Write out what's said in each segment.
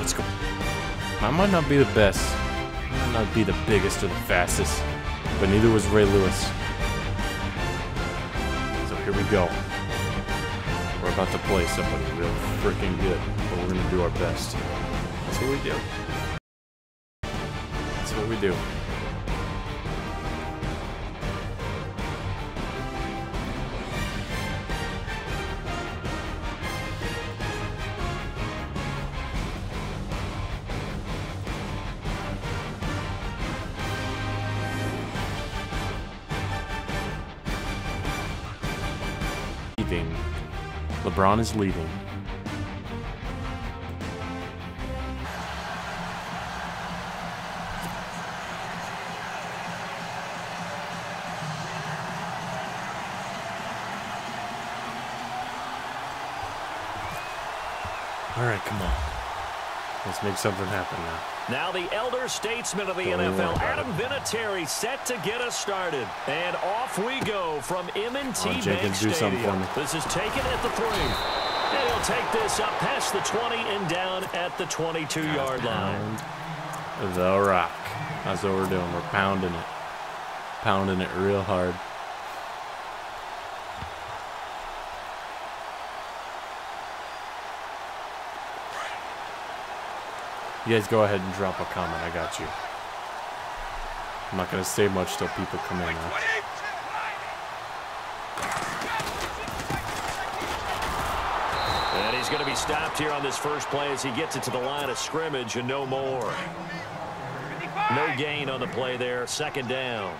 Let's go. I might not be the best. I might not be the biggest or the fastest. But neither was Ray Lewis. So here we go. We're about to play somebody real freaking good. But we're going to do our best. That's what we do. That's what we do. LeBron is leaving. All right, come on. Let's make something happen now. Now the elder statesman of the NFL, Adam Vinatieri, set to get us started. And off we go from M&T Bank Stadium. This is taken at the 3. And he'll take this up past the 20 and down at the 22-yard line. The rock. That's what we're doing. We're pounding it. Pounding it real hard. You guys go ahead and drop a comment. I got you. I'm not going to say much till people come in. And he's going to be stopped here on this first play as he gets it to the line of scrimmage and no more. No gain on the play there. Second down.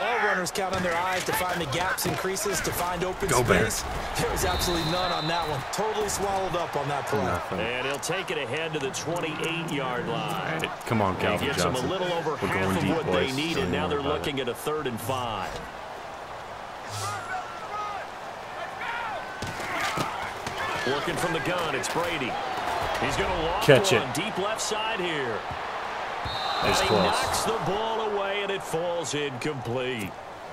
All runners count on their eyes to find the gaps and creases, to find open space. Bears. There was absolutely none on that one. Totally swallowed up on that play. Nothing. And he'll take it ahead to the 28-yard line. Right. Come on, Calvin Gives Johnson. them a little over We're half going of deep, what boys. they needed. Now they're looking at a 3rd and 5. Working from the gun, it's Brady. He's going to loft on deep left side here. That's he close. knocks the ball away, and it falls incomplete.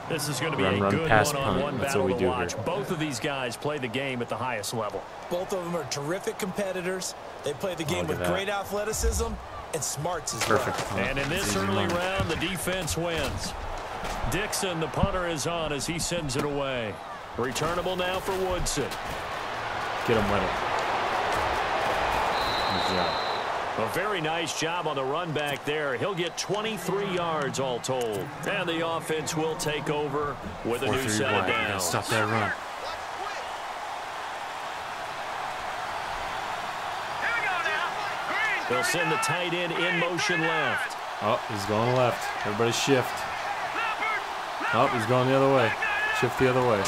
This is going to be a good one-on-one battle to watch. Both of these guys play the game at the highest level. Both of them are terrific competitors. They play the game with great athleticism and smarts as well. Perfect. And in this early round, the defense wins. Dixon, the punter, is on as he sends it away. Returnable now for Woodson. Get him with it. Good job. A very nice job on the run back there. He'll get 23 yards all told. And the offense will take over with a new set of downs. Stop that run. They'll send the tight end in motion left. Oh, he's going left. Everybody shift. Oh, he's going the other way. Shift the other way.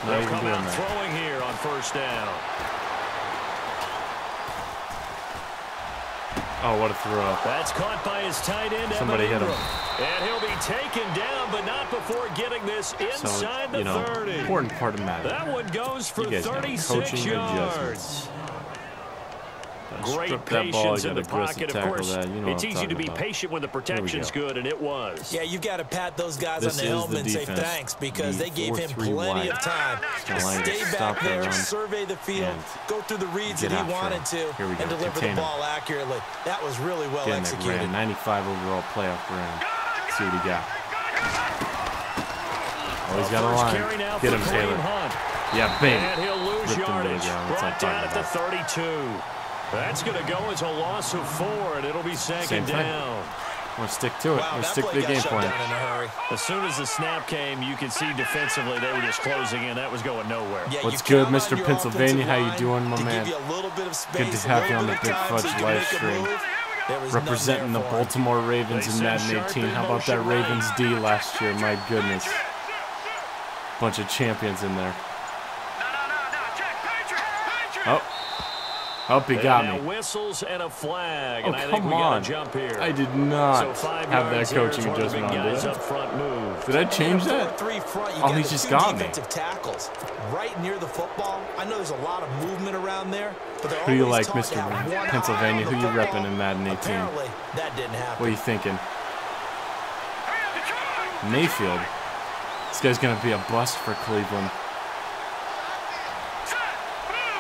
They'll come out throwing here on first down. Oh, what a throw. That's caught by his tight end. Somebody hit him. And he'll be taken down, but not before getting this inside the 30. Important part of Madden. That one goes for 36 yards. Great patience in the pocket. Of course, it's easy to be patient when the protection's good, and it was. Yeah, you've got to pat those guys on the helmet and say thanks because they gave him plenty of time to stay back there, survey the field, go through the reads that he wanted to, and deliver the ball accurately. That was really well executed. 95 overall playoff round. Let's see what he got. Oh, he's got a line. Get him, Taylor. Yeah, bang. And he'll lose yardage. Brought down at the 32. That's going to go as a loss of 4, and it'll be second down. We'll stick to it. We'll stick to the game plan. As soon as the snap came, you could see defensively they were just closing in. That was going nowhere. Yeah, what's good, Mr. Pennsylvania? How you doing, my man? Good to have you on the Big Fudge live stream. Representing the Baltimore Ravens in Madden 18. How about that Ravens D last year? My goodness. Bunch of champions in there. Oh. Oh, he got me. Whistles and a flag. Oh, and I think we got a jump here. I did not have that coaching adjustment on, did I? Did I change that? Oh, he just got me. Tackles right near the football. I know there's a lot of movement around there. But who you like, Mr. Pennsylvania? Who you repping in Madden 18? That didn't happen. What are you thinking? Mayfield. This guy's going to be a bust for Cleveland.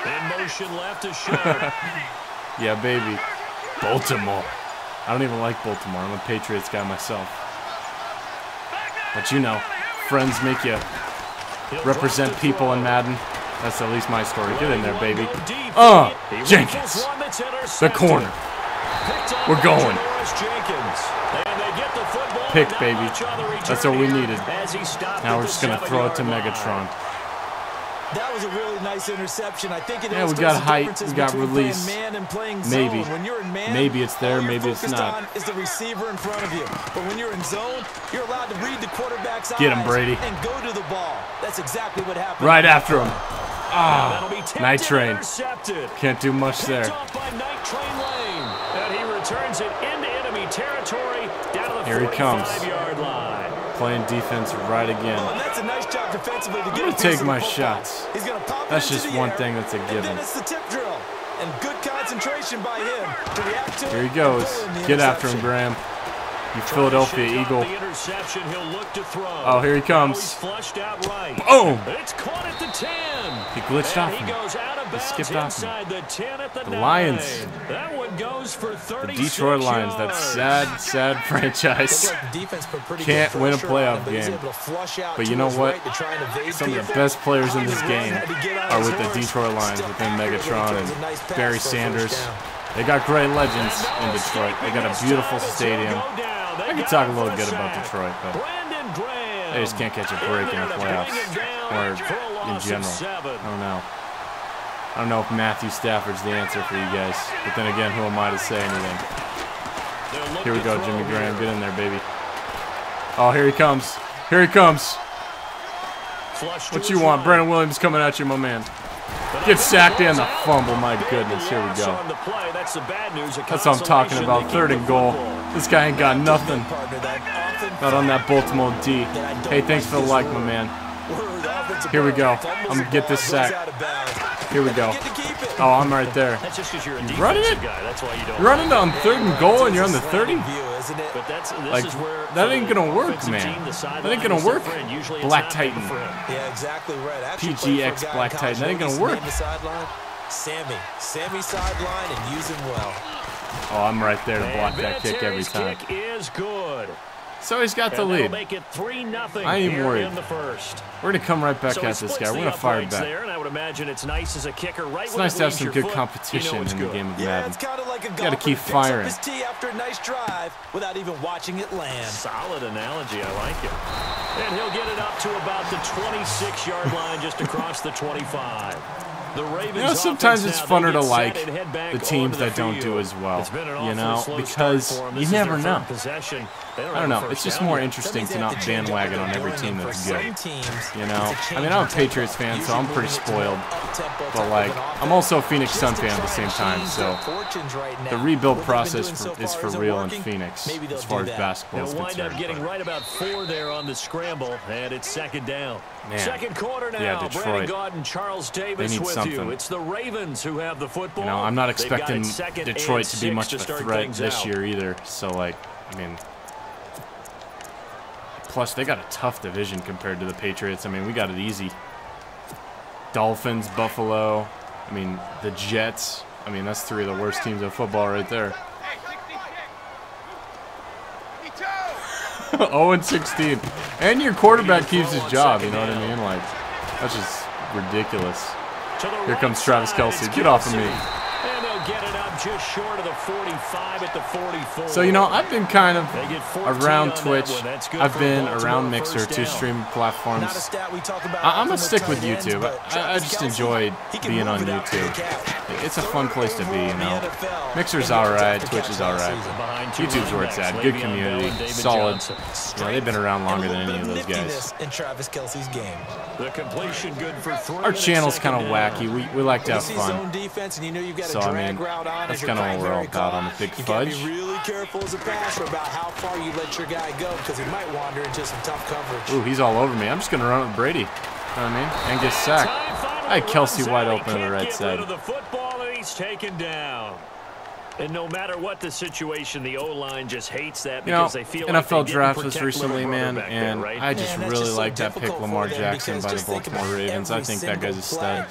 In motion left to Sharp. Yeah, baby. Baltimore. I don't even like Baltimore. I'm a Patriots guy myself. But you know, friends make you represent people in Madden. That's at least my story. Get in there, baby. Jenkins. The corner. We're going. Pick, baby. That's what we needed. Now we're just going to throw it to Megatron. That was a really nice interception. I think it we got height, we got release. Maybe. Maybe it's there, maybe it's not. Is the receiver in front of you. But when you're in zone, you're allowed to read the quarterback's eyes. Get him, Brady. And go to the ball. That's exactly what happened. Right after him. Night Train. Can't do much there. And he returns it into enemy territory down to the Here he comes. 45-yard line. Playing defense right again. And that's a nice job defensively to I'm get going to take my shots. He's gonna pop that's just one thing that's a given. And then it's the tip drill. And good concentration by him to react to. Here he goes. Get after him, Graham. You Philadelphia Eagle. Oh, here he comes. Boom! It's caught at the 10. He glitched off him. He skipped off him. The Lions. That one goes for 36 the Detroit Lions. That sad, sad franchise. Can't win a playoff game. But you know what? Some of the best players in this game are with the Detroit Lions, within Megatron and Barry Sanders. They got great legends in Detroit. They got a beautiful stadium. I can talk a little good about Detroit, but they just can't catch a break in the playoffs or in general. I don't know. I don't know if Matthew Stafford's the answer for you guys. But then again, who am I to say anything? Here we go, Jimmy Graham. Get in there, baby. Oh, here he comes. Here he comes. What you want? Brandon Williams coming at you, my man. Get sacked and the fumble. My goodness, here we go. That's what I'm talking about. 3rd and goal. This guy ain't got nothing. Not on that Baltimore D. Hey, thanks for the like, my man. Here we go. I'm going to get this sack. Here we go. Oh, I'm right there. You running it? You're running on 3rd and goal and you're on the 30? Like, that ain't going to work, man. That ain't going to work. Black Titan. Yeah, exactly right. PGX Black Titan. That ain't going to work. Sammy sideline and use him well. Oh, I'm right there to block that kick every time. So he's got the lead. I ain't even worried. We're going to come right back at this guy. We're going to fire back. It's nice to have some good competition in the game of Madden. You got to keep firing. After a nice drive without even watching it land. Solid analogy. I like it. And he'll get it up to about the 26-yard line, just across the 25. You know, sometimes it's funner to like the teams that don't do as well, you know, because you never know. I don't know. It's just more interesting to not bandwagon on every team that's good, you know. I mean, I'm a Patriots fan, so I'm pretty spoiled. But, like, I'm also a Phoenix Sun fan at the same time, so the rebuild process is for real in Phoenix as far as basketball is concerned. They'll wind up getting right about 4 there on the scramble, and it's 2nd down. Man. Second quarter now. Yeah, Detroit. And Charles Davis they need with something. You. It's the Ravens who have the football. You know, I'm not expecting Detroit to be much of a threat this year either. So, like, I mean, plus they got a tough division compared to the Patriots. I mean, we got it easy. Dolphins, Buffalo. I mean, the Jets. I mean, that's 3 of the worst teams in football right there. 0-16. And your quarterback keeps his job, you know what I mean? Like, that's just ridiculous. Here comes Travis Kelce. Get off of me. And they'll get it up just short of the 45 at the 44. So, you know, I've been kind of around Twitch. I've been around Mixer, 2 streaming platforms. I'm going to stick with YouTube. I just enjoy being on YouTube. It's a fun place to be, you know. Mixer's alright, Twitch is alright. YouTube's where it's at. Good community, solid. You know, they've been around longer than any of those guys. Our channel's kind of wacky. We like to have fun. So, I mean, that's kind of what we're all about on the Big Fudge. You gotta be really careful as a passer about how far you let your guy go, because he might wander into some tough coverage. Ooh, he's all over me. I'm just going to run with Brady. You know what I mean? And get sacked. I had Kelsey wide open on the right side. And no matter what the situation, the O-line just hates that because they feel like NFL draft was recently, man, and I just really like that pick, Lamar Jackson by the Baltimore Ravens. I think that guy's a stud.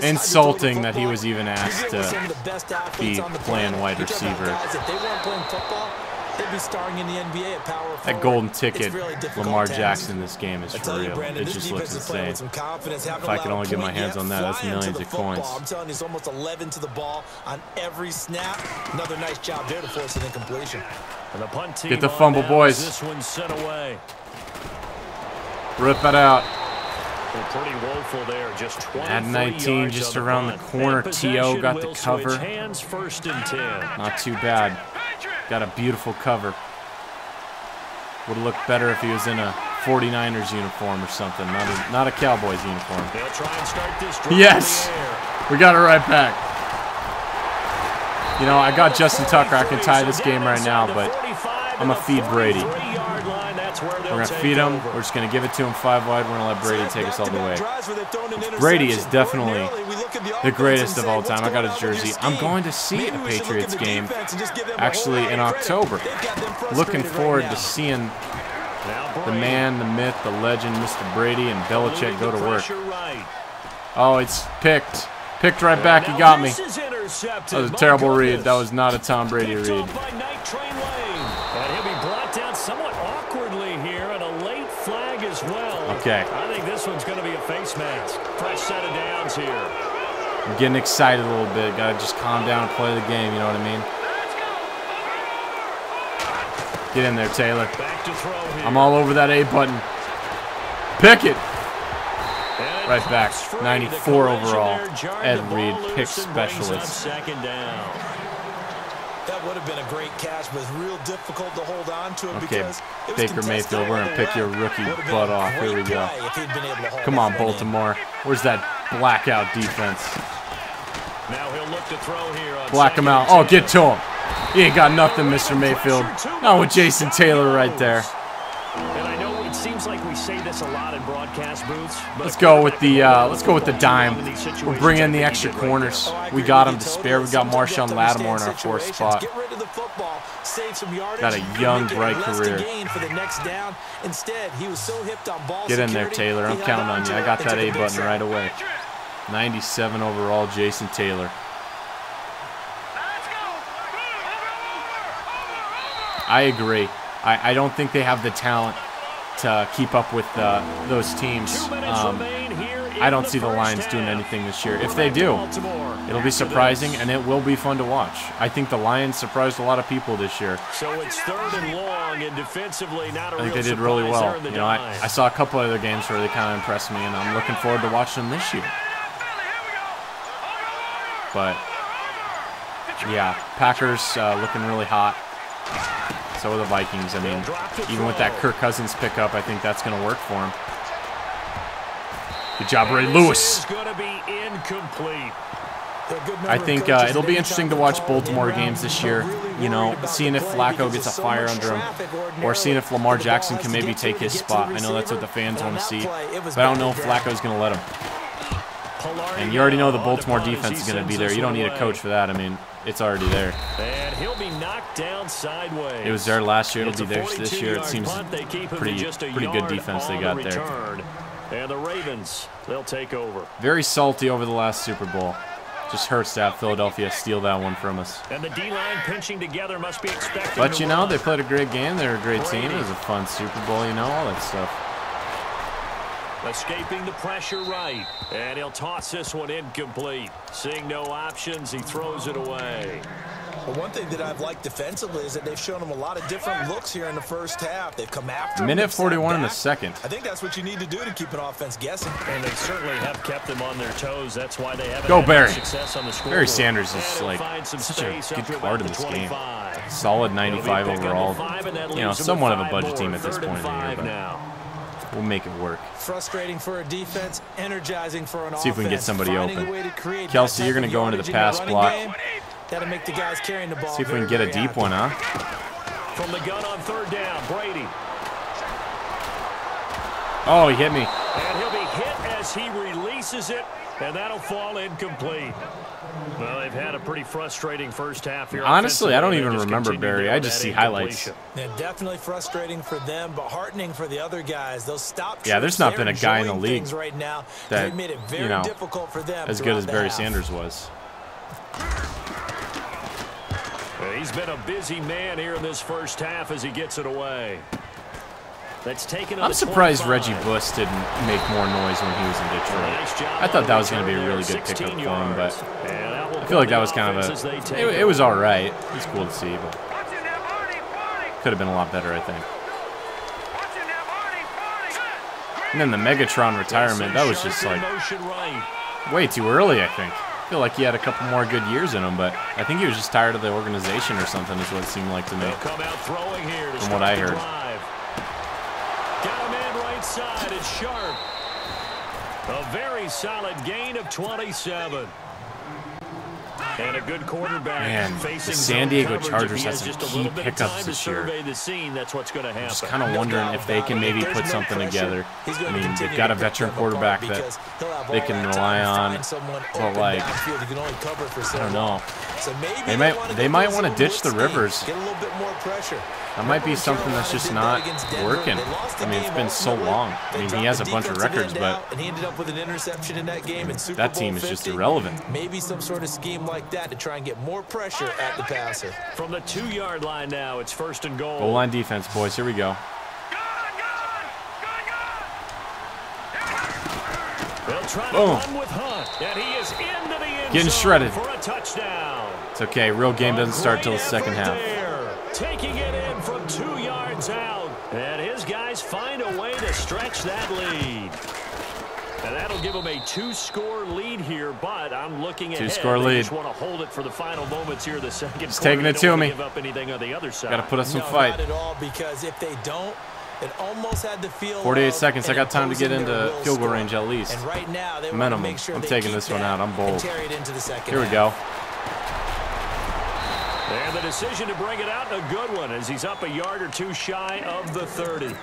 Insulting that he was even asked to be playing wide receiver. They'd be starring in the NBA at power forward. That golden ticket, Lamar Jackson, this game is for real. It just looks insane. If I could only get my hands on that, that's millions of coins. I'm telling you, it's almost 11 to the ball on every snap. Another nice job there to force an incompletion. And the punt team get the fumble, boys. This one's sent away. Rip it out. They're pretty woeful there. Just 20 At 19, just around the corner. T.O. got the cover. Hands first and 10. Not too bad. Got a beautiful cover. Would have looked better if he was in a 49ers uniform or something, not a Cowboys uniform. They'll try and start this drive. Yes! We got it right back. You know, I got Justin Tucker. I can tie this game right now, but I'm going to feed Brady. We're going to feed him. We're just going to give it to him 5 wide. We're going to let Brady take us all the way. Brady is definitely the greatest of all time. I got his jersey. I'm going to see a Patriots game actually in October. Looking forward to seeing the man, the myth, the legend, Mr. Brady and Belichick go to work. Oh, it's picked. Picked right back. He got me. That was a terrible read. That was not a Tom Brady read. Somewhat awkwardly here, and a late flag as well. Okay. I think this one's going to be a face mask. Fresh set of downs here. I'm getting excited a little bit. Got to just calm down and play the game, you know what I mean? Get in there, Taylor. Back to throw here. I'm all over that A button. Pick it. Right back. 94 overall. Ed Reed, pick specialist. Second down. That would have been a great catch, but it's real difficult to hold on to it because Baker Mayfield, we're going to pick your rookie butt off. Here we go. Come on, Baltimore. Where's that blackout defense? Now he'll look to throw here on black him out. Oh, get to him. He ain't got nothing, Mr. Mayfield. Not with Jason Taylor right there. And I know it seems like we say this a lot in broadcast booths. Let's go with the dime. We'll bring in the extra corners. We got them to spare. We got Marshawn Lattimore in our 4th spot. Got a young, bright career. Get in there, Taylor. I'm counting on you. I got that A button right away. 97 overall, Jason Taylor. I agree. I don't think they have the talent to keep up with those teams. I don't see the Lions doing anything this year. If they do, it'll be surprising, and it will be fun to watch. I think the Lions surprised a lot of people this year. So it's 3rd and long, and defensively not a I think they did really well. You know, I saw a couple other games where they kind of impressed me, and I'm looking forward to watching them this year. But, yeah, Packers looking really hot. So are the Vikings. I mean, even with that Kirk Cousins pickup, I think that's going to work for him. Good job, Ray Lewis. I think it'll be interesting to watch Baltimore games this year. You know, seeing if Flacco gets a fire under him, or seeing if Lamar Jackson can maybe take his spot. I know that's what the fans want to see, but I don't know if Flacco's going to let him. And you already know the Baltimore defense is going to be there. You don't need a coach for that. I mean, it's already there. And he'll be knocked down sideways. It was there last year. It'll be there this year. It seems pretty good defense they got there. And the Ravens, they'll take over. Very salty over the last Super Bowl. Just hurts to have Philadelphia steal that one from us. And the D-line pinching together must be expected. But you know, they played a great game. They're a great team. It was a fun Super Bowl, you know, all that stuff. Escaping the pressure right. And he'll toss this one incomplete. Seeing no options, he throws it away. Well, one thing that I've liked defensively is that they've shown them a lot of different looks here in the first half. They've come after minute 41 in the second. I think that's what you need to do to keep an offense guessing. And they certainly have kept them on their toes. That's why they haven't Go had Barry. Success on the scoreboard. Barry Sanders is like such a good card in this game. Solid 95 overall. You know, somewhat of a budget team at this point in the year, but we'll make it work. Frustrating for a defense, energizing for an offense. See if we can get somebody open. Kelsey, you're going to go into the pass block. That'll make the guys carrying the ball. See if we can get a deep one, huh? From the gun on 3rd down, Brady. Oh, he hit me. And he'll be hit as he releases it, and that'll fall incomplete. Well, they've had a pretty frustrating first half here. Honestly, I don't even remember Barry. I just see highlights. Yeah, definitely frustrating for them, but heartening for the other guys. They'll stop. Yeah, there's not been a guy in the league right now that made it very difficult for them as good as Barry Sanders was. He's been a busy man here in this first half as he gets it away. I'm surprised Reggie Bush didn't make more noise when he was in Detroit. I thought that was going to be a really good pickup for him, but I feel like that was kind of it was all right. It's cool to see, but could have been a lot better, I think. And then the Megatron retirement, that was just like way too early, I think. I feel like he had a couple more good years in him, but I think he was just tired of the organization or something is what it seemed like to me, from what I heard. Got a man right side. It's Sharp. A very solid gain of 27. And a good quarterback. Man, the San Diego Chargers had some key pickups this year. I'm just kind of wondering if they can maybe put something together. I mean, they've got a veteran quarterback that they can rely on, but like, I don't know. They might want to ditch the Rivers. That might be something that's just not working. I mean, it's been so long. I mean, he has a bunch of records, but that team is just irrelevant. Maybe some sort of scheme like that to try and get more pressure at the passer. From the 2-yard line now, it's 1st and goal. Goal line defense, boys. Here we go. Boom. With Hunt, and he is into the end Getting shredded. For a touchdown. It's okay. Real game doesn't start till the second half. Taking it in from 2 yards out. And his guys find a way to stretch that lead. And that'll give them a 2-score lead here, but I'm looking ahead. 2-score lead. They just want to hold it for the final moments here. The second He's taking it to me. Give up anything on the other side. Got to put us some fight. Not at all, because if they don't, it almost had the feel 48 seconds. I got time to get into field goal range at least. And right now, they minimum. make sure I'm taking this one out. I'm bold. Here we half. go. And the decision to bring it out, a good one, as he's up a yard or two shy of the 30.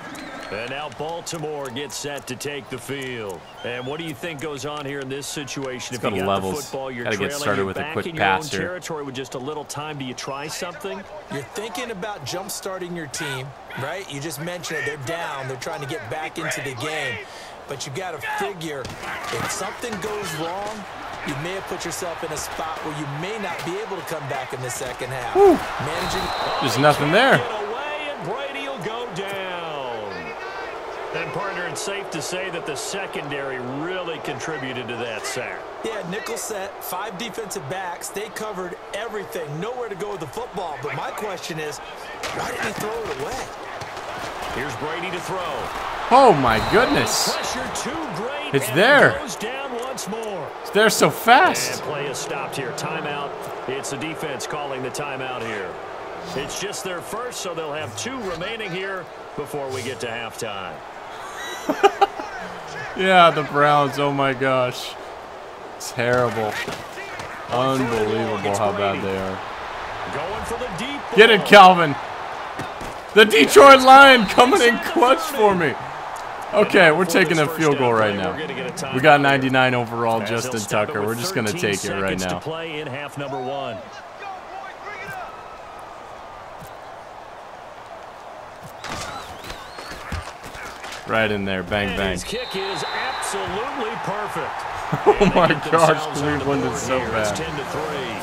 And now Baltimore gets set to take the field. And what do you think goes on here in this situation? Let's go to levels. Got to get started with a quick pass here. Territory with just a little time. Do you try something? You're thinking about jump-starting your team, right? You just mentioned it. They're down. They're trying to get back into the game. But you got to figure, if something goes wrong, you may have put yourself in a spot where you may not be able to come back in the second half. There's nothing there. Away, and Brady will go down. And partner, it's safe to say that the secondary really contributed to that sack. Yeah, nickel set, 5 defensive backs. They covered everything. Nowhere to go with the football. But my question is, why didn't he throw it away? Here's Brady to throw. Oh my goodness. Pressure too great. It's there. Goes down once more. It's there so fast. And play is stopped here. Timeout. It's the defense calling the timeout here. It's just their first, so they'll have 2 remaining here before we get to halftime. Yeah, the Browns. Oh my gosh. Terrible. Unbelievable how bad they are. Going for the deep ball. Get it, Calvin. The Detroit Lion coming in clutch for me. Okay, we're taking a field goal right now. We got 99 overall, Justin Tucker. We're just going to take it right now. Play in half number 1. Right in there, bang, bang. His kick is absolutely perfect. Oh my gosh, Cleveland is so bad.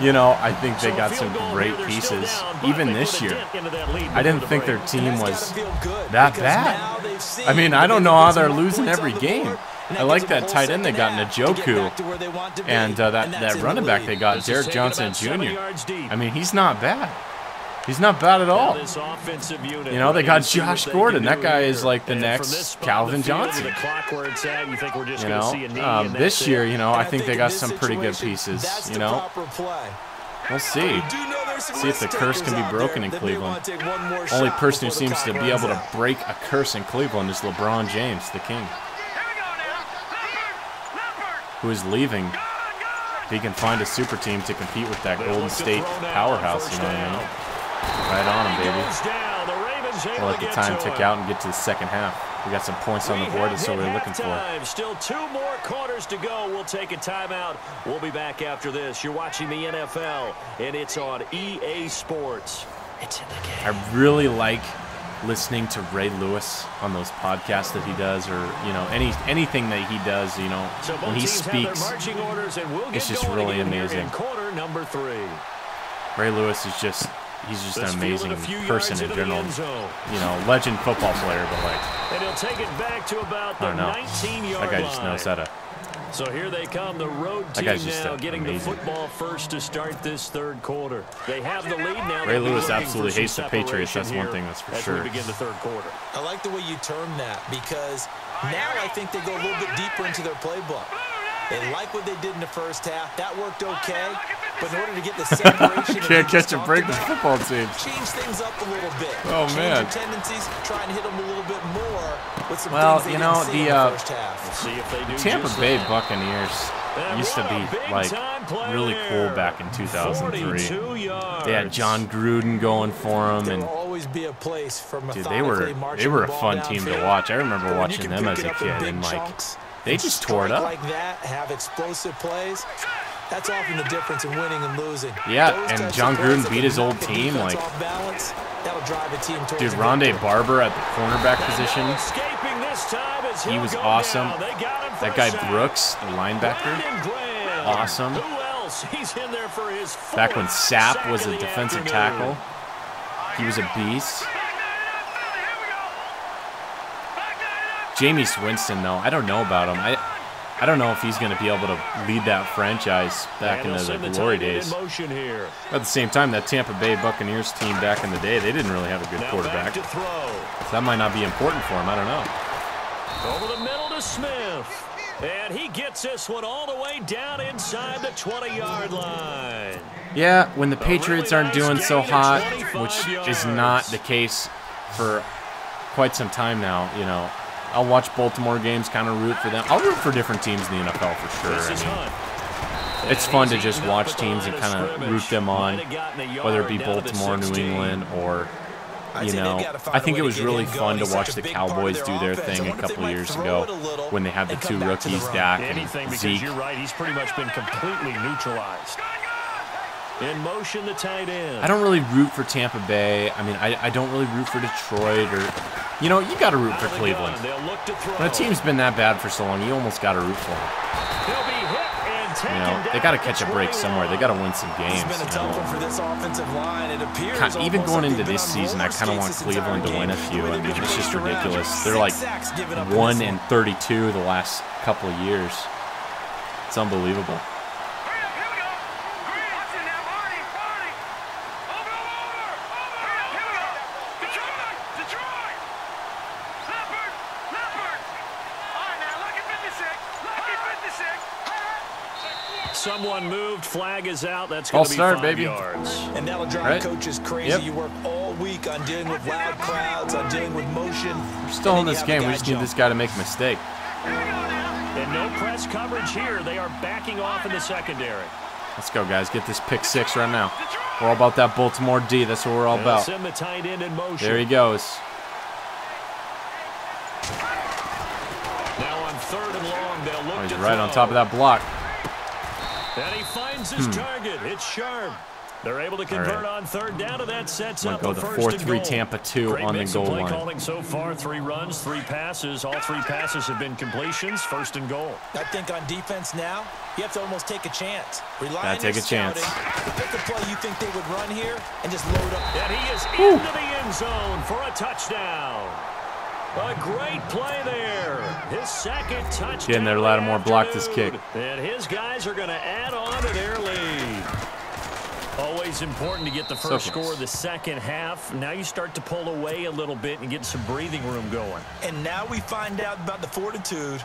You know, I think they got some great pieces, even this year. I didn't think their team was that bad. I mean, I don't know how they're losing every game. I like that tight end they got in Njoku, and that running back they got, Derek Johnson Jr. I mean, he's not bad. He's not bad at all. You know, they got Josh Gordon. That guy is like the next Calvin Johnson. You know, this year, you know, I think they got some pretty good pieces. You know, we'll see. See if the curse can be broken in Cleveland. Only person who seems to be able to break a curse in Cleveland is LeBron James, the king, who is leaving. If he can find a super team to compete with that Golden State powerhouse, you know what I mean? Right on him, baby. We'll let the time tick out and get to the second half. We got some points on the board. That's what we're looking for. Still 2 more quarters to go. We'll take a timeout. We'll be back after this. You're watching the NFL, and it's on EA Sports. It's in the game. I really like listening to Ray Lewis on those podcasts that he does, or anything that he does. When he speaks, it's just really amazing. Quarter number 3. Ray Lewis is just. He's just an amazing person in general. Legend football player, but and he'll take it back to about the 19-yard line. That guy just knows how to. So here they come, the road team now getting the football first to start this third quarter. They have the lead now. Ray Lewis absolutely hates the Patriots. That's one thing that's for sure. As we begin the third quarter. I like the way you term that, because now I think they go a little bit deeper into their playbook. They like what they did in the first half. That worked okay. But in order to get the separation, can't catch a break with football team. Change things up a little bit. Oh man! Change your tendencies. Try and hit them a little bit more with some things they didn't see in the first half. See if they do Tampa Bay Buccaneers used to be really cool back in 2003. They had John Gruden going for them, and always be a place for they were a fun team to watch. I remember watching them as a kid, and they just tore it up. Like that, have explosive plays. That's often the difference in winning and losing. Yeah, and John Gruden beat his old team. Dude, Rondé Barber at the cornerback position, he was awesome. That guy Brooks, the linebacker, awesome. Back when Sapp was a defensive tackle, he was a beast. Jameis Winston, though, I don't know about him. I don't know if he's going to be able to lead that franchise back into the glory days. At the same time, that Tampa Bay Buccaneers team back in the day, they didn't really have a good quarterback. So that might not be important for him. I don't know. Over the middle to Smith. And he gets this one all the way down inside the 20-yard line. Yeah, when the Patriots aren't doing so hot, which is not the case for quite some time now, I'll watch Baltimore games, kind of root for them. I'll root for different teams in the NFL for sure. It's fun to just watch teams and kind of root them on, whether it be Baltimore, New England, or, I think it was really fun to watch the Cowboys do their thing a couple of years ago when they had the 2 rookies, Dak and Zeke. You're right, he's pretty much been completely neutralized. In motion, the tight end. I don't really root for Tampa Bay. I mean, I don't really root for Detroit or, you got to root for Cleveland. When a team's been that bad for so long, you almost got to root for them. They got to catch a break somewhere. They got to win some games. Even going into this season, I kind of want Cleveland to win a few. I mean, it's just ridiculous. They're like 1-32 the last couple of years. It's unbelievable. Someone moved. Flag is out. That's going to be 5 yards. And that'll drive coaches crazy. Yep. You work all week on dealing with loud crowds, on dealing with motion. We're still in this game. We just need this guy to make a mistake. And no press coverage here. They are backing off in the secondary. Let's go, guys. Get this pick 6 right now. We're all about that Baltimore D. That's what we're all about. Send the tight end in motion. There he goes. Now on 3rd and long, they'll look he's right on top of that block. And he finds his target. It's Sharp. They're able to convert on 3rd down, and that sets up the 4-3 Tampa 2 on the goal line. Calling so far, 3 runs, 3 passes. All 3 passes have been completions. 1st and goal. I think on defense now, you have to almost take a chance. Rely on take a chance. Pick the play you think they would run here and just load up. And he is into the end zone for a touchdown. A great play there. His 2nd touchdown. Getting there, Lattimore blocked his kick. And his guys are going to add on to their lead. Always important to get the first score of the second half. Now you start to pull away a little bit and get some breathing room going. And now we find out about the fortitude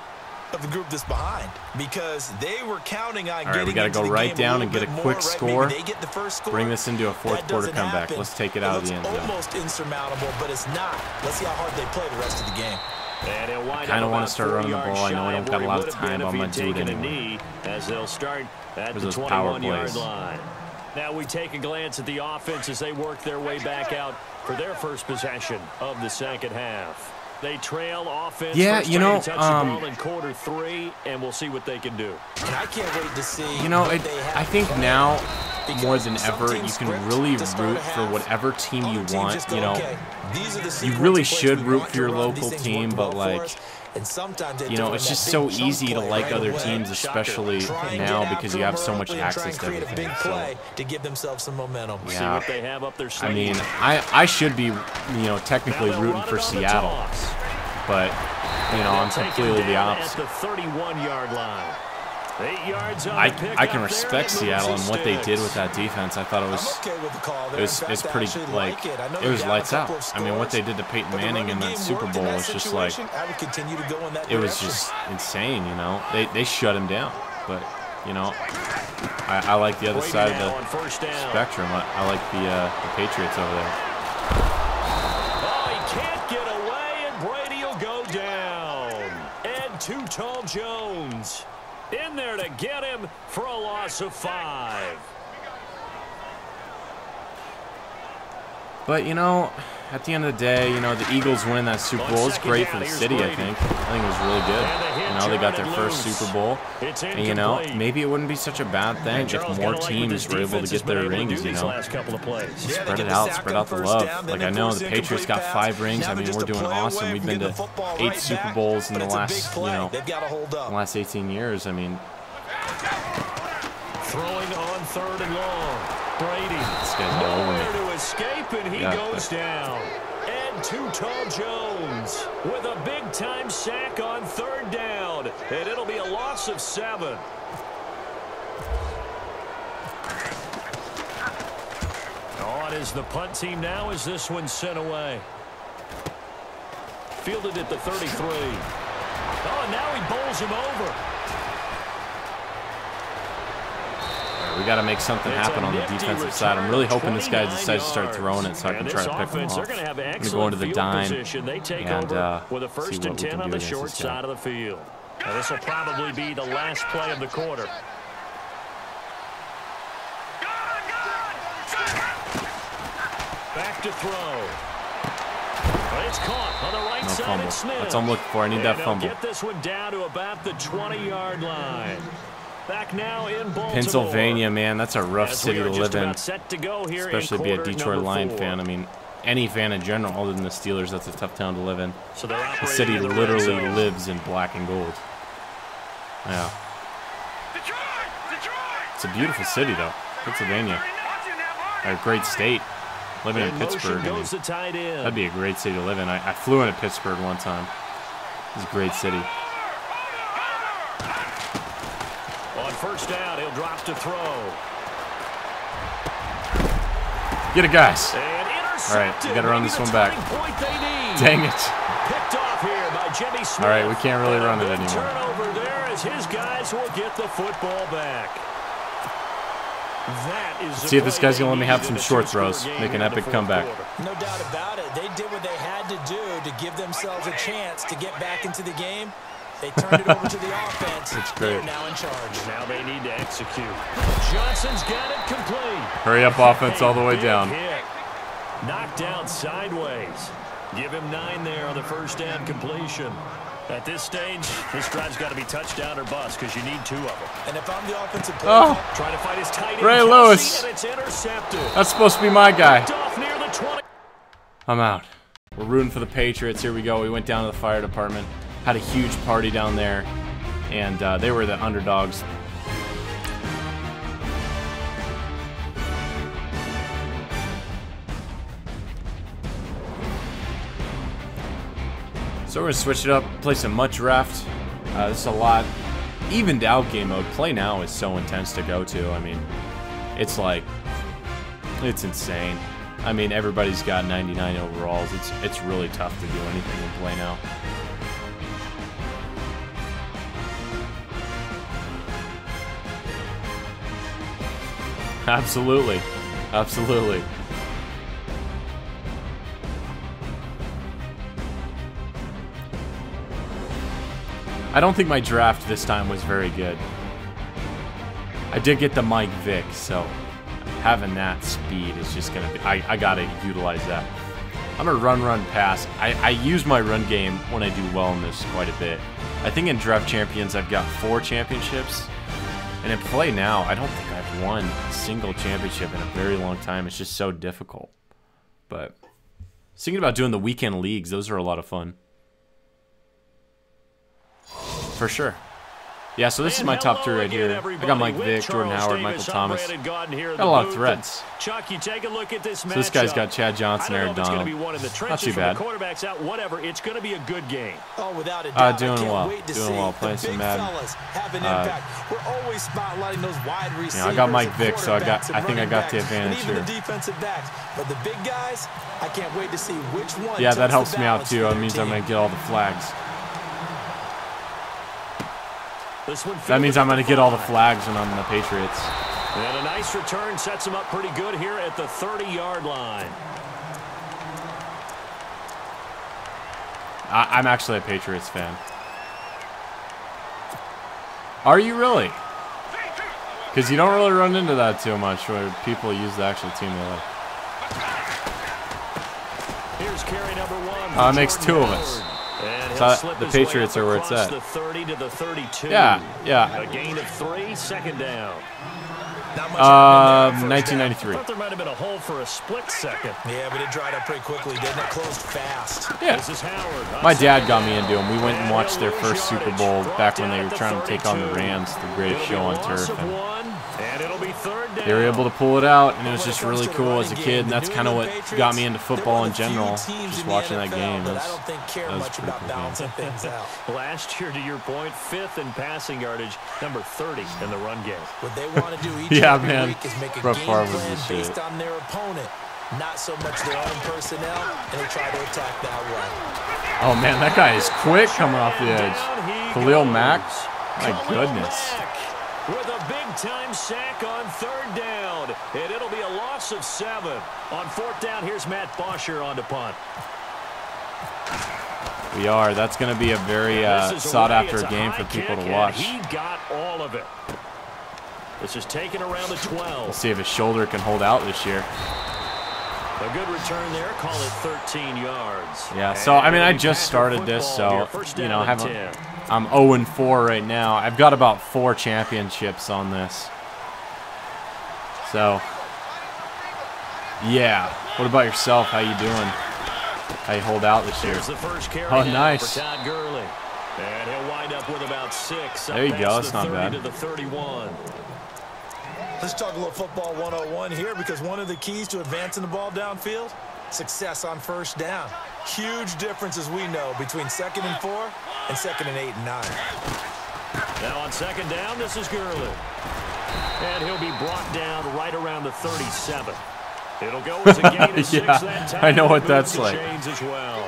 of the group that's behind, because they were counting on getting. We got to go right down and get a quick score. They get the first score. Bring this into a 4th quarter comeback. Let's take it out of the end zone. Almost insurmountable, but it's not. Let's see how hard they play the rest of the game. I kind of want to start running the ball. I know I don't got a lot of time on my dude anymore. As they'll start at the those power 21-yard plays. line. Now we take a glance at the offense as they work their way back out for their first possession of the second half. They trail offense. Yeah, you know, in quarter 3, and we'll see what they can do. And I can't wait to see. You know, I think now more than ever, you can really root for whatever team you want. You know, you really should root for your local team, but like, you know, it's just so easy to like other teams, especially now because you have so much access to everything. So, to give themselves some momentum. See what they have up their sleeve. I mean, I should be, you know, technically rooting for Seattle, but you know, I'm completely the opposite. At the 31-yard line. 8 yards on I can respect Seattle and what they did with that defense. I thought it's pretty, like, it was lights out. I mean, what they did to Peyton Manning in that Super Bowl was just like, it was just insane, you know. They shut him down. But, you know, I like the other side of the spectrum. I like the Patriots over there. Oh, he can't get away, and Brady will go down. And Too Tall Jones in there to get him for a loss of 5. But, you know, at the end of the day, you know, the Eagles winning that Super Bowl is great for the city, I think. I think it was really good. You know, they got their first Super Bowl. And, you know, maybe it wouldn't be such a bad thing if more teams were able to get their rings, you know. Spread it out, spread out the love. Like, I know the Patriots got 5 rings. I mean, we're doing awesome. We've been to 8 Super Bowls in the last, you know, the last 18 years. I mean, throwing on 3rd and long. Brady. This guy's all over me. To escape, and he goes down. And Too Tall Jones with a big-time sack on 3rd down. And it'll be a loss of 7. On is the punt team now as this one's sent away. Fielded at the 33. Oh, and now he bowls him over. We got to make something happen on the defensive side. I'm really hoping this guy decides to start throwing it so I can try to pick him off. I'm going to go into the dime and see what we can do against this guy. Of the field. Now this will probably be the last play of the quarter. Back to throw. It's caught on the right side. No fumble. That's what I'm looking for. I need that fumble. Get this one down to about the 20-yard line. Back now in Baltimore. Pennsylvania, man, that's a rough city to live in, especially be a Detroit Lion fan. I mean, any fan in general, other than the Steelers, that's a tough town to live in. So the city literally lives in black and gold. Yeah. It's a beautiful city, though. Pennsylvania. A great state. Living in Pittsburgh, I mean, that'd be a great city to live in. I flew into Pittsburgh one time. It's a great city. On 1st down, he'll drop to throw. Get it, guys. All right, we got to run this one back. Dang it. Picked off here by Jimmy Smith. All right, we can't really run it anymore. Turnover there as his guys will get the football back. See if this guy's going to let me have some short throws. Make an epic comeback. No doubt about it. They did what they had to do to give themselves a chance to get back into the game. They turned it over to the offense. It's great. They're now in charge. Now they need to execute. Johnson's got it complete. Hurry up offense all the way down. Knocked down sideways. Give him 9 there on the 1st down completion. At this stage, this drive's got to be touchdown or bust because you need 2 of them. And if I'm the offensive player, trying to fight his tight end, Ray Lewis. and it's intercepted. That's supposed to be my guy. Off near the 20. I'm out. We're rooting for the Patriots. Here we go. We went down to the fire department. Had a huge party down there, and they were the underdogs. So we're going to switch it up, play some mud draft. This is a lot. Evened out game mode. Play now is so intense to go to. I mean, it's like, it's insane. I mean, everybody's got 99 overalls. It's really tough to do anything in play now. Absolutely. Absolutely. I don't think my draft this time was very good. I did get the Mike Vick, so having that speed is just going to be... I got to utilize that. I'm a run, pass. I use my run game when I do well in this quite a bit. I think in Draft Champions, I've got 4 championships. And in play now, I don't think I've won a single championship in a very long time. It's just so difficult. But thinking about doing the weekend leagues, those are a lot of fun. For sure. Yeah, so this is my top 3 right here. I got Mike Vick, Jordan Howard, Michael Thomas. Got a lot of threats. Chuck, you take a look at this so this guy's got Chad Johnson, Aaron Donald. Not too bad. Quarterbacks out, whatever. It's going to be a good game. Oh, without a doubt. Doing well. Playing some Madden. We're always spotlighting those wide receivers. Yeah, I got Mike Vick, so I think I got the advantage here. The defensive backs, but the big guys, I can't wait to see which one. Yeah, that helps me out too. It means I'm gonna get all the flags. That means I'm going to get all the flags when I'm in the Patriots. And a nice return sets him up pretty good here at the 30-yard line. I'm actually a Patriots fan. Are you really? Because you don't really run into that too much where people use the actual team they like. Here's carry number 1. It makes 2 of us. So the Patriots are where it's at. The 30 to the 32. Yeah. A gain of 3, second down. 1993. I thought there might have been a hole for a split second. Yeah, but it dried up pretty quickly, didn't it? Closed fast. Yeah. This is Howard. My dad got me into them. We went and watched their first Super Bowl back when they were trying to take on the Rams, the greatest show on turf. And it'll be third down. They were able to pull it out, and it was just really cool as a kid, and that's kind of what got me into football in general, just watching that game. That was pretty cool game. Last year, to your point, 5th in passing yardage, number 30 in the run game. What they want to do each week is make a game plan based on their opponent, not so much their own personnel, and they try to attack that way. Oh, man, that guy is quick coming off the edge. Khalil Mack? My goodness. With a big-time sack on 3rd down, and it'll be a loss of 7. On 4th down, here's Matt Bosher on to punt. We are. That's going to be a very sought-after game for people to watch. He got all of it. This is taken around the 12. We'll see if his shoulder can hold out this year. A good return there. Call it 13 yards. Yeah, so, I mean, I just started this, so, you know, I'm 0-4 right now. I've got about 4 championships on this. So, yeah. What about yourself? How you doing? How you hold out this year? Oh, nice. And he'll wind up with about 6. There you go. That's not bad. To the 31. Let's talk a little football 101 here, because one of the keys to advancing the ball downfield, success on 1st down. Huge difference, as we know, between 2nd and 4 and 2nd and 8 and 9. Now on 2nd down, this is Gurley. And he'll be brought down right around the 37. It'll go as a gain of 6 that time. I know what that's like. As well.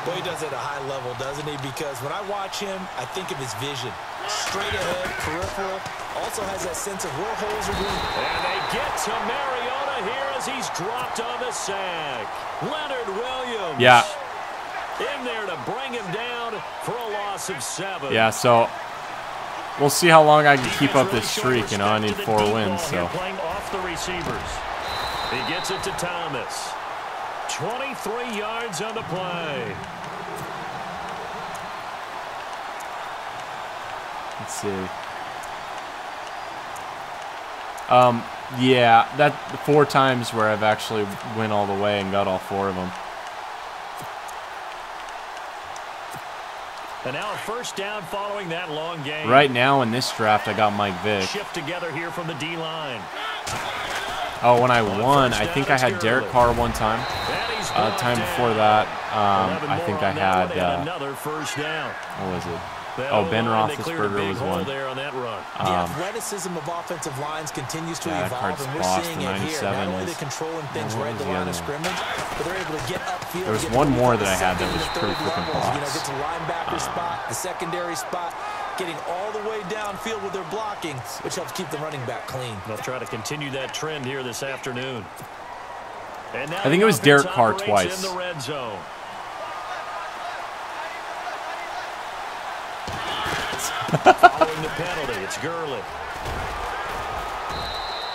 Well, he does it at a high level, doesn't he? Because when I watch him, I think of his vision. Straight ahead, peripheral, also has that sense of where holes are being. And they get to Mariota here as he's dropped on the sack. Leonard Williams. Yeah. In there to bring him down for a loss of 7. Yeah, so we'll see how long I can keep up this streak. You know, I need 4 wins. So playing off the receivers. He gets it to Thomas. 23 yards on the play. Let's see. Yeah, that 4 times where I've actually went all the way and got all 4 of them. And now a 1st down following that long game. Right now in this draft, I got Mike Vick. Shift together here from the D-line. Oh, when I won, I think I had Derek Carr one time. Time before that, I think I had, another 1st down. What was it? Oh, Ben Roethlisberger was one. The athleticism of offensive lines continues to evolve, and we're seeing it here. Not only they're controlling things right at the line of scrimmage, but they're able to get upfield. There was one more that I had that was pretty freaking boss. You know, get to linebacker spot, the secondary spot, getting all the way downfield with their blocking, which helps keep the running back clean. They'll try to continue that trend here this afternoon. And now I think it was Derek Carr twice. In the red zone. Following the penalty, it's Gurley.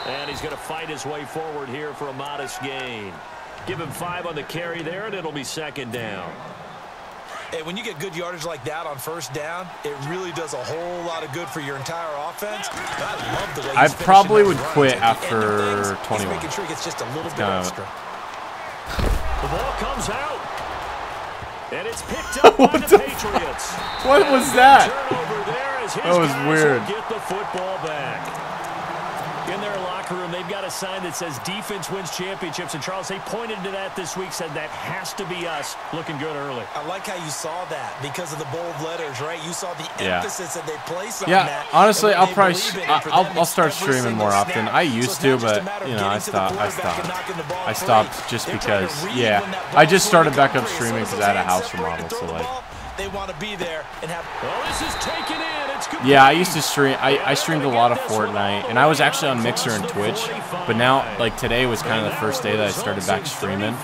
And he's going to fight his way forward here for a modest gain. Give him 5 on the carry there, and it'll be second down. Hey, when you get good yardage like that on first down, it really does a whole lot of good for your entire offense. I love the way I probably would quit after 21. Making sure he gets just a little bit extra. The ball comes out, and it's picked up by the Patriots. What was that? That was weird. Get the football back. In their locker room, they've got a sign that says defense wins championships. And, Charles, they pointed to that this week, said that has to be us. Looking good early. I like how you saw that because of the bold letters, right? You saw the emphasis that they place on that. Yeah, honestly, I'll probably I'll start streaming more often. I used to, but, you know, I stopped just because, I just started back up streaming because I had a house remodel, so, like. They want to be there and have. Well, this is taken in. It's good. Yeah, I used to stream. I streamed a lot of Fortnite, and I was actually on Mixer and Twitch. But now, like today, was kind of the first day that I started back streaming,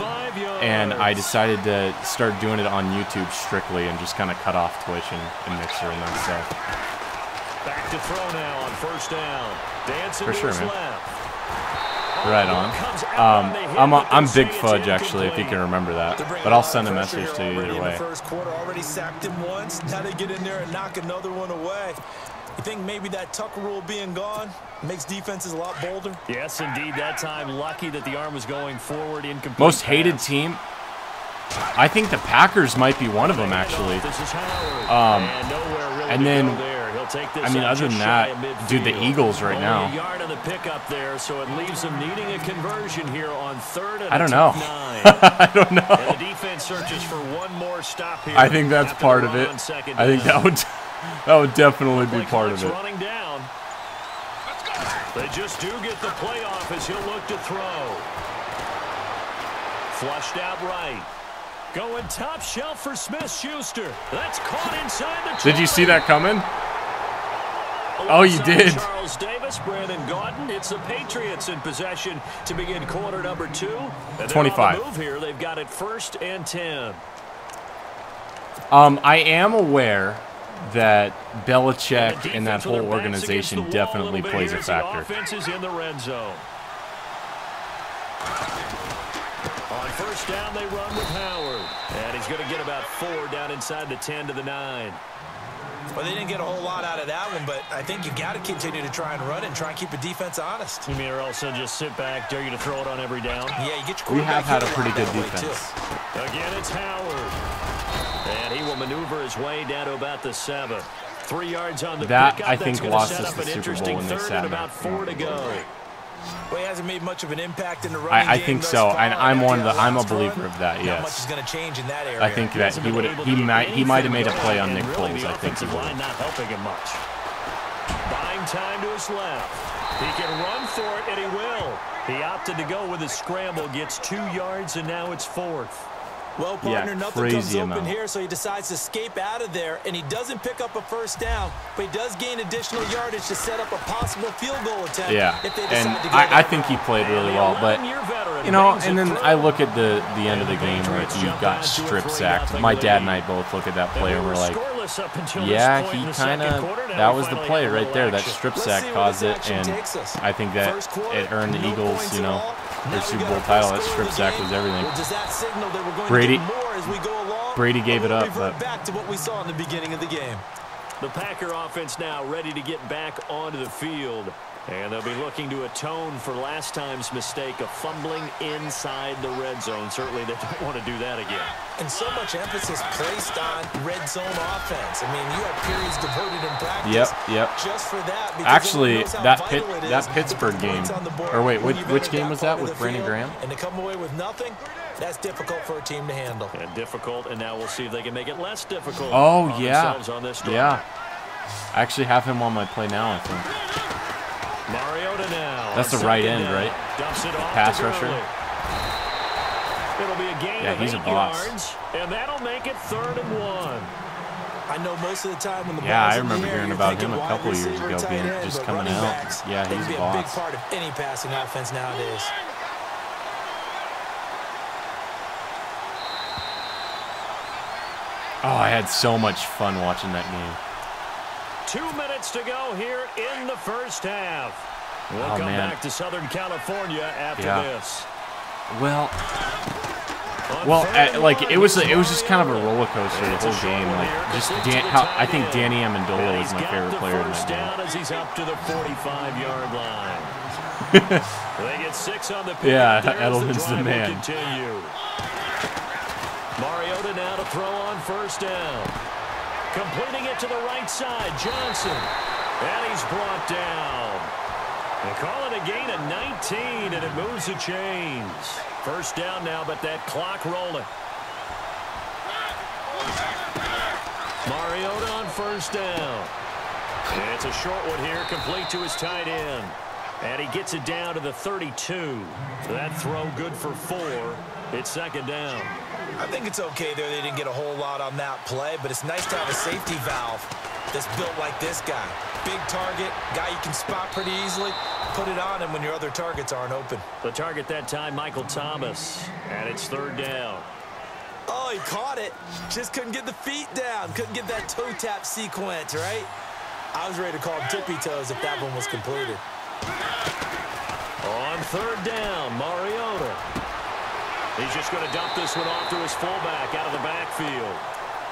and I decided to start doing it on YouTube strictly, and just kind of cut off Twitch and Mixer and that stuff. Back to throw now on first down. Dancing for sure, man. Left. Right on. I'm Big Fudge, actually, if you can remember that. But I'll send a message to you either way. First quarter already sacked him once. Now they get in there and knock another one away. You think maybe that Tucker rule being gone makes defenses a lot bolder? Yes, indeed. That time, lucky that the arm was going forward. Incomplete. Most hated team. I think the Packers might be one of them, actually. And then. I mean, other than that, dude, the Eagles right now. Yard on the pickup there, so it leaves them needing a conversion here on third and I don't know. I don't know. And the defense searches for one more stop here. I think that's part of it. I think that would definitely be part of it. Running down. They just do get the play off as he'll look to throw. Flushed out right. Going top shelf for Smith-Schuster. That's caught inside the. Did you see that coming? Oh, you did. Charles Davis, Brandon Gaudin. It's the Patriots in possession to begin quarter number 2. 25. On the move here, they've got it 1st and 10. I am aware that Belichick and that whole organization definitely plays a factor. Offense is in the red zone. On first down, they run with Howard. And he's going to get about 4 down inside the 10 to the 9. Well, they didn't get a whole lot out of that one, but I think you got to continue to try and run and try and keep the defense honest. You mean, or else they'll just sit back, dare you to throw it on every down? Yeah, you get your We have had a pretty good defense. Again, it's Howard. And he will maneuver his way down to about the 7. 3 yards on the that, pickup. I think, lost us the Super Bowl when they sat about 4 to go. Well, he hasn't made much of an impact in the running I think so, and I'm a believer of that. Yes. Not much is going to change in that area. I think that he might have made a play on Nick Foles. I think he would. Not helping him much. Buying time to his left. He can run for it, and he will. He opted to go with a scramble, gets 2 yards, and now it's 4th. Well, partner, nothing comes open here, so he decides to escape out of there, and he doesn't pick up a first down, but he does gain additional yardage to set up a possible field goal attempt. Yeah, and I think he played really well, but, you know, and then I look at the end of the game where you got strip sacked. My dad and I both look at that play, and we're like, yeah, he kind of, that was the play right there. That strip sack caused it, and I think that it earned the Eagles, you know, their Super Bowl title. That strip sack was everything. Brady gave it up. But back to what we saw in the beginning of the game. The Packer offense now ready to get back onto the field. And they'll be looking to atone for last time's mistake of fumbling inside the red zone. Certainly they don't want to do that again. And so much emphasis placed on red zone offense. I mean, you have periods devoted in practice just for that. Actually, that Pittsburgh game, or wait, which game was that with Brandon Graham? And to come away with nothing, that's difficult for a team to handle. And difficult, and now we'll see if they can make it less difficult. Oh, yeah. On this drive. Yeah. I actually have him on my play now, I think. Mariota now. That's the right end, right? Pass rusher. It'll be a gain of 8 yards, and that'll make it 3rd and 1. I know most of the time when the I remember hearing about him a couple of years ago being just coming out. Yeah, he's a boss. Big part of any passing offense nowadays. Oh, I had so much fun watching that game. 2 minutes to go here in the first half. We'll come back to Southern California after this. Well, like it was just kind of a roller coaster the whole game. Like just I think Danny Amendola was my favorite player in that game. As he's up to the 45-yard line. They get 6 on the yeah, Edelman's the man. Mariota now to throw on first down. Completing it to the right side, Johnson. And he's brought down. They call it a gain of 19, and it moves the chains. First down now, but that clock rolling. Mariota on first down. And it's a short one here, complete to his tight end. And he gets it down to the 32. That throw good for 4. It's second down. I think it's okay there. They didn't get a whole lot on that play, but it's nice to have a safety valve that's built like this guy. Big target, guy you can spot pretty easily. Put it on him when your other targets aren't open. The target that time, Michael Thomas. And it's third down. Oh, he caught it. Just couldn't get the feet down. Couldn't get that toe tap sequence, right? I was ready to call him tippy toes if that one was completed. On third down, Mariota. He's just going to dump this one off to his fullback out of the backfield.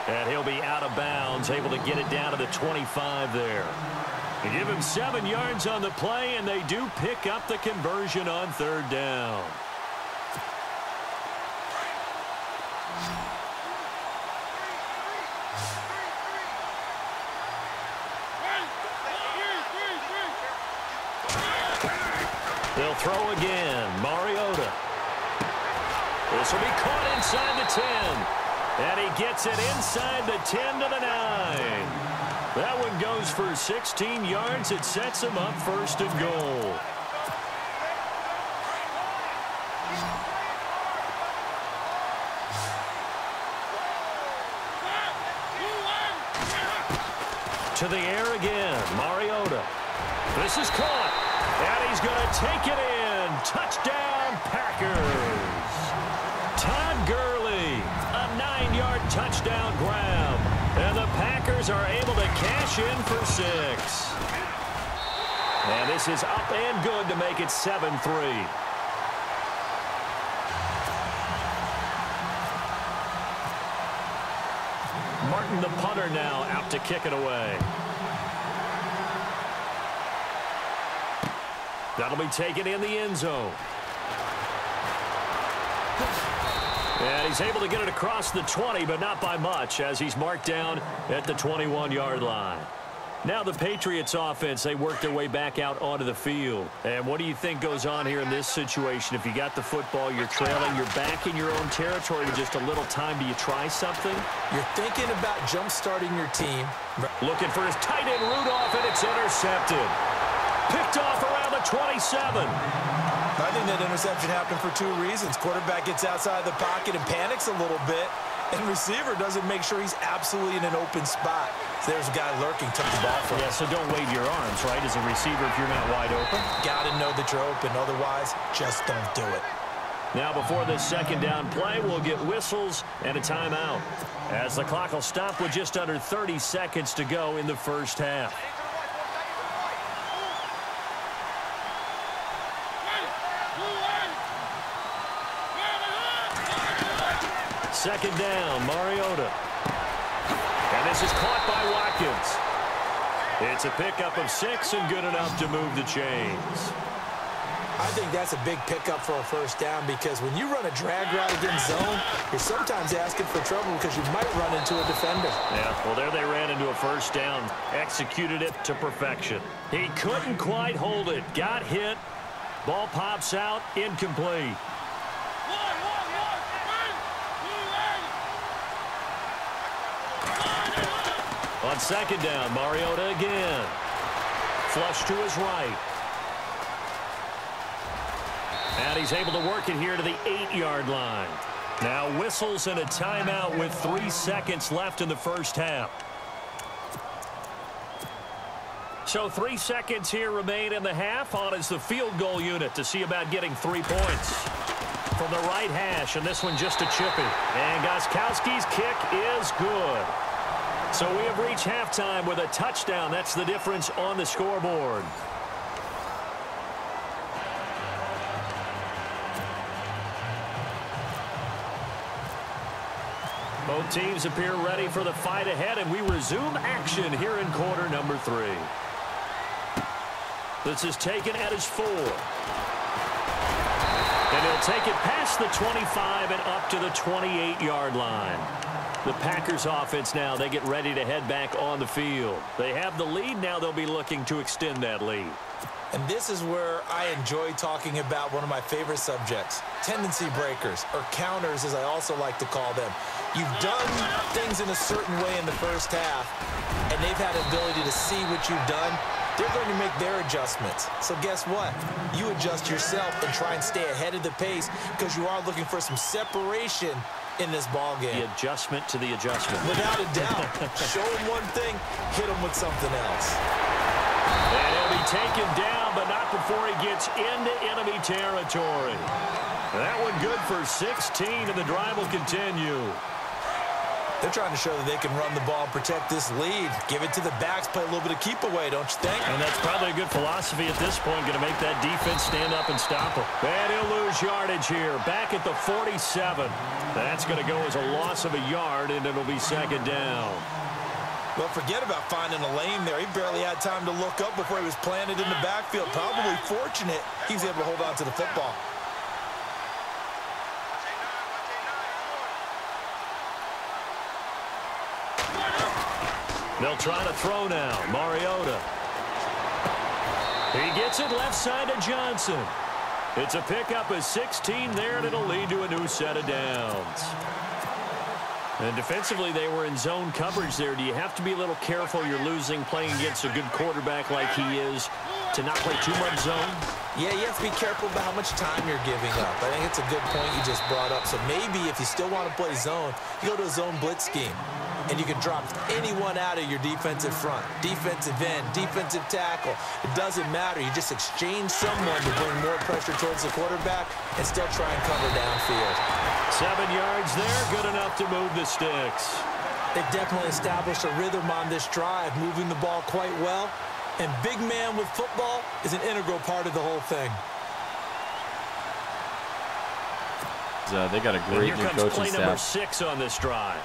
And he'll be out of bounds, able to get it down to the 25 there. They give him 7 yards on the play, and they do pick up the conversion on third down. They'll throw again. Mariota. This will be caught inside the 10. And he gets it inside the 10 to the 9. That one goes for 16 yards. It sets him up first and goal. To the air again. Mariota. This is caught. And he's going to take it in. Touchdown, Packers. Todd Gurley, a 9-yard touchdown grab. And the Packers are able to cash in for 6. And this is up and good to make it 7-3. Martin, the punter, now out to kick it away. That'll be taken in the end zone. And he's able to get it across the 20, but not by much, as he's marked down at the 21-yard line. Now the Patriots offense, they work their way back out onto the field. And what do you think goes on here in this situation? If you got the football, you're trailing, you're back in your own territory with just a little time. Do you try something? You're thinking about jump-starting your team. Looking for his tight end Rudolph, and it's intercepted. Picked off around the 27. I think that interception happened for 2 reasons. Quarterback gets outside the pocket and panics a little bit, and receiver doesn't make sure he's absolutely in an open spot. So there's a guy lurking, took the ball from him. Yeah, so don't wave your arms, right, as a receiver if you're not wide open? Got to know that you're open. Otherwise, just don't do it. Now before this second down play, we'll get whistles and a timeout, as the clock will stop with just under 30 seconds to go in the first half. Second down, Mariota. And this is caught by Watkins. It's a pickup of 6 and good enough to move the chains. I think that's a big pickup for a first down, because when you run a drag route against zone, you're sometimes asking for trouble because you might run into a defender. Yeah, well, there they ran into a first down. Executed it to perfection. He couldn't quite hold it. Got hit. Ball pops out. Incomplete. On second down, Mariota again. Flush to his right. And he's able to work it here to the 8-yard line. Now whistles and a timeout with 3 seconds left in the first half. So 3 seconds here remain in the half. On is the field goal unit to see about getting 3 points. From the right hash, and this one just a chippy. And Gostkowski's kick is good. So we have reached halftime with a touchdown. That's the difference on the scoreboard. Both teams appear ready for the fight ahead, and we resume action here in quarter number 3. This is taken at his 4. And he'll take it past the 25 and up to the 28-yard line. The Packers offense now, they get ready to head back on the field. They have the lead. Now they'll be looking to extend that lead. And this is where I enjoy talking about one of my favorite subjects, tendency breakers, or counters as I also like to call them. You've done things in a certain way in the first half, and they've had the ability to see what you've done. They're going to make their adjustments. So guess what? You adjust yourself and try and stay ahead of the pace because you are looking for some separation in this ball game. The adjustment to the adjustment. Without a doubt. Show them one thing, hit them with something else. And he'll be taken down, but not before he gets into enemy territory. That one good for 16, and the drive will continue. They're trying to show that they can run the ball and protect this lead. Give it to the backs, play a little bit of keep away, don't you think? And that's probably a good philosophy at this point, going to make that defense stand up and stop him. And he'll lose yardage here, back at the 47. That's going to go as a loss of a yard, and it'll be second down. Well, forget about finding a lane there. He barely had time to look up before he was planted in the backfield. Probably fortunate he was able to hold on to the football. They'll try to throw now. Mariota. He gets it left side to Johnson. It's a pickup of 16 there, and it'll lead to a new set of downs. And defensively, they were in zone coverage there. Do you have to be a little careful? You're losing playing against a good quarterback like he is to not play too much zone? Yeah, you have to be careful about how much time you're giving up. I think it's a good point you just brought up. So maybe if you still want to play zone, you go to a zone blitz scheme. And you can drop anyone out of your defensive front, defensive end, defensive tackle. It doesn't matter. You just exchange someone to bring more pressure towards the quarterback and still try and cover downfield. 7 yards there, good enough to move the sticks. They've definitely established a rhythm on this drive, moving the ball quite well. And big man with football is an integral part of the whole thing. They got a great new coaching play staff. Number 6 on this drive.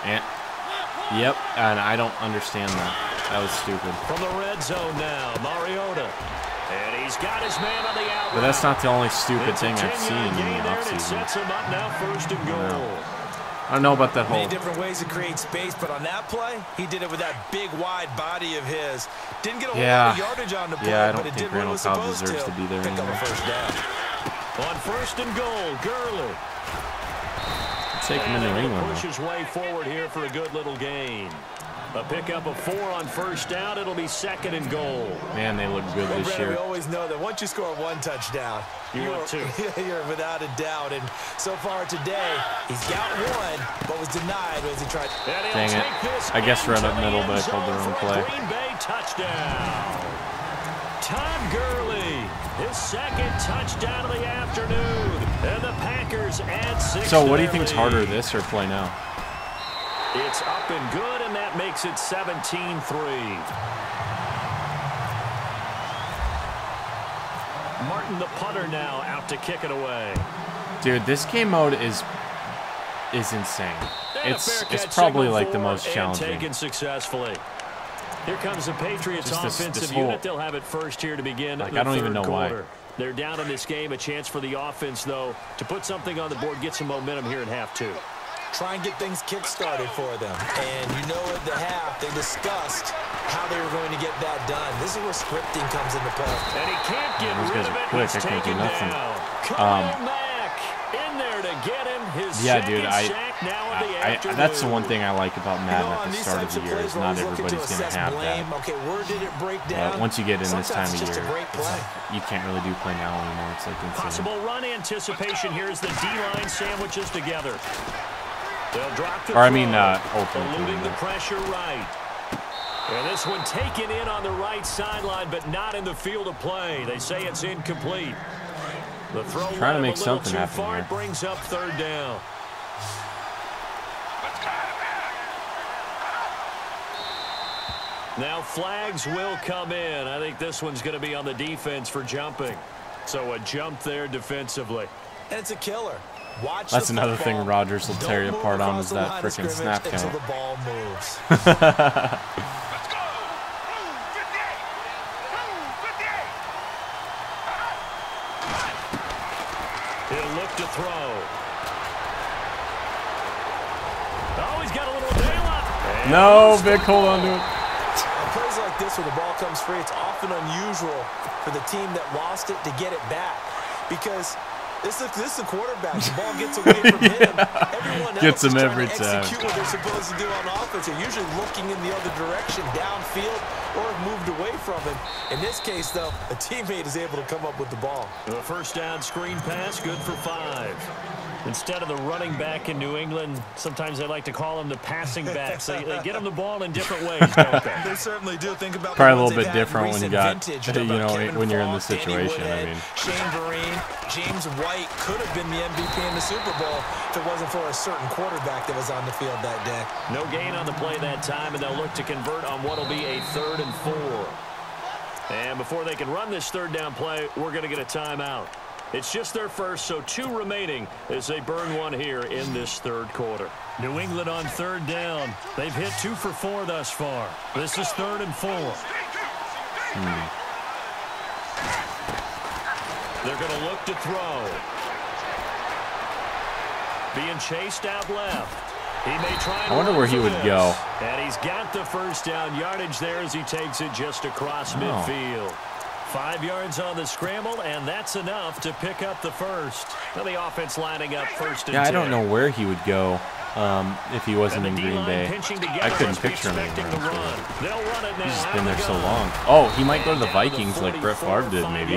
And, yep, and I don't understand that. That was stupid. From the red zone now, Mariota. And he's got his man on the out. But that's not the only stupid thing I've seen in the offseason. Sets him up now, first and goal. I don't know about that whole... Many different ways to create space, but on that play, he did it with that big, wide body of his. Didn't get a whole lot of yardage on the play, but it did what it was supposed to. To be there Pick up a first down. On first and goal, Gurley. Take him in New England. Push his way forward here for a good little gain. A pickup of 4 on first down. It'll be second and goal. Man, they look good this year. We always know that once you score one touchdown, you're without a doubt. And so far today, he's got one, but was denied as he tried. Dang it. I guess right up middle, but I called the wrong play. Green Bay touchdown. Todd Gurley, his second touchdown of the afternoon. And the Packers add 6. So what do you think's harder, this or play now? It's up and good, and that makes it 17-3. Martin, the punter, now out to kick it away. Dude, this game mode is insane. It's probably like the most challenging. Taken successfully. Here comes the Patriots offensive unit. They'll have it first here to begin. Like, I don't even know why. They're down in this game. A chance for the offense, though, to put something on the board, get some momentum here in half 2. Try and get things kick-started for them. And you know at the half, they discussed how they were going to get that done. This is where scripting comes into play. And he can't get rid of it. Quick, I can't do nothing. Mack in there to get him his dude, sack now of the afternoon. That's the one thing I like about Madden at the start of the year is not everybody's going to have that. Okay, where did it break down? Once you get in this time of year, you can't really do play now anymore. It's like insane. Possible run anticipation here as the D-line sandwiches together. They'll drop the eluding the pressure right. And this one taken in on the right sideline, but not in the field of play. They say it's incomplete. The throw trying to make something too happen far. here. It brings up third down. Now flags will come in. I think this one's going to be on the defense for jumping. So a jump there defensively. And it's a killer. That's another thing Rodgers will tear you apart on, is that freaking snap count. The ball moves. He'll look to throw. Oh, he's got a little daylight. No, Vic, hold on to it. On plays like this where the ball comes free, it's often unusual for the team that lost it to get it back, because this is a quarterback. The ball gets away from him. Everyone else gets him is every trying to time. execute what they're supposed to do on offense. They're usually looking in the other direction, downfield, or moved away from him. In this case, though, a teammate is able to come up with the ball. The first down screen pass, good for 5. Instead of the running back in New England, sometimes they like to call them the passing backs. They get them the ball in different ways, don't they? They certainly do. Think about probably a little bit different when you got, when you're in this situation. I mean, Shane Vereen, James White could have been the MVP in the Super Bowl if it wasn't for a certain quarterback that was on the field that day. No gain on the play that time, and they'll look to convert on what will be a 3rd and 4. And before they can run this 3rd down play, we're going to get a timeout. It's just their first, so 2 remaining as they burn one here in this 3rd quarter. New England on 3rd down. They've hit 2 for 4 thus far. This is 3rd and 4. They're going to look to throw. Being chased out left. He may try. I wonder where he would go. And he's got the first down yardage there as he takes it just across midfield. 5 yards on the scramble, and that's enough to pick up the first. Well, the offense lining up 1st and 10. I don't know where he would go if he wasn't in Green Bay. I couldn't picture him anywhere else. He's just been there so long. Oh, he might go to the Vikings like Brett Favre did, maybe.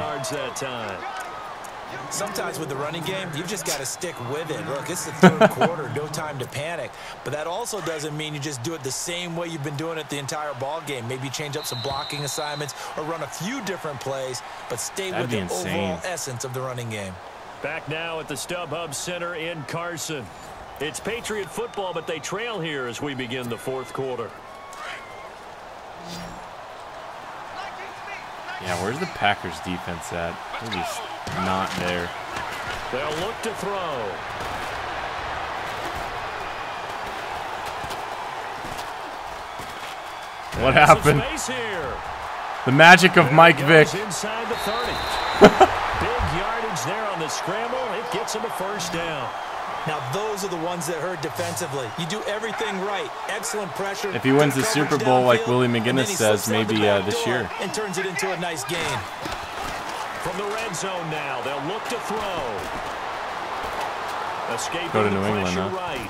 Sometimes with the running game, you've just got to stick with it. Look, it's the 3rd quarter, no time to panic. But that also doesn't mean you just do it the same way you've been doing it the entire ball game. Maybe change up some blocking assignments or run a few different plays, but stay with the overall essence of the running game. Back now at the StubHub Center in Carson. It's Patriot football, but they trail here as we begin the 4th quarter. Yeah, where's the Packers defense at? They're just not there. They'll look to throw. What happened? The magic of Mike Vick. Inside the 30. Big yardage there on the scramble. It gets him a first down. Now, those are the ones that hurt defensively. You do everything right. Excellent pressure. If he wins the Super Bowl like Willie McGinnis says, maybe this year. And turns it into a nice gain. From the red zone now, they'll look to throw. Escaping go to New England, huh? Right.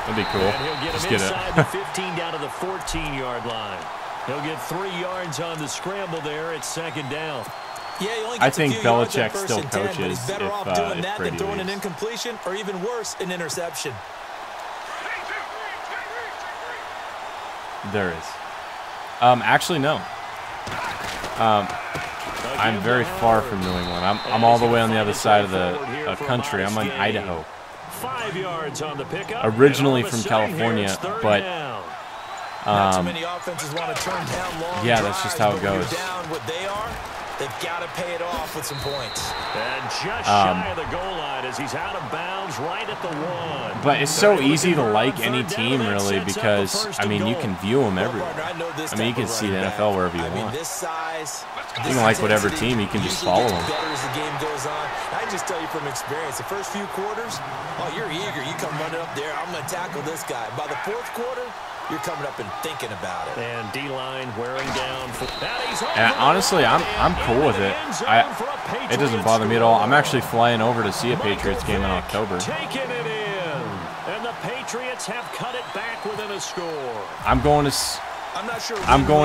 That'd be cool. And he'll get just him get inside the 15 down to the 14-yard line. He'll get 3 yards on the scramble there at 2nd down. Yeah, he only I gets think a few yards Belichick on still 1st and 10, coaches but he's better off doing that than throwing leaves. an incompletion, or even worse, an interception. There is. Actually, no. I'm very far from New England. I'm all the way on the other side of the country. I'm in Idaho. 5 yards on the pickup. Originally from California, but not too many offenses want to turn down long yeah, that's just how it goes. Down what they are, they've got to pay it off with some points. And just shy of the goal line as he's out of bounds right at the 1. But it's so easy to like any team, really, because, I mean, you can view them everywhere. I mean, you can see the NFL wherever you want. You can like whatever team, you can just follow them. Better as the game goes on. I just tell you from experience, the first few quarters, oh, you're eager. You come running up there, I'm going to tackle this guy. By the 4th quarter, you're coming up and thinking about it. And D-line wearing down. And honestly, I'm cool with it. It doesn't bother me at all. I'm actually flying over to see a Patriots game in October. Taking it in. And the Patriots have cut it back within a score. I'm going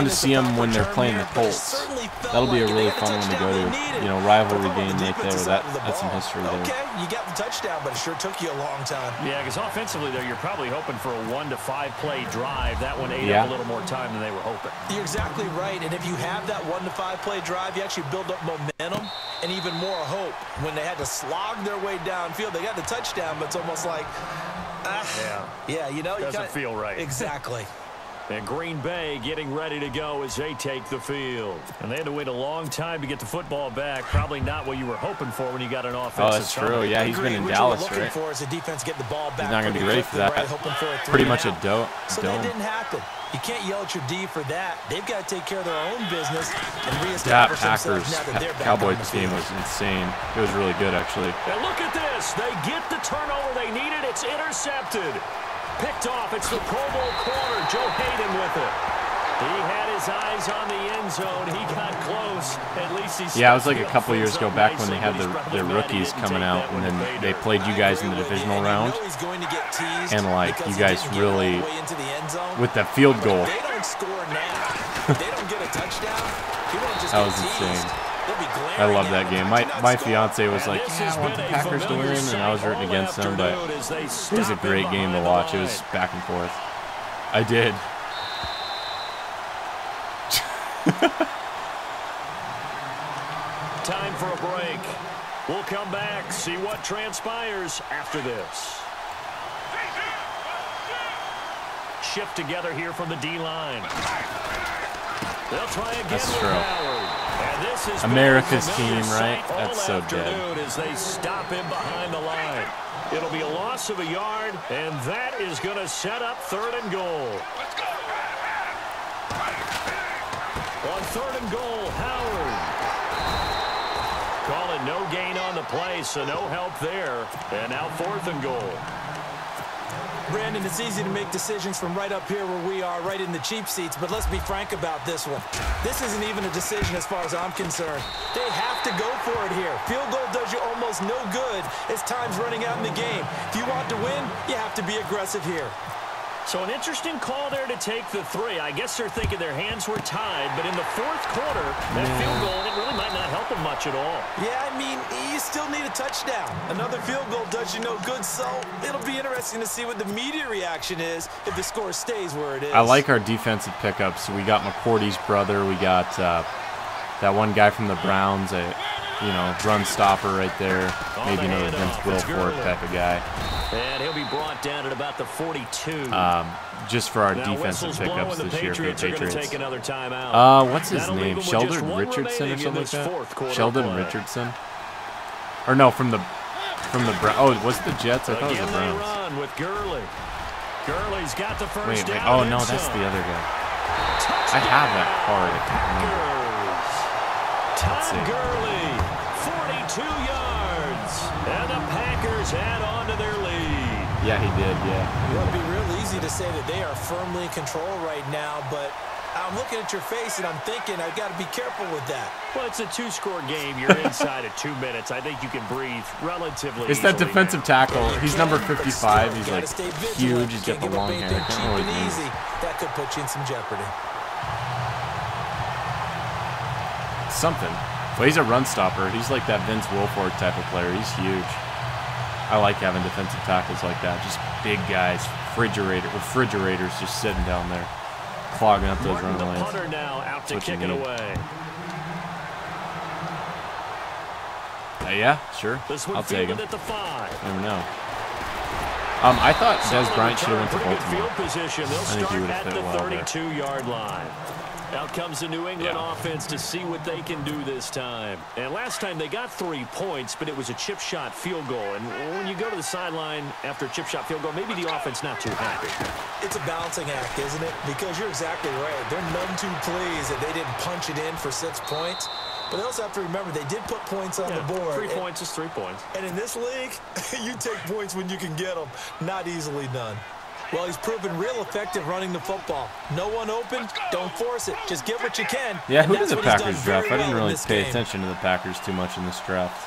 to see them when they're playing the Colts. That'll be a really fun one to go to. You know, rivalry game right there. That's some history there. Okay, you got the touchdown, but it sure took you a long time. Yeah, because offensively there, you're probably hoping for a 1 to 5 play drive. That one ate up a little more time than they were hoping. You're exactly right. And if you have that 1 to 5 play drive, you actually build up momentum and even more hope. When they had to slog their way downfield, they got the touchdown, but it's almost like, yeah, you know, doesn't feel right. Exactly. And Green Bay getting ready to go as they take the field. And they had to wait a long time to get the football back. Probably not what you were hoping for when you got an offensive. Oh, that's true. Yeah, he's been in Dallas, right? He's not going to be ready for that. Pretty much a dome. So that didn't happen. You can't yell at your D for that. They've got to take care of their own business and reestablish themselves now that they're back. Cowboys game was insane. It was really good, actually. And look at this. They get the turnover they needed. It's intercepted. Picked off. It's the Pro Bowl corner. Joe Hayden with it. He had his eyes on the end zone. He got close. At least he's. Yeah, it was like a couple years ago back when they had their rookies coming out, and then they played you guys in the divisional round. And like you guys really, with that field goal. They don't score now. They don't get a touchdown. That was insane. I love that game. My fiance was like, yeah, I want the Packers to win, and I was rooting against them, but it was a great game to watch. It was back and forth. I did. Time for a break. We'll come back, see what transpires after this. Shift together here from the D-line. They'll try again. That's true. And this is America's team, right? That's so dead. As they stop him behind the line. It'll be a loss of a yard, and that is going to set up 3rd and goal. On 3rd and goal, Howard. Call it no gain on the play, so no help there. And now 4th and goal. Brandon, it's easy to make decisions from right up here where we are, right in the cheap seats, but let's be frank about this one. This isn't even a decision as far as I'm concerned. They have to go for it here. Field goal does you almost no good as time's running out in the game. If you want to win, you have to be aggressive here. So an interesting call there to take the 3. I guess they're thinking their hands were tied, but in the 4th quarter, that field goal, it really might not help them much at all. Yeah, I mean, you still need a touchdown. Another field goal does you no good, so it'll be interesting to see what the media reaction is if the score stays where it is. I like our defensive pickups. We got McCourty's brother. We got that one guy from the Browns, run stopper right there. Maybe another Vince Wilfork type of guy. And he'll be brought down at about the 42. Just for our defensive pickups this year for the Patriots. Take another timeout. What's his name? Sheldon Richardson or something like that? Sheldon Richardson? Or no, from the Browns. Oh, was it the Jets? I thought it was the Browns. Run with Gurley. Gurley's got the first down. Oh, no, that's the other guy. I have that card. I can't remember. Todd Gurley, 42 yards. And the Packers add on to their lead. Yeah, he did, yeah. It would be real easy to say that they are firmly in control right now, but I'm looking at your face and I'm thinking I've got to be careful with that. Well, it's a 2-score game. You're inside at 2 minutes. I think you can breathe relatively It's that defensive tackle. He's number 55. He's like huge. He's got the long hair. That could put you in some jeopardy. Something. But he's a run stopper. He's like that Vince Wilfork type of player. He's huge. I like having defensive tackles like that. Just big guys, refrigerators just sitting down there, clogging up those run lanes. Punter now out to kick it away. Yeah, sure. I'll take him. Never know. I thought Des Bryant should have went to Baltimore. I think he would have fit well there. 32-yard line. Out comes the New England offense to see what they can do this time. And last time they got 3 points, but it was a chip shot field goal. And when you go to the sideline after a chip shot field goal, maybe the offense not too happy. It's a balancing act, isn't it? Because you're exactly right. They're none too pleased that they didn't punch it in for 6 points. But they also have to remember they did put points on the board. 3 points is 3 points. And in this league, you take points when you can get them. Not easily done. Well, he's proven real effective running the football. No one open, don't force it. Just get what you can. Yeah, who did the Packers draft? I didn't really pay attention to the Packers too much in this draft.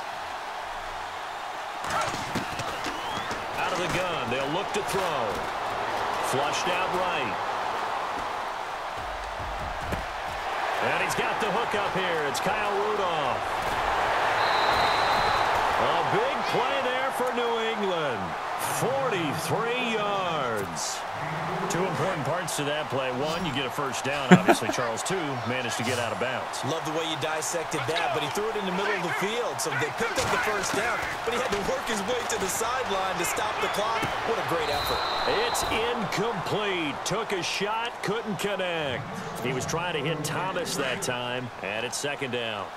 Out of the gun, they'll look to throw. Flushed out right. And he's got the hook up here. It's Kyle Rudolph. A big play there for New England. 43 yards. 2 important parts to that play. One, you get a first down, obviously. Charles, two, managed to get out of bounds. Love the way you dissected that, but he threw it in the middle of the field, so they picked up the first down, but he had to work his way to the sideline to stop the clock. What a great effort. It's incomplete. Took a shot, couldn't connect. He was trying to hit Thomas that time, and it's second down.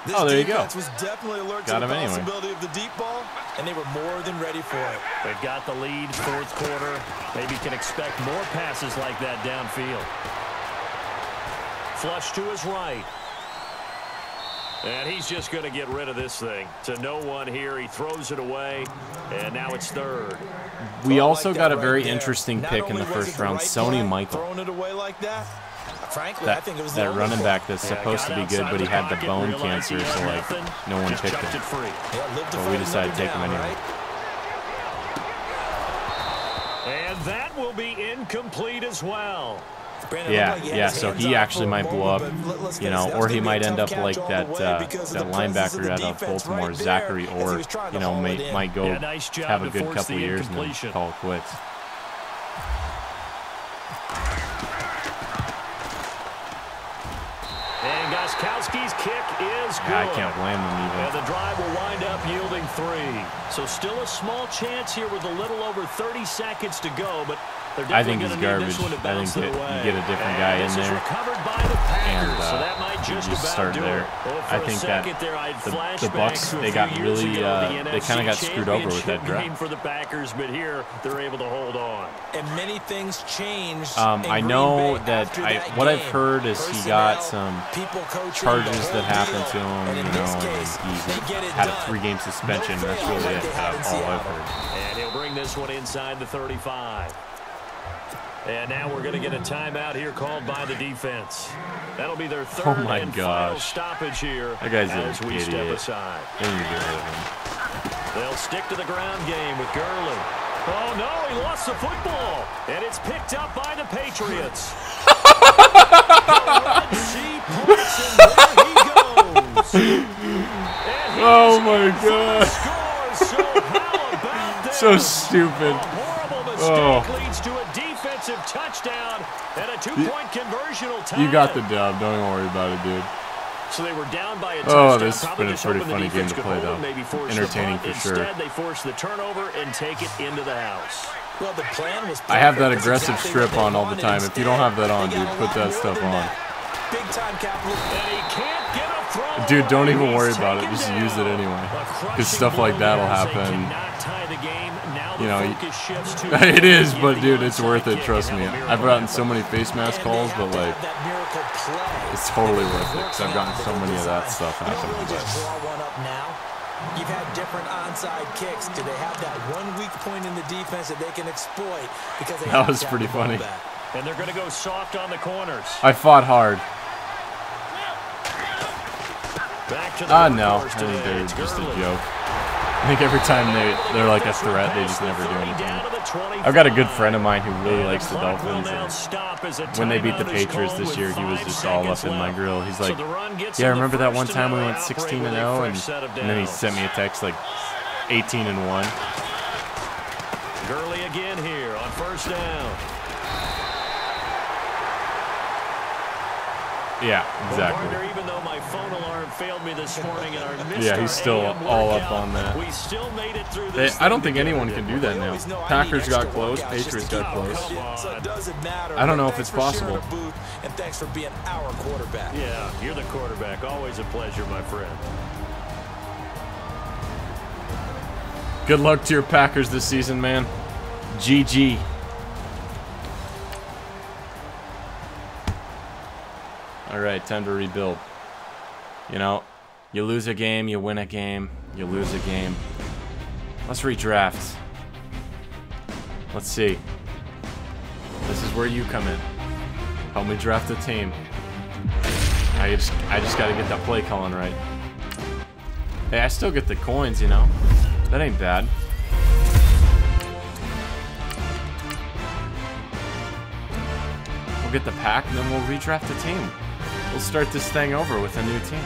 This there you go. Was definitely alert to the possibility of the deep ball, and they were more than ready for it. They've got the lead, fourth quarter. Maybe can expect more passes like that downfield. Flush to his right. And he's just going to get rid of this thing. To no one here. He throws it away, and now it's third. We also got a very interesting pick in the first round, Sony Michael. Throwing it away like that. Frankly, that, I think it was that running back that's supposed to be good, but he had the bone cancer, so like no one picked him. But we decided to take him anyway. And that will be incomplete as well. Yeah, so he actually might blow up, you know, or he might end up like that linebacker out of Baltimore, Zachary, or, you know, might go have a good couple years and then call it quits. Gostkowski's kick is good. I can't blame him even. And the drive will wind up yielding 3. So still a small chance here with a little over 30 seconds to go, but they're definitely going to need this one to bounce it away. I think you get a different guy in there, and so that might you just start there. I think that the Bucks, they got really, they kind of got screwed over with that draft. For the Packers, but here they're able to hold on. And many things changed. I know that what I've heard is he got some charges that happened to him, you know, and he had a 3-game suspension. That's really it, all I've heard. And he'll bring this one inside the 35. And now we're going to get a timeout here called by the defense. That'll be their third and final stoppage here. That guy's as an we idiot. step aside. They'll stick to the ground game with Gurley. Oh, no, he lost the football. And it's picked up by the Patriots. The Red Sea parts, and there he goes. And oh, my God. So how about that? So stupid. A horrible mistake leads to a defensive touchdown and a 2-point conversional tie. You got the dub. Don't even worry about it, dude. So they were down by a touchdown. This has been a pretty funny game to play, though. Entertaining for sure. Instead, they force the turnover and take it into the house. Well, the plan was I have that aggressive strip on all the time. If you don't have that on, dude, put that stuff on. Big time capital. And he can't get a throw. Dude, don't even worry about it. Just use it anyway. Because stuff like that will happen. You know, it is, but dude, it's worth it. Trust me. I've gotten so many face mask calls, but like, it's totally worth it because I've gotten so many of that stuff happening. You've had different onside kicks. Do they have that one weak point in the defense that they can exploit? Because that was pretty funny. And they're going to go soft on the corners. I fought hard. No, I think they're just a joke. I think every time they're like a threat, they just never do anything. I've got a good friend of mine who really likes the Dolphins, and when they beat the Patriots this year, he was just all up in my grill. He's like, yeah, remember that one time we went 16-0, and then he sent me a text like 18-1. Gurley again here on first down. Yeah, exactly. Even though my phone alarm failed me this morning and our yeah, he's still all up on that. We still made it through this. I don't think anyone can do that now. Packers got close, Patriots got close. I don't know if it's possible. And thanks for being our quarterback. Yeah, you're the quarterback. Always a pleasure, my friend. Good luck to your Packers this season, man. GG. All right, time to rebuild. You know, you lose a game, you win a game, you lose a game. Let's redraft. Let's see. This is where you come in. Help me draft a team. I just got to get that play calling right. Hey, I still get the coins, you know. That ain't bad. We'll get the pack, and then we'll redraft the team. We'll start this thing over with a new team.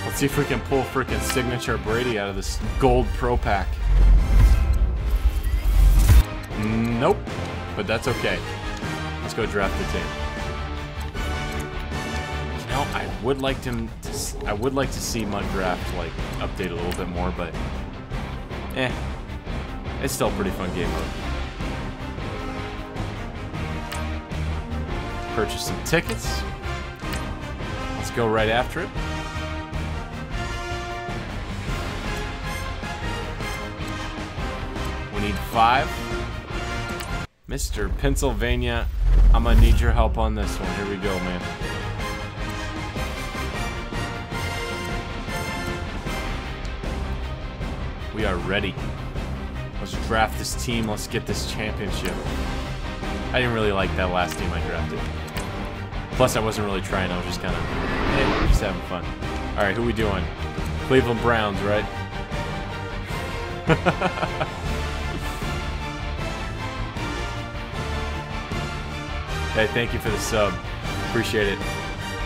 Let's see if we can pull freaking signature Brady out of this gold pro pack. Nope. But that's okay. Let's go draft the team. You know, I would like to see Mud Draft like update a little bit more, but it's still a pretty fun game mode. Purchase some tickets. Let's go right after it. We need 5. Mr. Pennsylvania, I'm gonna need your help on this one. Here we go, man. We are ready. Let's draft this team. Let's get this championship. I didn't really like that last team I drafted. Plus, I wasn't really trying. I was just kind of just having fun. All right, who we doing? Cleveland Browns, right? Hey, thank you for the sub. Appreciate it.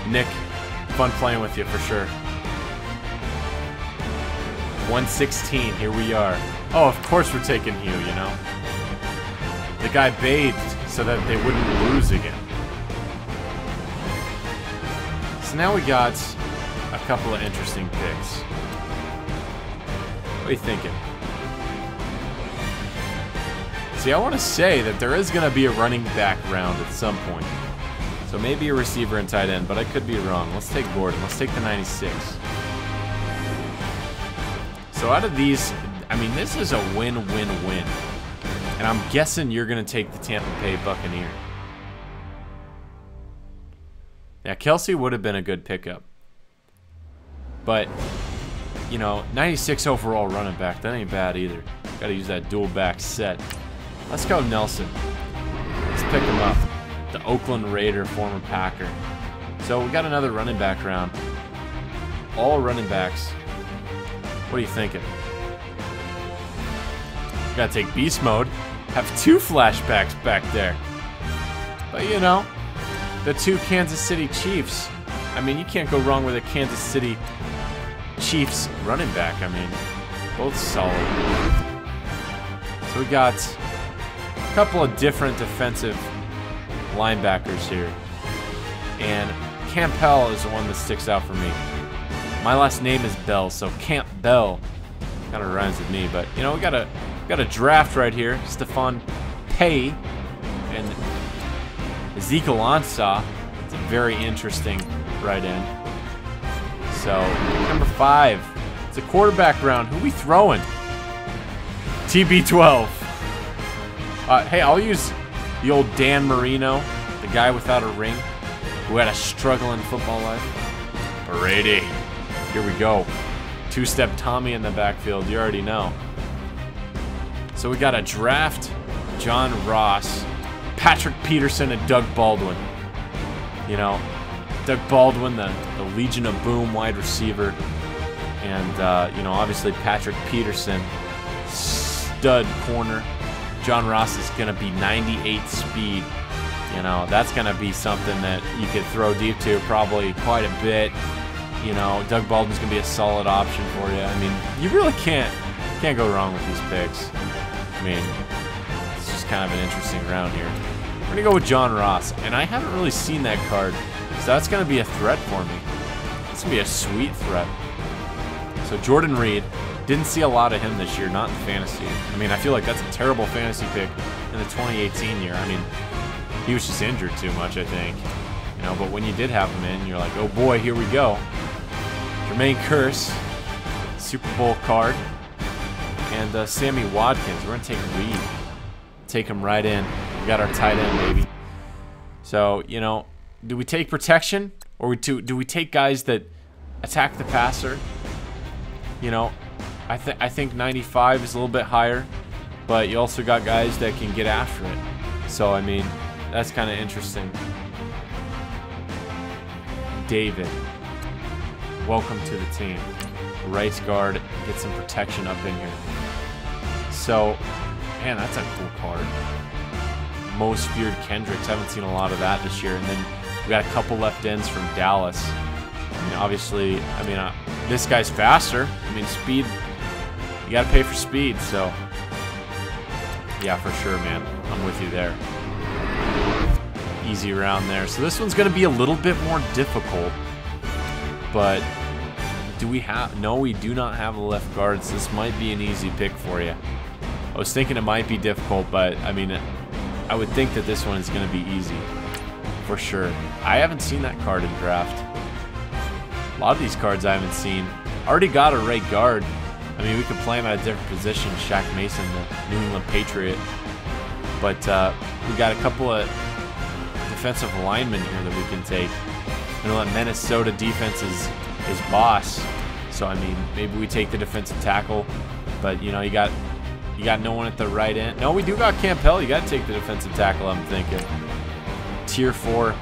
Nick, fun playing with you for sure. 116, here we are. Oh, of course we're taking Hugh, you know. The guy bathed so that they wouldn't lose again. So now we got a couple of interesting picks. What are you thinking? See, I want to say that there is going to be a running back round at some point. So maybe a receiver and tight end, but I could be wrong. Let's take Gordon. Let's take the 96. So out of these, I mean, this is a win-win-win. And I'm guessing you're going to take the Tampa Bay Buccaneer. Yeah, Kelsey would have been a good pickup. But, you know, 96 overall running back, that ain't bad either. Got to use that dual back set. Let's go Nelson. Let's pick him up. The Oakland Raider, former Packer. So we got another running back round. All running backs. What are you thinking? Gotta take beast mode. Have 2 flashbacks back there. But you know, the 2 Kansas City Chiefs. I mean, you can't go wrong with a Kansas City Chiefs running back. I mean, both solid. So we got a couple of different defensive linebackers here. And Campbell is the one that sticks out for me. My last name is Bell, so Camp Bell kind of rhymes with me. But you know, we got a draft right here. Stephon Pay and Ezekiel Ansah. It's a very interesting right end. So number 5. It's a quarterback round. Who we throwing? TB12. Hey, I'll use the old Dan Marino, the guy without a ring, who had a struggling football life. Brady. Here we go. 2-step Tommy in the backfield. You already know. So we got a draft John Ross, Patrick Peterson, and Doug Baldwin. You know, Doug Baldwin, the Legion of Boom wide receiver. And, you know, obviously Patrick Peterson, stud corner. John Ross is going to be 98 speed. You know, that's going to be something that you could throw deep to probably quite a bit. You know, Doug Baldwin's going to be a solid option for you. I mean, you really can't go wrong with these picks. I mean, it's just kind of an interesting round here. We're going to go with John Ross, and I haven't really seen that card, so that's going to be a threat for me. It's going to be a sweet threat. So Jordan Reed, didn't see a lot of him this year, not in fantasy. I mean, I feel like that's a terrible fantasy pick in the 2018 year. I mean, he was just injured too much, I think. You know, but when you did have him in, you're like, oh boy, here we go. Jermaine Kearse, Super Bowl card, and Sammy Watkins. We're going to take Reed. Take him right in. We got our tight end, baby. So, you know, do we take protection? Or do we take guys that attack the passer? You know, I think 95 is a little bit higher, but you also got guys that can get after it. So, I mean, that's kind of interesting. David, welcome to the team. Right guard, get some protection up in here. So, man, that's a cool card. Most feared Kendricks, haven't seen a lot of that this year. And then we got a couple left ends from Dallas. I mean, obviously, this guy's faster. I mean, speed, you got to pay for speed. So, yeah, for sure, man. I'm with you there. Easy round there. So this one's going to be a little bit more difficult. But do we have... No, we do not have a left guard, so this might be an easy pick for you. I was thinking it might be difficult, but, I mean, I would think that this one is going to be easy. For sure. I haven't seen that card in draft. A lot of these cards I haven't seen. Already got a right guard. I mean, we could play him at a different position. Shaq Mason, the New England Patriot. But we got a couple of defensive linemen here that we can take. You know, that Minnesota defense is boss. So, I mean, maybe we take the defensive tackle. But, you know, you got no one at the right end. No, we do got Campbell. You got to take the defensive tackle, I'm thinking. Tier 4.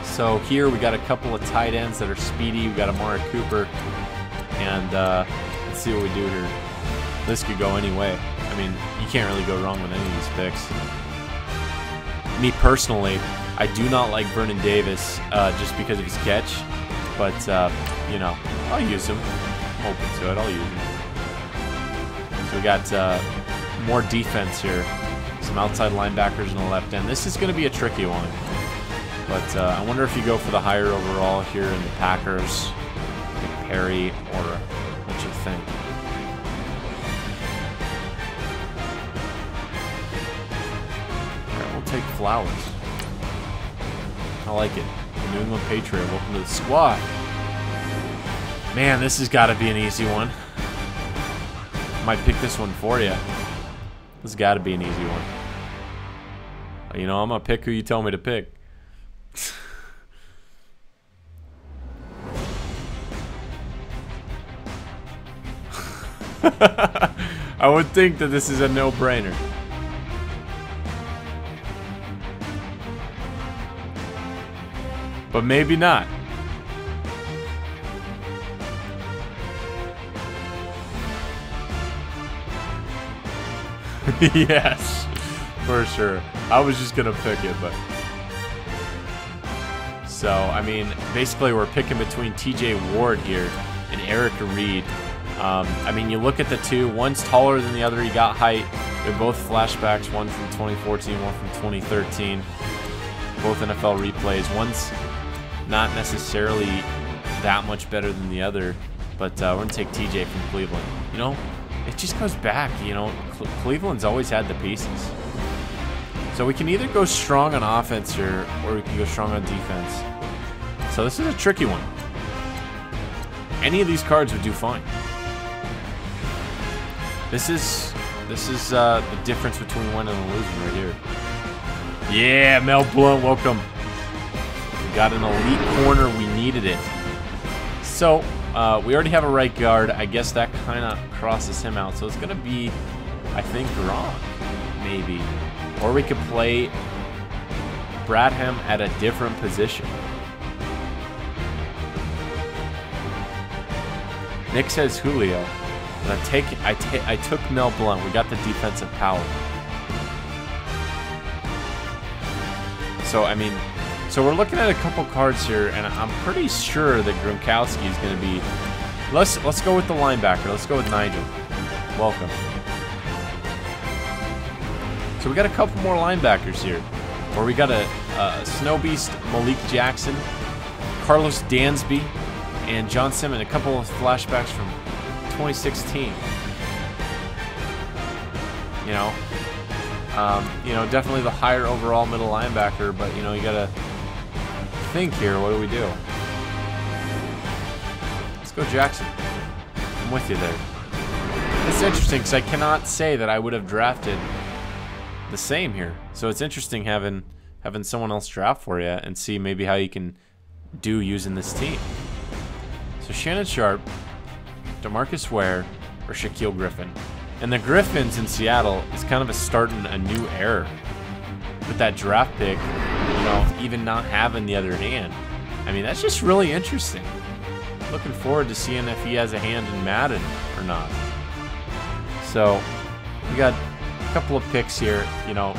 So here we got a couple of tight ends that are speedy. We got Amari Cooper. And let's see what we do here. This could go any way. I mean, you can't really go wrong with any of these picks. Me personally, I do not like Vernon Davis just because of his catch. But, you know, I'll use him. I'm open to it. I'll use him. So we got more defense here. Some outside linebackers in the left end. This is going to be a tricky one. But I wonder if you go for the higher overall here in the Packers, like Perry, or what you think. All right, we'll take Flowers. I like it. The New England Patriot, welcome to the squad. Man, this has got to be an easy one. Might pick this one for you. This has got to be an easy one. You know, I'm going to pick who you tell me to pick. I would think that this is a no-brainer. But maybe not. Yes, for sure. I was just gonna pick it, but... So, I mean, basically we're picking between TJ Ward here and Eric Reed. I mean, you look at the two. One's taller than the other. He got height. They're both flashbacks. One from 2014, one from 2013. Both NFL replays. One's not necessarily that much better than the other, but we're going to take TJ from Cleveland. You know, it just goes back. You know, Cleveland's always had the pieces. So we can either go strong on offense here, or we can go strong on defense. So this is a tricky one. Any of these cards would do fine. This is the difference between winning and losing right here. Yeah, Mel Blount, welcome. We got an elite corner. We needed it. So we already have a right guard. I guess that kind of crosses him out. So it's going to be, I think, Gronk, maybe. Or we could play Bradham at a different position. Nick says Julio. And I took Mel Blount. We got the defensive power. So, I mean, so we're looking at a couple cards here, and I'm pretty sure that Gronkowski is going to be... Let's go with the linebacker. Let's go with Nigel. Welcome. So we got a couple more linebackers here. Where we got a Snow Beast, Malik Jackson, Carlos Dansby, and John Simmons. A couple of flashbacks from 2016. You know, definitely the higher overall middle linebacker, but you know, you gotta think here. What do we do? Let's go Jackson. I'm with you there. It's interesting because I cannot say that I would have drafted the same here. So it's interesting having someone else draft for you and see maybe how you can do using this team. So Shannon Sharp, DeMarcus Ware, or Shaquille Griffin. And the Griffins in Seattle is kind of starting a new era with that draft pick, you know, even not having the other hand. I mean, that's just really interesting. Looking forward to seeing if he has a hand in Madden or not. So we got a couple of picks here, you know,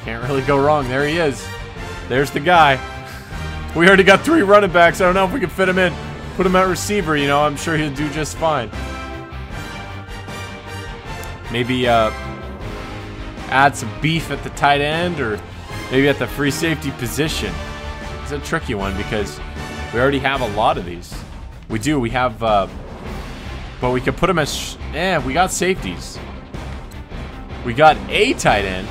can't really go wrong. There he is. There's the guy. We already got 3 running backs. I don't know if we can fit him in. Put him at receiver, you know, I'm sure he'll do just fine. Maybe, I add some beef at the tight end or maybe at the free safety position. It's a tricky one because we already have a lot of these. We do. We have, but we could put them as, we got safeties. We got a tight end,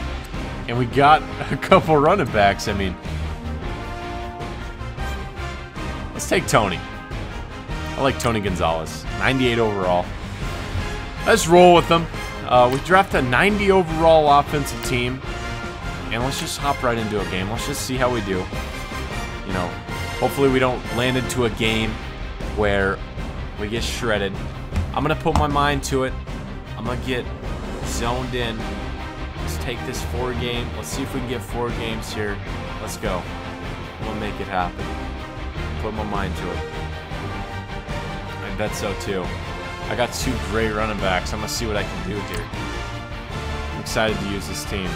and we got a couple running backs. I mean, let's take Tony. I like Tony Gonzalez. 98 overall. Let's roll with them. We drafted a 90 overall offensive team. And let's just hop right into a game. Let's just see how we do. You know, hopefully we don't land into a game where we get shredded. I'm going to put my mind to it. I'm going to get zoned in. Let's take this 4 game. Let's see if we can get 4 games here. Let's go. I'm going to make it happen. Put my mind to it. I bet so too. I got 2 great running backs. I'm going to see what I can do here. I'm excited to use this team.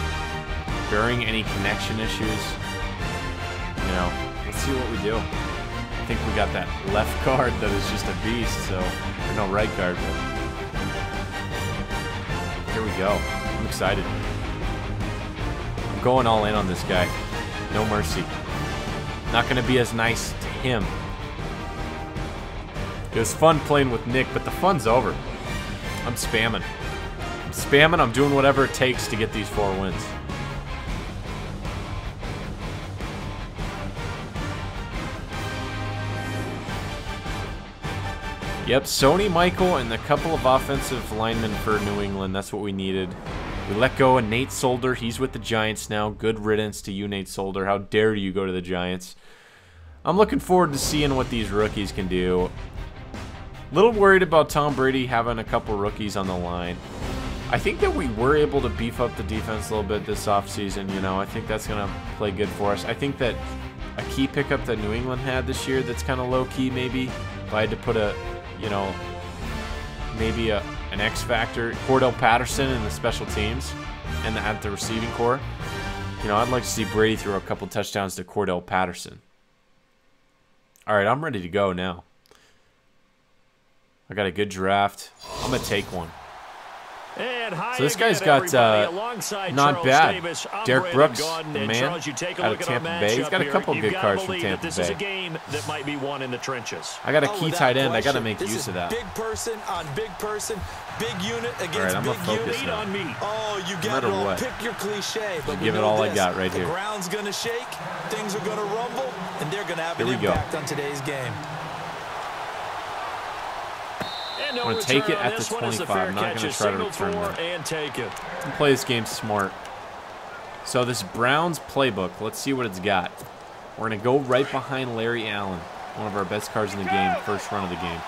Bearing any connection issues, you know, let's see what we do. I think we got that left guard that is just a beast, so, or no, right guard, but here we go. I'm excited. I'm going all in on this guy. No mercy. Not going to be as nice to him. It was fun playing with Nick, but the fun's over. I'm spamming. I'm spamming. I'm doing whatever it takes to get these 4 wins. Yep, Sony, Michael, and a couple of offensive linemen for New England. That's what we needed. We let go of Nate Solder. He's with the Giants now. Good riddance to you, Nate Solder. How dare you go to the Giants? I'm looking forward to seeing what these rookies can do. A little worried about Tom Brady having a couple rookies on the line. I think that we were able to beef up the defense a little bit this offseason. You know, I think that's going to play good for us. I think that a key pickup that New England had this year that's kind of low-key maybe, if I had to put a, you know, maybe an X factor, Cordell Patterson in the special teams and at the receiving core. You know, I'd like to see Brady throw a couple touchdowns to Cordell Patterson. All right, I'm ready to go now. I got a good draft. I'm going to take one. So this guy's got not bad. Derek Brooks, the man, out of Tampa Bay. He's got a couple good cards from Tampa Bay. I got a key tight end. I got to make use of that. Big person on big person, big unit against big unit. Oh, you got it all. Pick your cliche, but give it all I got right here. The ground's gonna shake, things are gonna rumble, and they're gonna have an impact on today's game. I'm going to take it at the 25. I'm not going to try to return that. I'm going to play this game smart. So this Browns playbook, let's see what it's got. We're going to go right behind Larry Allen, one of our best cards in the game, first run of the game.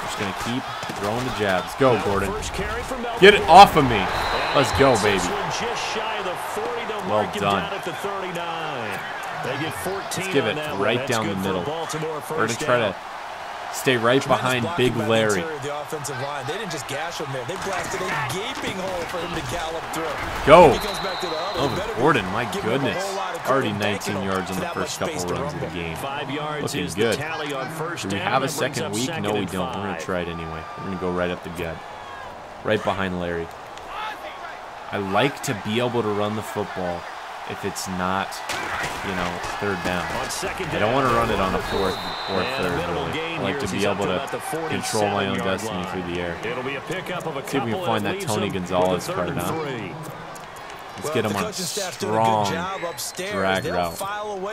Just going to keep throwing the jabs. Go, Gordon. Get it off of me. Let's go, baby. Well done. Let's give it right down the middle. We're going to try to stay right behind Big Larry. The offensive line. They didn't just gash him there. They blasted a gaping hole for him to gallop through. Go. Oh, Gordon, my goodness. Already 19 yards on the first couple runs of the game. Looking good. Do we have a second week? No, we don't. We're going to try it anyway. We're going to go right up the gut. Right behind Larry. I like to be able to run the football if it's not, you know, third down. I don't want to run it on a fourth or third, really. I like to be able to control my own destiny through the air. Let's see if we can find that Tony Gonzalez card, huh? Let's get him on a strong drag route. And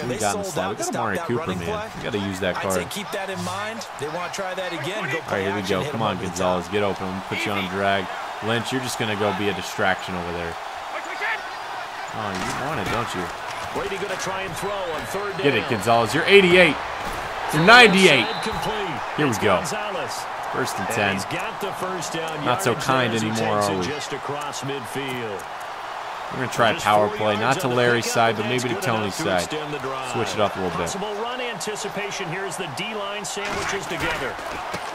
we got in style. We got Amari Cooper, man. We got to use that card. Keep that in mind. They want to try that again. All right, here we go. Come on, Gonzalez. Get open. I'm going to put you on a drag. Lynch, you're just going to go be a distraction over there. Oh, you want it, don't you? Brady going to try and throw on third down. Get it, Gonzalez. You're 88. You're 98. Here we go. First and 10. Not so kind anymore, are we? We're going to try a power play, not to Larry's side, but maybe to Tony's side. Switch it up a little bit. Run anticipation here as the D-line sandwiches together.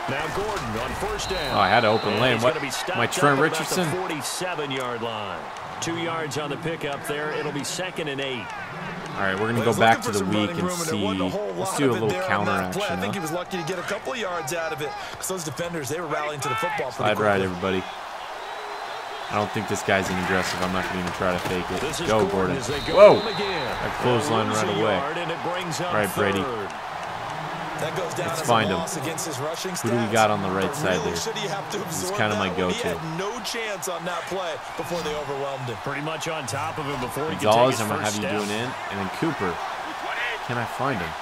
Now Gordon on first down. Oh, I had to open lane. What? My Trent Richardson? 47-yard line. 2 yards on the pickup there. It'll be 2nd and 8. All right, we're going to go back to the week and see. Let's do a little counter action. I think he was lucky to get a couple of yards out of it because those defenders, they were rallying to the football. Slide right, everybody. I don't think this guy's an aggressive. I'm not going to even try to fake it. Go, Gordon. Whoa! That clothesline right away. All right, Brady. Let's find him. Who do we got on the right side there? This is kind of my go-to. He had no chance on that play before they overwhelmed him. Pretty much on top of him before he could Gonzalez, take his I'm going to have first you step. doing in. And then Cooper. Can I find him?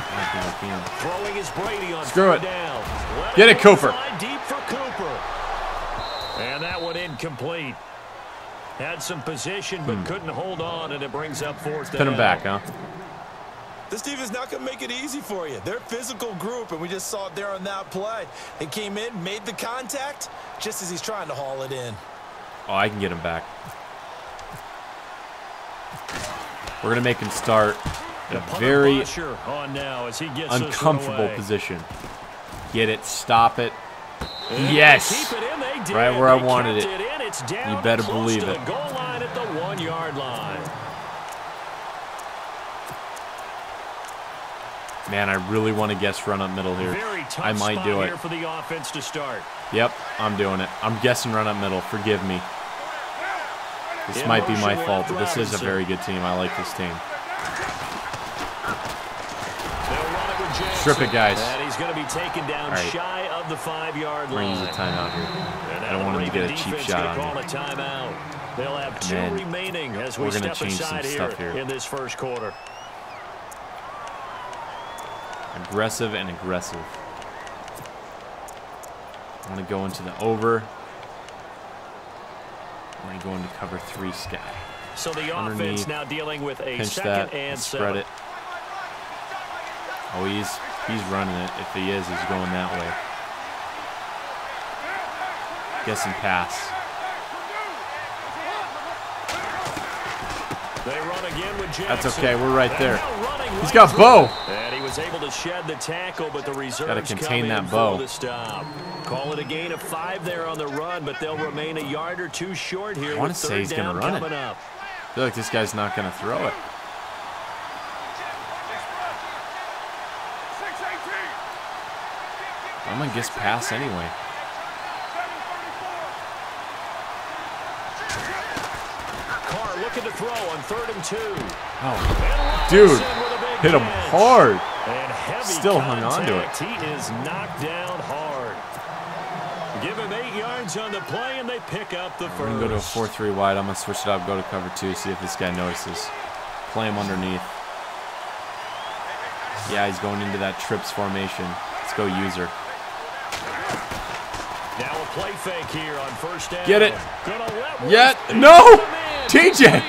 I think I can. Throwing is Brady on Screw it. down. Get it, Cooper. Deep for Cooper. And that one incomplete. Had some position, but couldn't hold on, and it brings up fourth down. Pin him back, huh? This team is not going to make it easy for you. They're a physical group, and we just saw it there on that play. They came in, made the contact, just as he's trying to haul it in. Oh, I can get him back. We're going to make him start in a very uncomfortable position. Get it, stop it. Yes! Right where I wanted it. You better believe it. Goal line at the 1-yard line. Man, I really want to guess run up middle here. I might do it. For the offense to start. Yep, I'm doing it. I'm guessing run up middle. Forgive me. This might be my fault, but this is a very good team. I like this team. Strip it, guys. And he's going to be taken down shy of the 5-yard line. We're going to use a timeout here. I don't want him to get a cheap shot on me. They'll have two remaining as we step aside here in this first quarter. Aggressive and aggressive. I'm going to go into the over. I'm going to go into cover 3 sky. So the offense now dealing with a second and 7. Spread it. Oh, he's running it. If he is, he's going that way. Guessing pass. They run again with Jackson. That's okay. We're right there. He's got Bo. And he was able to shed the tackle, but the reserves got to contain that Bo. The stop. Call it a gain of 5 there on the run, but they'll remain a yard or 2 short here. I want to say he's going to run it. I feel like this guy's not going to throw it. I'm going to guess pass anyway. Carr looking to throw on 3rd and 2. Oh, dude, hit him hard. Still hung on to it. He is knocked down hard. Give him 8 yards on the play, and they pick up the first. We're going to go to a 4-3 wide. I'm going to switch it up, go to cover 2, see if this guy notices. Play him underneath. Yeah, he's going into that trips formation. Let's go user. Now a play fake here on 1st down. Get it. Yet. No. TJ.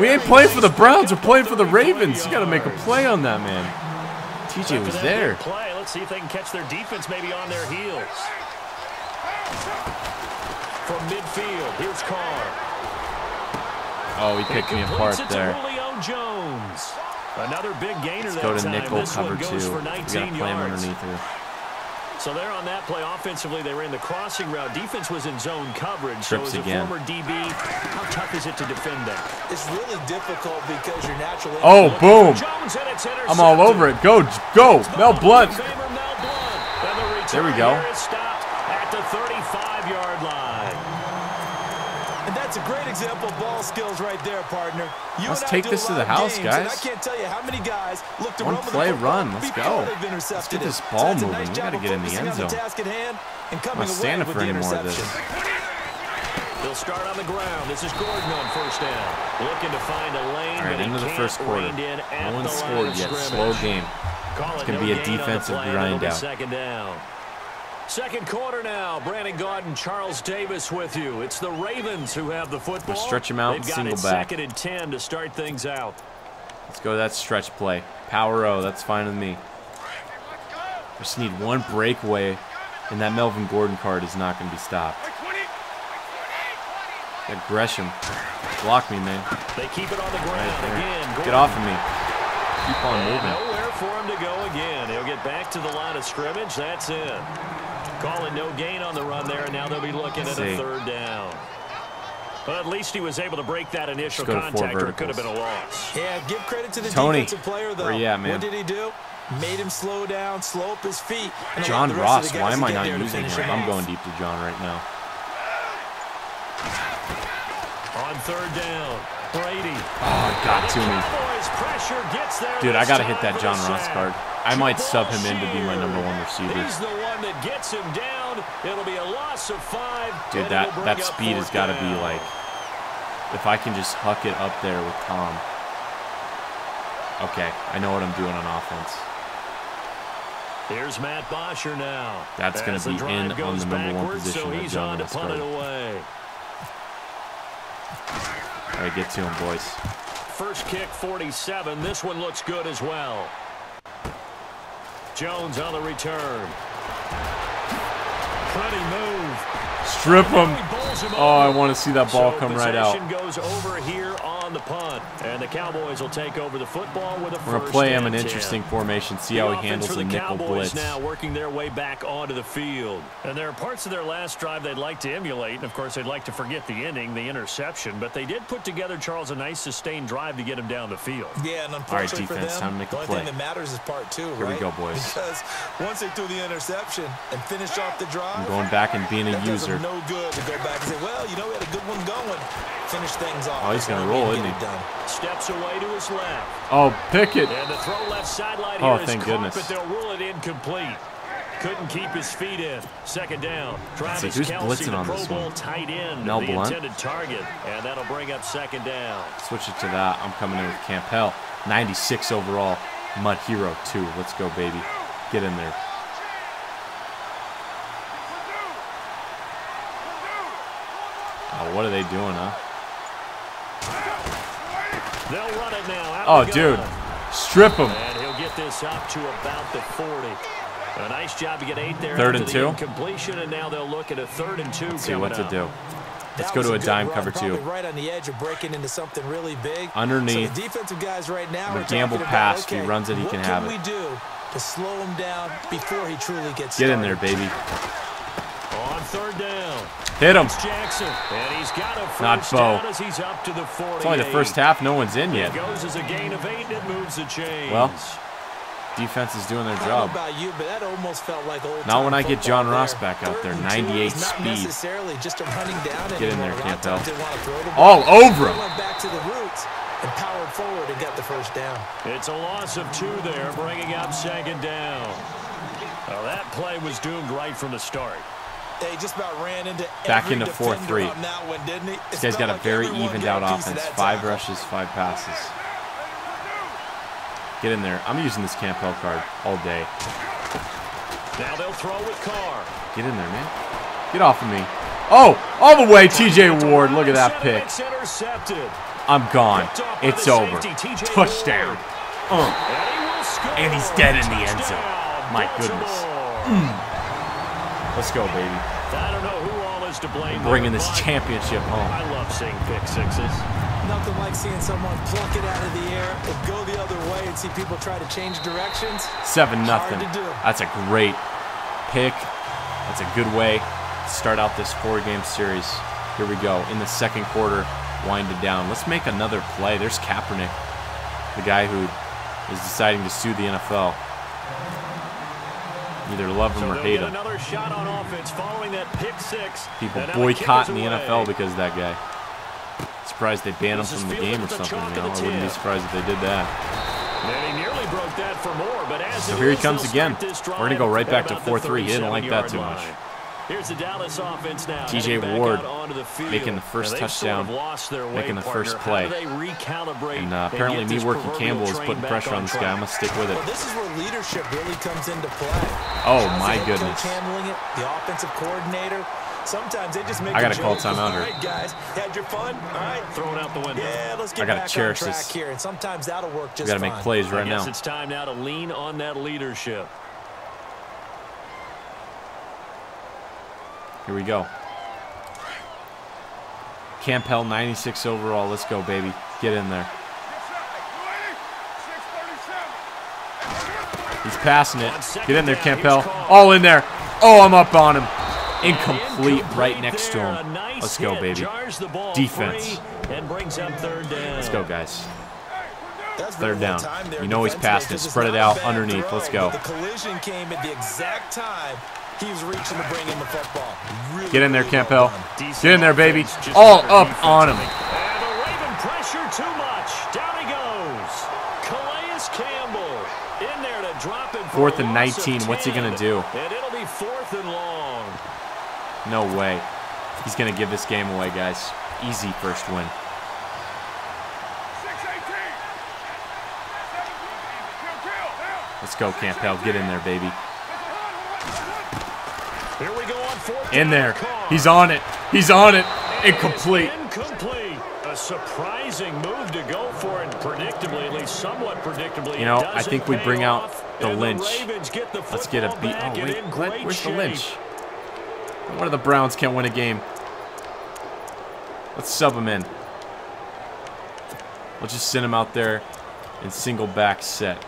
We ain't playing for the Browns. We're playing for the Ravens. You got to make a play on that, man. TJ was there. Let's see if they can catch their defense maybe on their heels. From midfield, here's Carr. Oh, he picked me apart there. Jones. Another big gainer. Let's go to nickel cover 2. We got to play him underneath here. So there on that play, offensively, they ran the crossing route. Defense was in zone coverage. Trips so as again. a former DB, how tough is it to defend that? It's really difficult because you're naturally... Oh, boom. I'm all over it. Go. Mel Blount. There we go. Stopped at the 35-yard line. And that's a great example of ball skills right there, partner. Let's take this to the house, guys. I can't tell you how many guys look to One play run. Let's go. Let's get this ball moving. We got to get in the end zone. I'm not standing for any more of this. They'll start on the ground. This is Gordon on 1st down. Looking to find a lane. All right, into the first quarter. No one's scored yet. Slow game. It's going to be a defensive grind out. Second down. Second quarter now. Brandon Gaudin, Charles Davis with you. It's the Ravens who have the football. Stretch him out and single back. 2nd and 10 to start things out. Let's go to that stretch play. Power O. That's fine with me. Just need one breakaway, and that Melvin Gordon card is not going to be stopped. That Gresham. Block me, man. They keep it on the ground again. Get off of me. Keep on moving. Nowhere for him to go again. He'll get back to the line of scrimmage. That's it. Call it no gain on the run there, and now they'll be looking at a 3rd down. But at least he was able to break that initial contact, or it could have been a loss. Yeah, give credit to the defensive player, though. Where you at, man? What did he do? Made him slow down, slow up his feet. John Ross, why am I not using him? I'm going deep to John right now. On third down, Brady. Oh, it got to me. Dude, I got to hit that John Ross card. I might sub him in to be my #1 receiver. He's the one that gets him down. It'll be a loss of 5. Dude, that speed has got to be like, if I can just huck it up there with Tom. Okay, I know what I'm doing on offense. Here's Matt Bosher now. That's going to be in on the #1 position. So he's on to punt it away. All right, get to him, boys. First kick, 47. This one looks good as well. Jones on the return. Pretty move. Strip him. Oh, I want to see that ball come right out. Goes over here on the punt, and the Cowboys will take over the football with a first. We're gonna play him an interesting formation. See how he handles the nickel blitz. Now working their way back onto the field, and there are parts of their last drive they'd like to emulate, and of course they'd like to forget the inning, the interception. But they did put together, Charles, a nice sustained drive to get him down the field. Yeah, and all right, defense, time to make a play. The only thing that matters is part 2, right? Here we go, boys. Because once they threw the interception and finished off the drive, I'm going back and being a user. No good to go back and say, well, you know, we had a good one going. Finish things off. Oh, he's going to roll, isn't he? Steps away to his left. Oh, Pickett. And the throw left sideline here is thank goodness. But they'll rule it incomplete. Couldn't keep his feet in. Second down. Travis who's blitzing on this one? Tight end, Mel the Blunt. intended target, and that'll bring up second down. Switch it to that. I'm coming in with Campbell. 96 overall. Mud Hero 2. Let's go, baby. Get in there. Oh, what are they doing, huh? They'll run it now. Oh, dude. Strip him. And he'll get this up to about the 40. A nice job to get 8 there. 3rd and 2. Completion, and now they'll look at a 3rd and 2. Let's see what to do. Let's go to a dime cover 2. Right on the edge of breaking into something really big. Underneath. So the defensive guys right now the gamble pass. If he runs it, he can have it. What can we do to slow him down before he truly gets started? Get in there, baby. On 3rd down. Hit him. Jackson, and he's got a not Bo. As he's up to the 48. It's only the first half. No one's in yet. It goes as a gain of 8, and it moves the chains. Well, defense is doing their job. I don't know about you, but that almost felt like old Not when I get John Ross back out there. 98 speed. Necessarily just a running down. Get in there, Campbell. The all over him. Went back to the roots and powered forward and got the first down. It's a loss of 2 there, bringing up second down. Well, that play was doomed right from the start. They just about ran into back into 4-3. This guy's got a very evened out offense. 5 rushes, 5 passes. Get in there. I'm using this Campbell card all day. Now they'll throw with Carr. Get in there, man. Get off of me. Oh, all the way, TJ Ward. Look at that pick. I'm gone. It's over. Touchdown. And he's dead in the end zone. My goodness. Let's go, baby. I don't know who all is to blame. Bringing this championship home. I love seeing pick sixes. Nothing like seeing someone pluck it out of the air and go the other way and see people try to change directions. 7-0. That's a great pick. That's a good way to start out this 4-game series. Here we go. In the second quarter, wind it down. Let's make another play. There's Kaepernick, the guy who is deciding to sue the NFL. Either love him or hate him. Another shot on offense following that pick 6. People boycotting the NFL because of that guy. Surprised they banned him from the game or something. You know, I wouldn't be surprised if they did that. And he nearly broke that for more, but as so here he comes again. We're going to go right back to 4-3. He didn't like that too much. Here's the Dallas offense now. TJ Ward making the first touchdown, making the first play. And apparently me working Campbell is putting pressure on this guy. I'm going to stick with it. Well, this is where leadership really comes into play. Oh, my goodness. Handling it, the offensive coordinator. Sometimes they just make I got to call timeout here. All right, guys. Had your fun? All right. Throwing out the window. Yeah, let's get back on track here. And sometimes that'll work just fine. We got to make plays right now. It's time now to lean on that leadership. Here we go. Campbell, 96 overall. Let's go, baby. Get in there. He's passing it. Get in there, Campbell. All in there. Oh, I'm up on him. Incomplete right next to him. Let's go, baby. Defense. Let's go, guys. Third down. You know he's passed it. Spread it out underneath. Let's go. The collision came at the exact time he was reaching to bring in the football. Get in there, Campbell. Get in there, baby. All up on him. And the Raven pressure too much. Down he goes. Calais Campbell in there to drop it. 4th and 19. What's he going to do? And it'll be 4th and long. No way. He's going to give this game away, guys. Easy first win. Let's go, Campbell. Get in there, baby. Here we go on 4th. In there. He's on it. He's on it. Incomplete. Incomplete. A surprising move to go for it, predictably, at least somewhat predictably. You know, I think we bring out the Lynch. Let's get a beat. Oh, wait. Where's the Lynch? One of the Browns can't win a game. Let's sub him in. We'll just send him out there in single back set.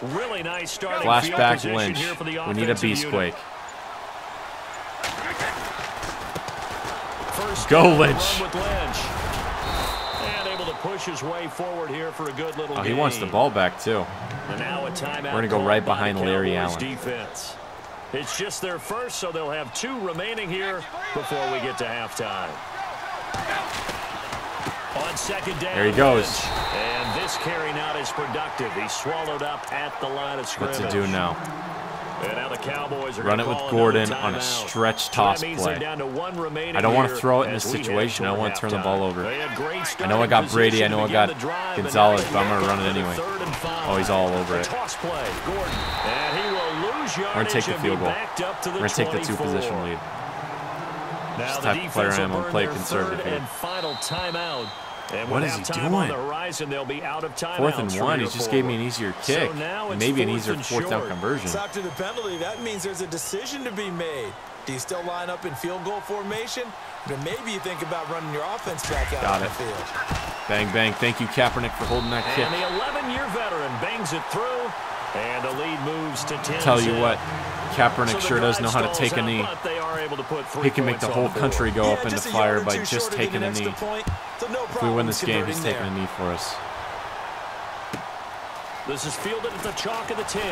Really nice starting flashback Lynch. We need a Beastquake. Go Lynch. And able to push his way forward here for a good little he wants the ball back too. And now a timeout. We're gonna go right behind Larry Allen. Defense. It's just their first, so they'll have 2 remaining here before we get to halftime. On 2nd down. There he goes. And this carry not as productive. He's swallowed up at the line of scrimmage. What's it do now? And now the Cowboys are run it with Gordon on a stretch toss play. I don't want to throw it in this situation. I don't want to turn the ball over. I know I got Brady. I know I got Gonzalez, but I'm going to run it anyway. Oh, he's all over it. We're going to take the field goal. We're going to take the 2-position lead. Just type of player I am. I'm going to play conservative here. What is he doing? 4th and 1. He just gave me an easier kick. Maybe an easier 4th down conversion. It's after the penalty. That means there's a decision to be made. Do you still line up in field goal formation? Or maybe you think about running your offense back out on the field. Bang, bang. Thank you, Kaepernick, for holding that kick. And the 11-year veteran bangs it through. And the lead moves to 10. Tell you what, Kaepernick sure does know how to take a knee. He can make the whole country go up into fire by just taking a knee. If we win this game, he's taking a knee for us. This is fielded at the chalk of the 10.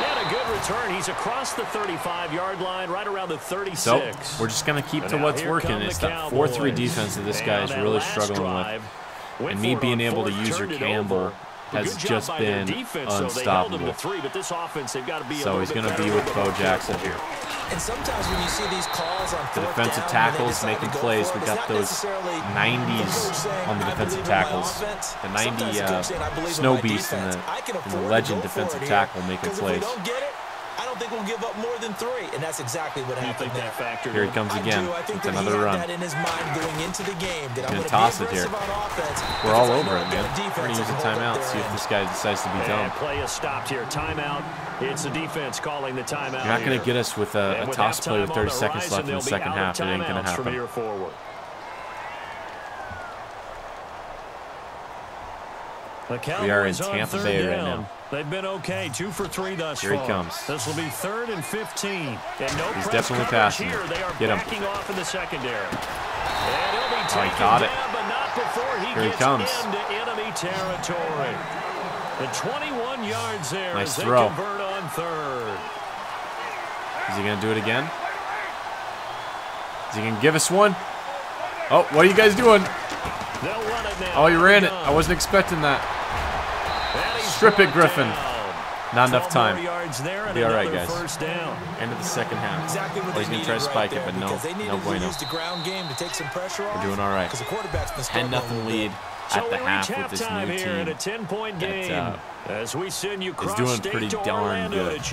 And a good return. He's across the 35-yard line, right around the 36. So we're just going to keep to what's working. It's that 4-3 defense that this guy is really struggling with. And me being able to use your Campbell has just been unstoppable. So he's going to be with Bo Jackson here. And sometimes when you see these calls on the defensive tackles making plays, we got those 90s on the defensive tackles. The 90 Snow Beast and the Legend defensive tackle making plays. I don't think we'll give up more than 3, and that's exactly what happened there. Here he comes again. It's another run. He's going to toss it here. We're all over it, man. We're going to use a timeout, see if this guy decides to be dumb. Play is stopped here. Timeout. It's the defense calling the timeout. You're not going to get us with a toss play with 30 seconds left in the second half. It ain't going to happen. We are in Tampa Bay right now. They've been okay, 2 for 3 thus far. Here he comes. This will be 3rd and 15. And no He's definitely passing. Here. They are Get him. backing off in the secondary. And he'll be taken he got it. down, but not before he Here gets he comes. into enemy territory. And 21 yards there nice as throw. They convert on 3rd. Is he going to do it again? Is he going to give us one? Oh, what are you guys doing? They'll run it now. Oh, you ran it. I wasn't expecting that. Strip it, Griffin. Not enough time. Be all right, guys. End of the second half. Oh, he's going to try to spike it, but no bueno. We're doing all right. 10-0 lead at the half with this new team that is doing pretty darn good. This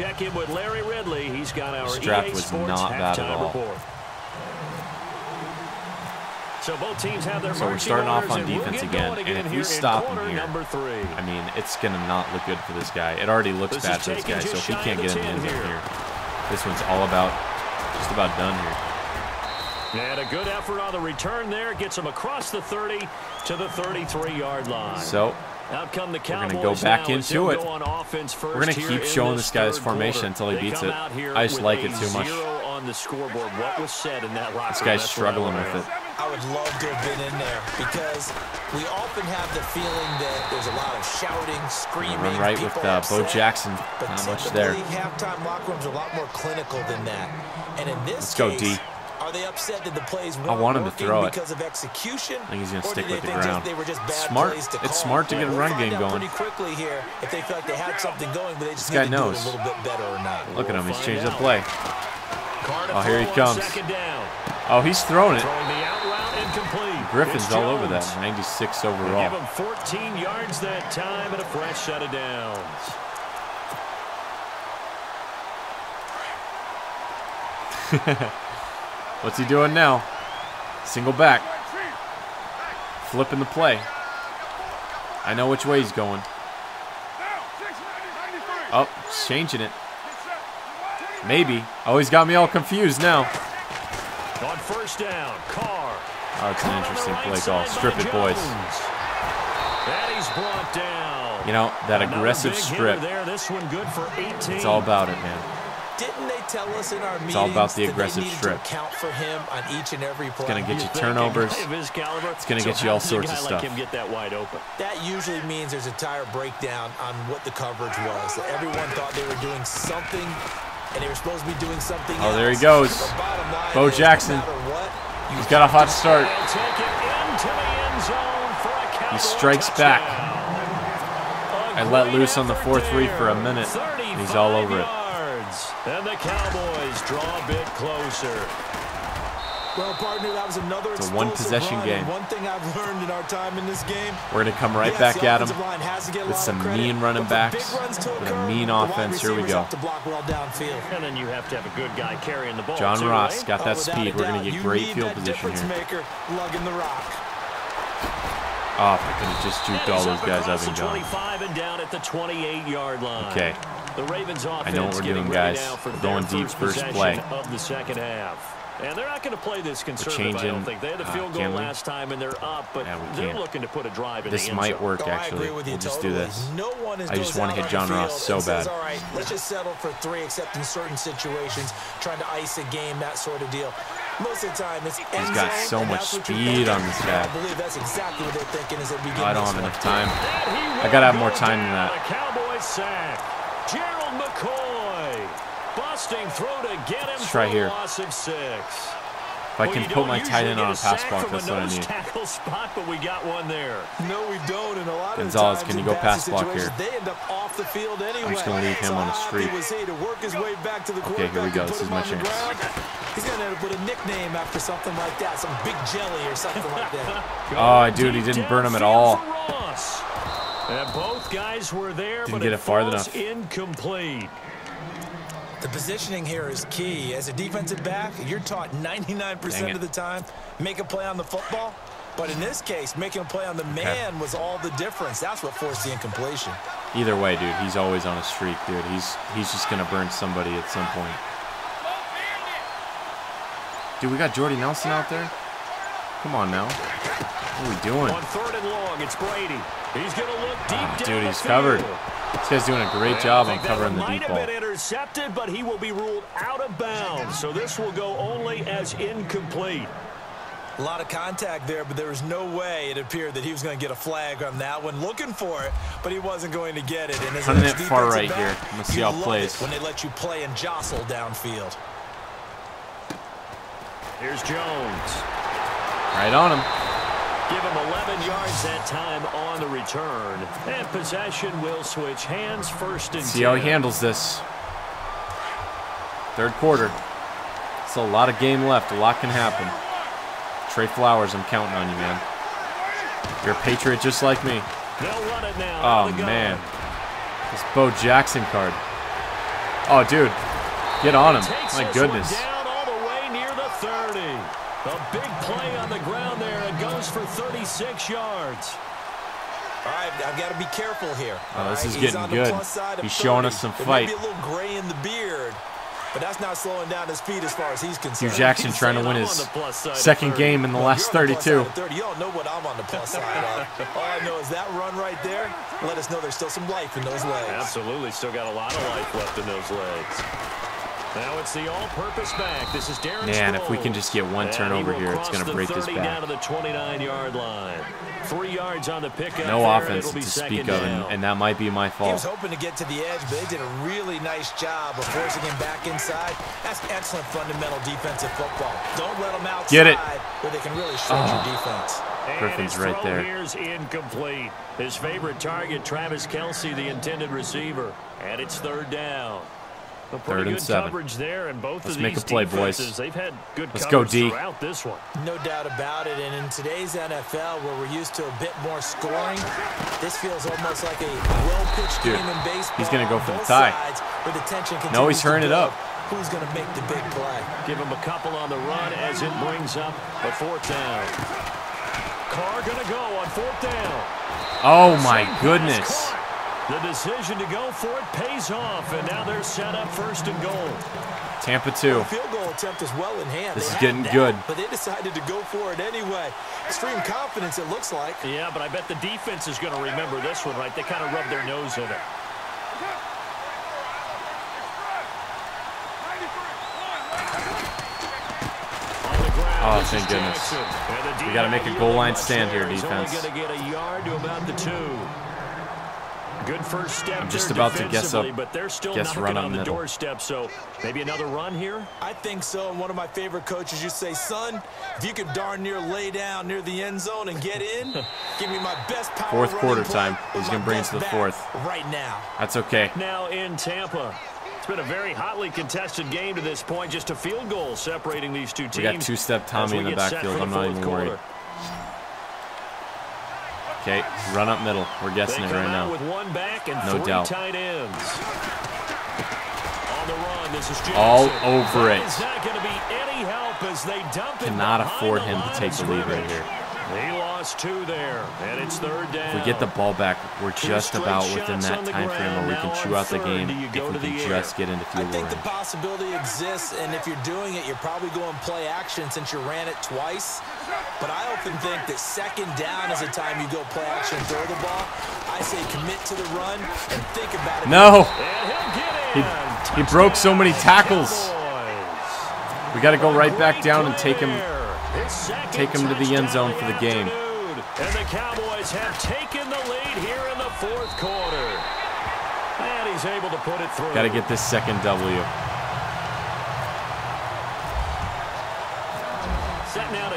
draft was not bad at all. So both teams have their we're starting off on defense again, and if we stop him here, I mean, it's going to not look good for this guy. It already looks bad for this guy, so if he can't get in the end zone here, this one's all about, just about done here. And a good effort on the return there. Gets him across the 30 to the 33-yard line. So Out come the We're going to go back into it. We're going to keep showing this guy his formation until he beats it. I just like it too much. On the scoreboard. What was said in that locker room? This guy's struggling with it. I would love to have been in there because we often have the feeling that there's a lot of shouting, screaming. Run right with Bo Jackson. Not much there. Halftime locker rooms are a lot more clinical than that. And in this Let's go, D. Are they upset that the plays I want him to throw it. Because of execution? I think he's going to stick with the ground. Smart. It's smart to get a run game going. Pretty quickly here if they feel like they had something going, but they just this guy knows. A little bit better or not. Look at him. He's changed the play. Oh, here he comes. Oh, he's throwing it. Griffin's all over that. 96 overall. Give him 14 yards that time and a fresh set of downs. What's he doing now? Single back. Flipping the play. I know which way he's going. Oh, he's changing it. Maybe. Oh, he's got me all confused now. On first down, Carr. Oh, it's an interesting play call. Strip it, boys. And he's brought down. You know, that aggressive strip. This one good for 18. It's all about it, man. Didn't they tell us in our meetings it's all about the aggressive strip. Count for him on each and every play. It's going to get you turnovers. It's going to get you all sorts of stuff. Like him get that wide open? That usually means there's a tire breakdown on what the coverage was. Everyone thought they were doing something, and they were supposed to be doing something else. Oh, there he goes. Bo Jackson. He's got a hot start. He strikes back. I let loose on the 4-3 for a minute. He's all over it. And the Cowboys draw a bit closer. Well, partner, that was another it's a one-possession game. One thing I've learned in our time in this game. We're going to come right back at him with some mean running backs, with a mean offense. Here we go. And then you have to have a good guy carrying the ball. John Ross got that speed. We're going to get great field position here. Oh, if I could have just juked all those guys, I've been gone. 25 and down at the 28-yard line. Okay. The Ravens offense I know what we're doing, guys. We're going deep first play. Of the second half. And they're not going to play this conservative, I don't think. They had a field goal last time, and they're up, but they're looking to put a drive in the end zone. This might work, actually. We'll just do this. I just want to hit John Ross so bad. All right, let's just settle for 3, except in certain situations, trying to ice a game, that sort of deal. Most of the time, it's he's got so much speed on this guy. I believe that's exactly what they're thinking is that we I don't have enough time. I got to have more time than that. Cowboys sack. Gerald McCoy busting through to get him for a loss of 6. If I can put my tight end on a pass block, that's what I need. Tackle spot, but we got one there. No, we don't. And a lot Gonzalez, of can you go pass block here? They end up off the field anyway. I'm just going to leave him on a streak. Okay, here we go. This is my chance. He's going to put a nickname after something like that, some big jelly or something like that. Oh, dude, he didn't burn him at all. And both guys were there, didn't get it far enough. Incomplete. The positioning here is key. As a defensive back, you're taught 99% of the time, make a play on the football. But in this case, making a play on the man was all the difference. That's what forced the incompletion. Either way, dude, he's always on a streak, dude. He's just going to burn somebody at some point. Dude, we got Jordy Nelson out there? Come on now. What are we doing? On 3rd and long, it's Brady. He's going to look deep down. Dude, he's covered. This guy's doing a great job on covering the deep ball. Might have been intercepted, but he will be ruled out of bounds. So this will go only as incomplete. A lot of contact there, but there was no way it appeared that he was going to get a flag on that one. Looking for it, but he wasn't going to get it. And hunting it far right here. I'm going to see how it plays. When they let you play and jostle downfield. Here's Jones. Right on him. Give him 11 yards that time on the return. And possession will switch hands, 1st and 10. See how he handles this. 3rd quarter. It's a lot of game left. A lot can happen. Trey Flowers, I'm counting on you, man. You're a Patriot just like me. They'll run it now. Oh, man. This Bo Jackson card. Oh, dude. Get on him. My goodness. Down all the way near the 30. A big play on the ground there. It goes for 36 yards. All right, I've got to be careful here. Oh, this is getting good. He's showing us some fight. Maybe a little gray in the beard. but that's not slowing down his speed as far as he's concerned. Hugh Jackson trying to win his second game in the last 32. You don't know what I'm on the plus side of. All I know is that run right there let us know there's still some life in those legs. Absolutely, still got a lot of life left in those legs. Now it's the all-purpose back. This is Darren Man, Sproles. if we can just get one turnover here, it's going to break this back. Down to the 29-yard line. 3 yards on the pickup. No offense to speak of, and that might be my fault. He was hoping to get to the edge, but they did a really nice job of forcing him back inside. That's excellent fundamental defensive football. Don't let them outside get it. Where they can really stretch your defense. Griffin's right there. Here's incomplete. His favorite target, Travis Kelce, the intended receiver. And it's 3rd down. Third and 7. There, and both Let's of make these a play, boys. They've had good Let's go, D. throughout this one. No doubt about it. And in today's NFL, where we're used to a bit more scoring, this feels almost like a well-pitched game in baseball. He's going to go for the tie. Where the tension No, he's hurrying it up. Who's going to make the big play? Give him a couple on the run as it brings up a 4th down. Carr going to go on 4th down. Oh, my goodness. The decision to go for it pays off, and now they're set up 1st and goal. Tampa 2. The field goal attempt is well in hand. This is getting good. But they decided to go for it anyway. Extreme confidence, it looks like. Yeah, but I bet the defense is going to remember this one, right? They kind of rubbed their nose in it. Oh, thank goodness. We got to make a goal line stand here, defense. Going to get a yard to about the 2. Good first step. I'm just about to guess up. But they're still Run on the middle. doorstep. So maybe another run here. I think so. And one of my favorite coaches, you say, son, if you could darn near lay down near the end zone and get in, give me my best power. 4th quarter time. He's going to bring it to the 4th. Right now. That's okay. Now in Tampa. It's been a very hotly contested game to this point. Just a field goal separating these two teams. We got 2-step Tommy in the backfield. I'm not even worried. Okay, run up middle. We're guessing it right now. With one back and no doubt. Tight ends. On the run, this is all over it. It's not going to be any help as they dump it. Cannot afford him to take the lead right here. He lost 2 there, and it's 3rd down. If we get the ball back, we're just about within that time frame where we can chew out the game if we can just get into field goal range. I think the possibility exists, and if you're doing it, you're probably going play action since you ran it twice. But I often think that 2nd down is the time you go play action and throw the ball. I say commit to the run and think about it. No! He broke so many tackles. We got to go right back down and take him to the end zone for the game. And the Cowboys have taken the lead here in the 4th quarter. And he's able to put it through. Got to get this 2nd W.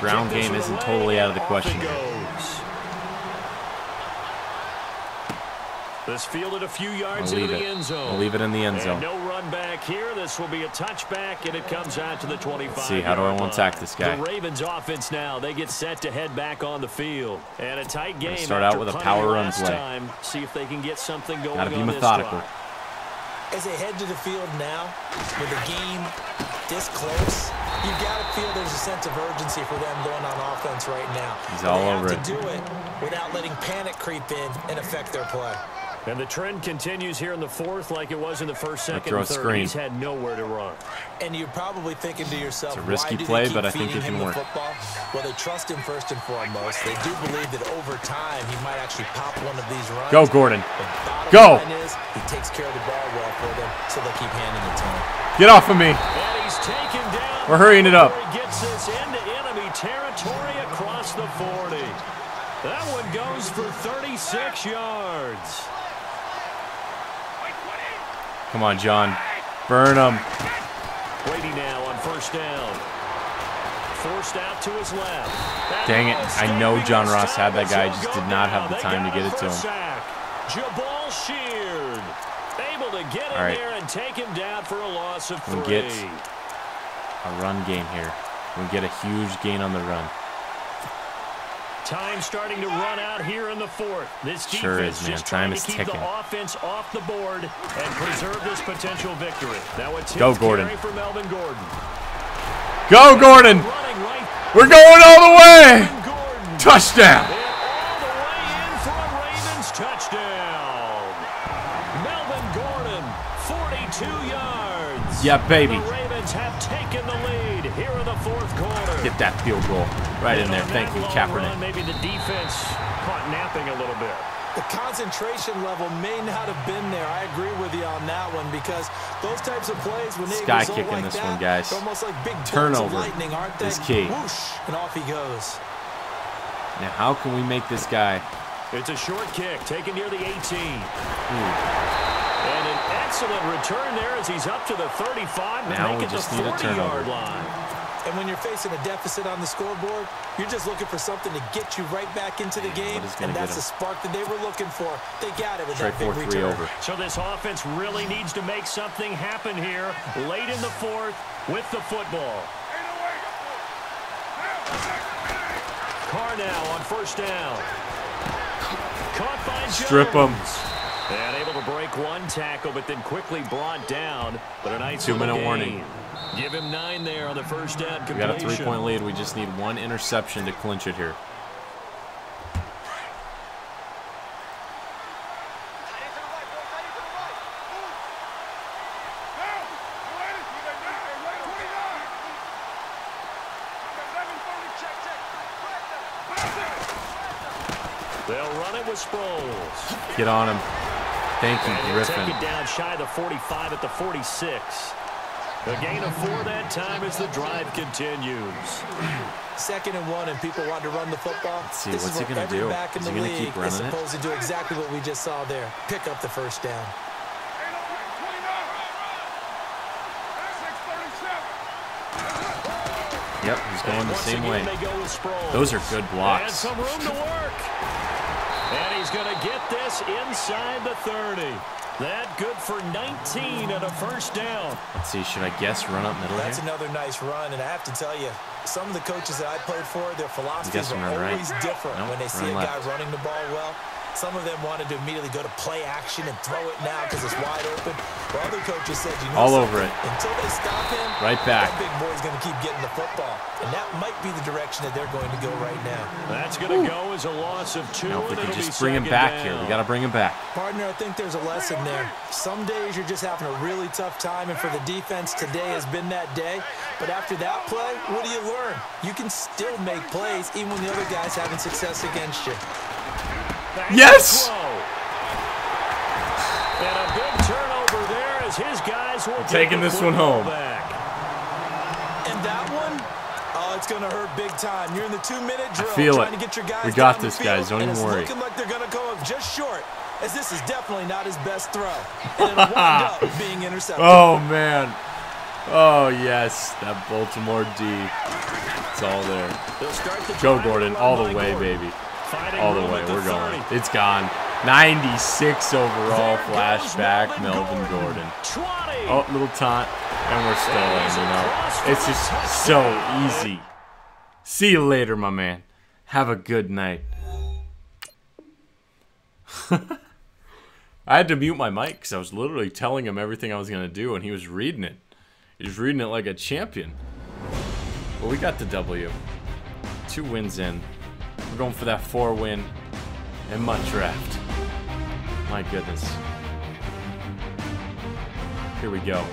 Ground game isn't totally out of the question. This fielded a few yards into the end zone. I'll leave it in the end zone. No run back here. This will be a touchback, and it comes out to the 25. Let's see, how do I want to attack this guy? The Ravens offense now. They get set to head back on the field. And a tight game. Start out with a power run play. Time. See if they can get something going. Got to be methodical. As they head to the field now, with the game this close, you've got to feel there's a sense of urgency for them going on offense right now. He's all over it. They have to do it without letting panic creep in and affect their play. And the trend continues here in the 4th like it was in the 1st, 2nd, and 3rd. Screen. He's had nowhere to run. And you're probably thinking to yourself, it's a risky why do play, they keep but I think it can work. Football? Well, they trust him first and foremost. They do believe that over time he might actually pop one of these runs. Go, Gordon. Go. Is, he takes care of the ball well for them, so they'll keep handing it to him. Get off of me. And he's taken down. We're hurrying it up. He gets this into enemy territory across the 40. That one goes for 36 yards. Come on, John. Burn him. Brady now on 1st down. Forced out to his left. Dang it. I know John Ross had that guy. Just did not have the time to get it to him. Jabal Sheard able to get in there and take him down for a loss of 3. We get a run game here. We get a huge gain on the run. Time starting to run out here in the 4th. This defense sure is, man. Just Time trying is to keep ticking. The offense off the board and preserve this potential victory. Now a go, Gordon. For Melvin Gordon. Go, Gordon. We're going all the way. Touchdown. And all the way in for a Ravens touchdown. Melvin Gordon, 42 yards. Yeah, baby. The Ravens have taken the lead here in the fourth quarter. Get that field goal right in there. Thank you, Kaepernick. Maybe the defense caught napping a little bit. The concentration level may not have been there. I agree with you on that one because those types of plays, when they Sky result kicking like this that, one, guys. they're almost like big Turnover bolts of lightning, aren't they? is key. Whoosh, and off he goes. Now, how can we make this guy? It's a short kick taken near the 18. And an excellent return there as he's up to the 35. Now we make it just the need a 40-yard turnover. line. And when you're facing a deficit on the scoreboard, you're just looking for something to get you right back into the game, and that's the spark that they were looking for. They got it with that big return. Over. So this offense really needs to make something happen here late in the fourth with the football. Carr now on first down. Caught by Jones. Strip him. And able to break one tackle, but then quickly brought down. But a nice 2-minute warning. Give him 9 there on the first down completion. We got a 3-point lead. We just need one interception to clinch it here. They'll run it with Sproles. Get on him. Thank you, Griffin. Take it down shy of the 45 at the 46. A gain of 4 that time as the drive continues. 2nd and 1, and people want to run the football. Let's see, what's he going to do? Back in Is the he going to league keep running it? supposed to do exactly what we just saw there. Pick up the first down. Yep, he's going the same way. Those are good blocks. And some room to work. And he's going to get this inside the 30. That good for 19 and a first down. Let's see, should I guess run up middle here? That's another nice run, and I have to tell you, some of the coaches that I played for, their philosophies are always different. When they see a guy running the ball well, some of them wanted to immediately go to play action and throw it now because it's wide open. Well, other coaches said, you know, all over it. Until they stop him, right back. That big boy's going to keep getting the football. And that might be the direction that they're going to go right now. That's going to go as a loss of 2. Now, if we can just bring him back here. We got to bring him back. Partner, I think there's a lesson there. Some days you're just having a really tough time, and for the defense, today has been that day. But after that play, what do you learn? You can still make plays even when the other guy's having success against you. Yes! And a big turnover there as his guys will taking this one home. Back. And that one, oh, it's going to hurt big time. You're in the 2-minute drill trying to get your guys we got down this, the field, guys. Don't even worry. It's looking like they're going to come up just short, as this is definitely not his best throw. And it'll wind up being intercepted. Oh, man. Oh, yes. That Baltimore D. It's all there. Go, Gordon. All the way, baby. All the way. We're going. It's gone. 96 overall flashback, Melvin Gordon. Oh, little taunt. And we're still in, you know. It's just so easy. See you later, my man. Have a good night. I had to mute my mic because I was literally telling him everything I was going to do, and he was reading it. He was reading it like a champion. Well, we got the W. 2 wins in. We're going for that 4-win and MUT draft. My goodness. Here we go.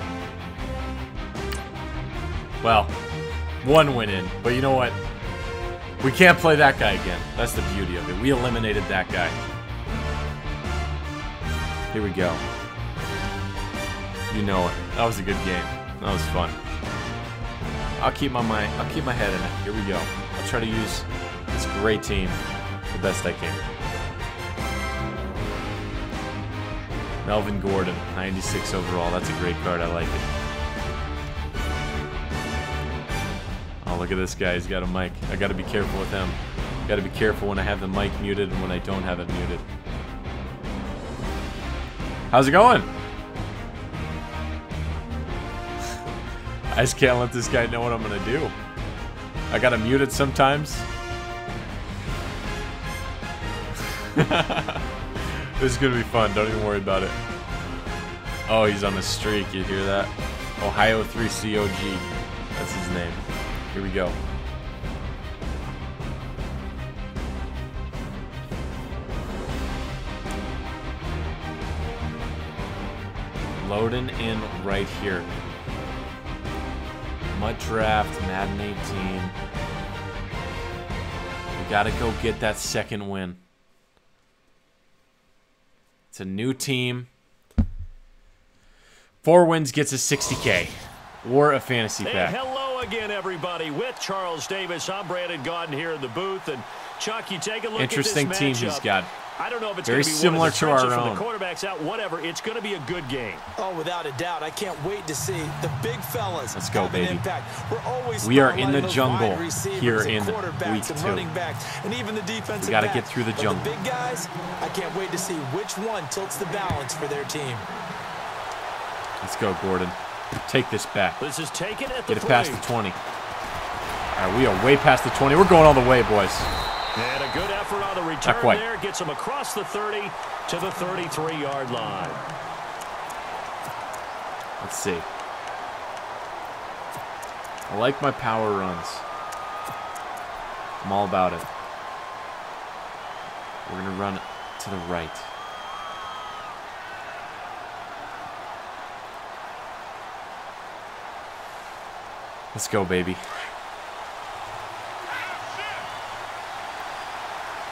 Well, 1 win in, but you know what? We can't play that guy again. That's the beauty of it. We eliminated that guy. Here we go. You know it. That was a good game. That was fun. I'll keep my head in it. Here we go. I'll try to use this great team the best I can. Melvin Gordon, 96 overall. That's a great card. I like it. Oh, look at this guy. He's got a mic. I got to be careful with him. Got to be careful when I have the mic muted and when I don't have it muted. How's it going? I just can't let this guy know what I'm going to do. I got to mute it sometimes. This is going to be fun. Don't even worry about it. Oh, he's on a streak. You hear that? Ohio 3 COG. That's his name. Here we go. Loading in right here. MUT Draft, Madden 18. We got to go get that second win. It's a new team. 4 wins gets us 60K. Or a fantasy pack. Hey, hello again, everybody. With Charles Davis, I'm Brandon Gaudin here in the booth. And Chuck, you take a look Interesting at this team matchup. he's got. I don't know if it's very going to be similar to our own. The quarterback's out, whatever. It's going to be a good game. Oh, without a doubt. I can't wait to see the big fellas. Let's go, baby. We are in the jungle here in week 2. And even the defensive we got to get through the jungle. The big guys, I can't wait to see which one tilts the balance for their team. Let's go, Gordon. Take this back. This is taken at the Get it past the 20. All right, we are way past the 20. We're going all the way, boys. And a good effort on the return there. Gets him across the 30 to the 33-yard line. Let's see. I like my power runs. I'm all about it. We're going to run to the right. Let's go, baby.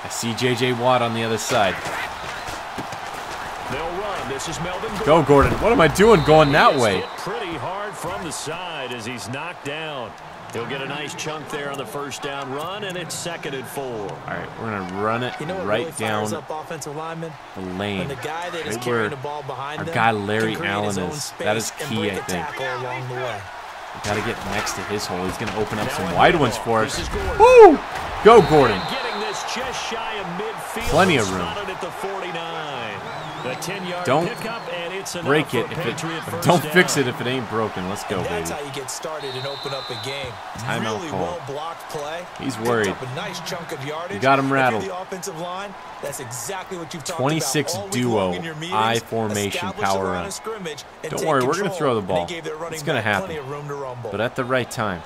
I see J.J. Watt on the other side. They'll run. This is Melvin Gordon. Go, Gordon. What am I doing going that way? Hit pretty hard from the side as he's knocked down. He'll get a nice chunk there on the first down run, and it's 2nd and 4. All right, we're going to run it right down the lane. Right where our guy Larry Allen is. That is key, I think. We got to get next to his hole. He's going to open up some wide ones for us. Woo! Go, Gordon. Just shy of midfield. Plenty of room. At the 49. The 10-yard don't pickup, and it's break it. Don't fix it if it ain't broken. Let's go, baby. That's how you get started and open up a game. Timeout really call. well-blocked play. He's worried. Up a nice chunk of yardage. You got him rattled. The offensive line, that's exactly what you've talked 26 about duo I formation power run. Don't worry, we're going to throw the ball. It's going to happen, but at the right time.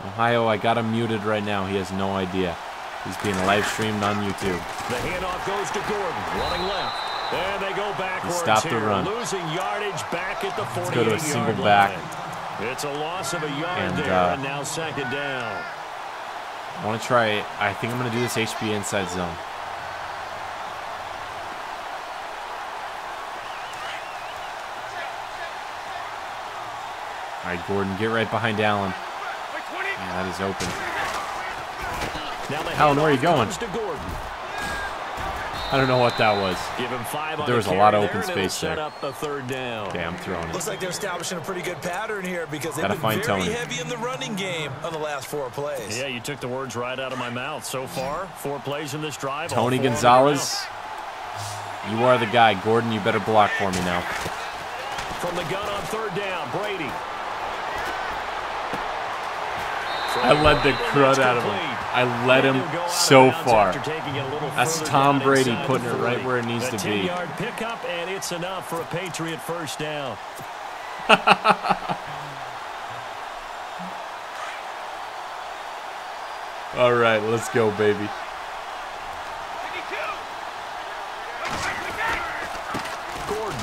Ohio, I got him muted right now. He has no idea. He's being live streamed on YouTube. The handoff goes to Gordon, running left. And they go backwards. He stopped the run. Losing yardage back at the 48-yard line. Let's go to a single back. It's a loss of a yard there, and now 2nd down. I want to try. I think I'm going to do this HB inside zone. All right, Gordon, get right behind Allen. Yeah, that is open. Allen, where are you going? I don't know what that was. Give him 5 but there was a lot of open space there. Up a 3rd down. Okay, I'm throwing it. Looks like they're establishing a pretty good pattern here because they've been very heavy in the running game on the last 4 plays. Yeah, you took the words right out of my mouth. So far, 4 plays in this drive. Tony Gonzalez, you are the guy. Gordon, you better block for me now. From the gun on 3rd down, Brady. I led the crud out of him. I led him so far. That's Tom Brady putting it right where it needs to be. 10-yard pickup, and it's enough for a Patriot 1st down. All right, let's go, baby. Gordon.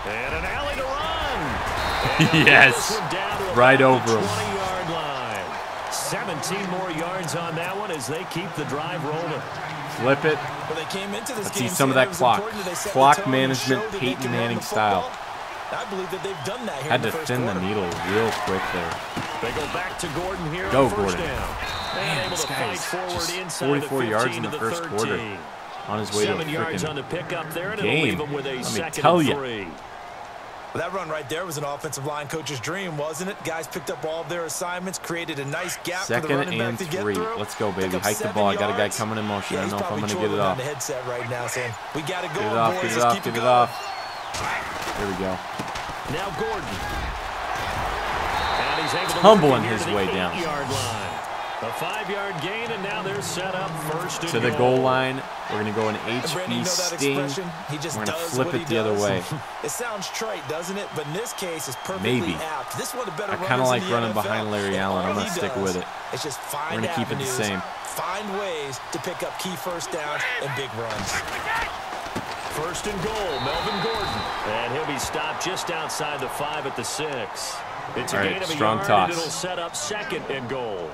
And an alley to run. Yes. Right over him. 17 more yards on that one as they keep the drive rolling. Flip it. Let's see some of that clock. Clock management, Peyton Manning style. I believe that they've done that here. Had to thin the needle real quick there. They go back to Gordon here. Go, Gordon. Man, this guy is just 44 yards in the first quarter. On his way to a freaking game. Let me tell you. Well, that run right there was an offensive line coach's dream, wasn't it? Guys picked up all of their assignments, created a nice gap for the running back to get through. 2nd and 3. Let's go, baby. Hike the ball. I got a guy coming in motion. I don't know if I'm going to get it off. The headset right now saying, we got to go, get it off, boys. Get it off, get it off. There we go. Now Gordon. And he's able to tumbling his way down. A 5-yard gain, and now they're set up 1st and to the goal line. We're going to go an HB sting. We're going to flip it the other way. It sounds trite, doesn't it? But in this case, it's perfectly apt. This one better. I kind of like running behind Larry Allen. I'm going to stick with it. It's just find We're going to keep it the same. Find ways to pick up key 1st downs and big runs. first and goal, Melvin Gordon. And he'll be stopped just outside the 5 at the 6. It's a gain of a yard, and it'll set up second and goal.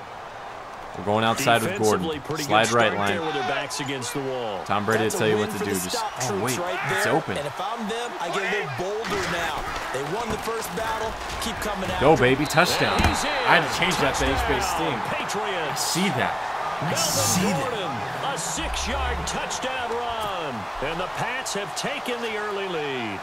We're going outside with Gordon. Slide right line. With their backs against the wall. Tom Brady will tell you what to do. Just, oh, wait, it's open. And if I'm them, I get a little bolder now. They won the first battle. Keep coming out. Go, baby. Touchdown. I had to change that to H-base theme. I see that. I see that. A 6-yard touchdown run. And the Pats have taken the early lead.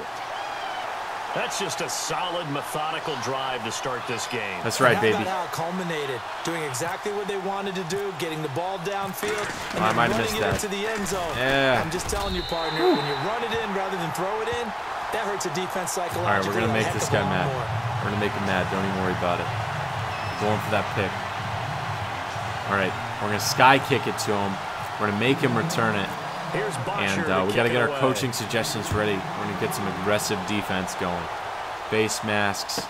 That's just a solid, methodical drive to start this game. That's right, baby. How it culminated, doing exactly what they wanted to do, getting the ball downfield, and I might have missed that. Into the end zone. Yeah. I'm just telling you, partner, when you run it in rather than throw it in, that hurts a defense psychologically. All right, we're going to make this guy mad. We're going to make him mad. Don't even worry about it. We're going for that pick. All right, we're going to sky kick it to him. We're going to make him return it. And we got to get our coaching suggestions ready. We're going to get some aggressive defense going. Face masks,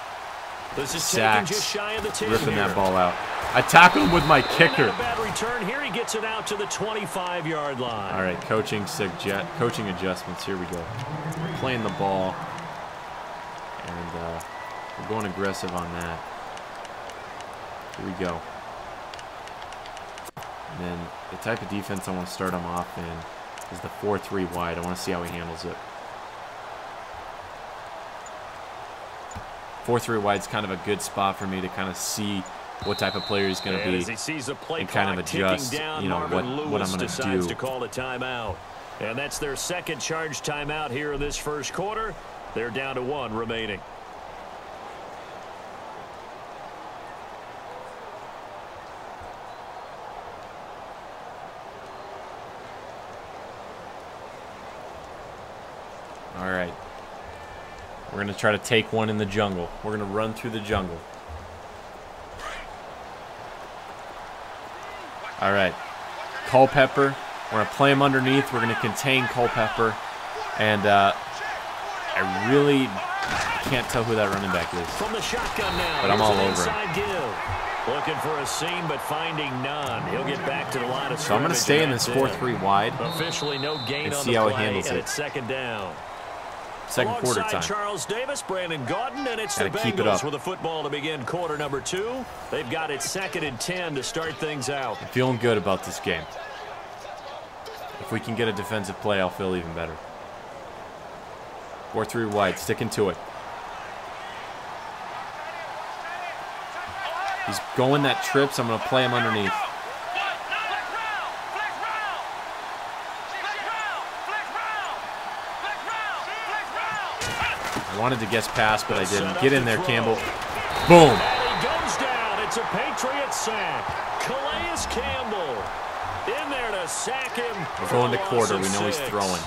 sacks, ripping that ball out. I tackled him with my kicker. Bad return here. He gets it out to the 25-yard line. All right, coaching adjustments. Here we go. We're playing the ball, and we're going aggressive on that. Here we go. And then the type of defense I want to start him off in is the 4-3 wide. I want to see how he handles it. 4-3 wide is kind of a good spot for me to kind of see what type of player he's going to be and kind of adjust, you know, what I'm going to do. To call a timeout. And that's their second charge timeout here in this first quarter. They're down to 1 remaining. All right. We're going to try to take one in the jungle. We're going to run through the jungle. All right. Culpepper. We're going to play him underneath. We're going to contain Culpepper. And I really can't tell who that running back is. From the shotgun now. But I'm all over him. Looking for a seam, but finding none. He'll get back to the line of scrimmage. So I'm going to stay in this 4-3 wide. Officially no gain and on see the how play, he handles and it. It's second down. Second quarter Alongside time. Charles Davis, Brandon Gaudin, and it's Gotta the keep it Bengals up. with the football to begin quarter number 2. They've got it 2nd and 10 to start things out. I'm feeling good about this game. If we can get a defensive play, I'll feel even better. 4-3 wide, sticking to it. He's going that trip, so I'm going to play him underneath. I wanted to guess pass, but I didn't. Get in there, Campbell. Boom. And he goes down. It's a Patriot sack. Calais Campbell in there to sack him. We're going to quarter. We know he's 6. throwing.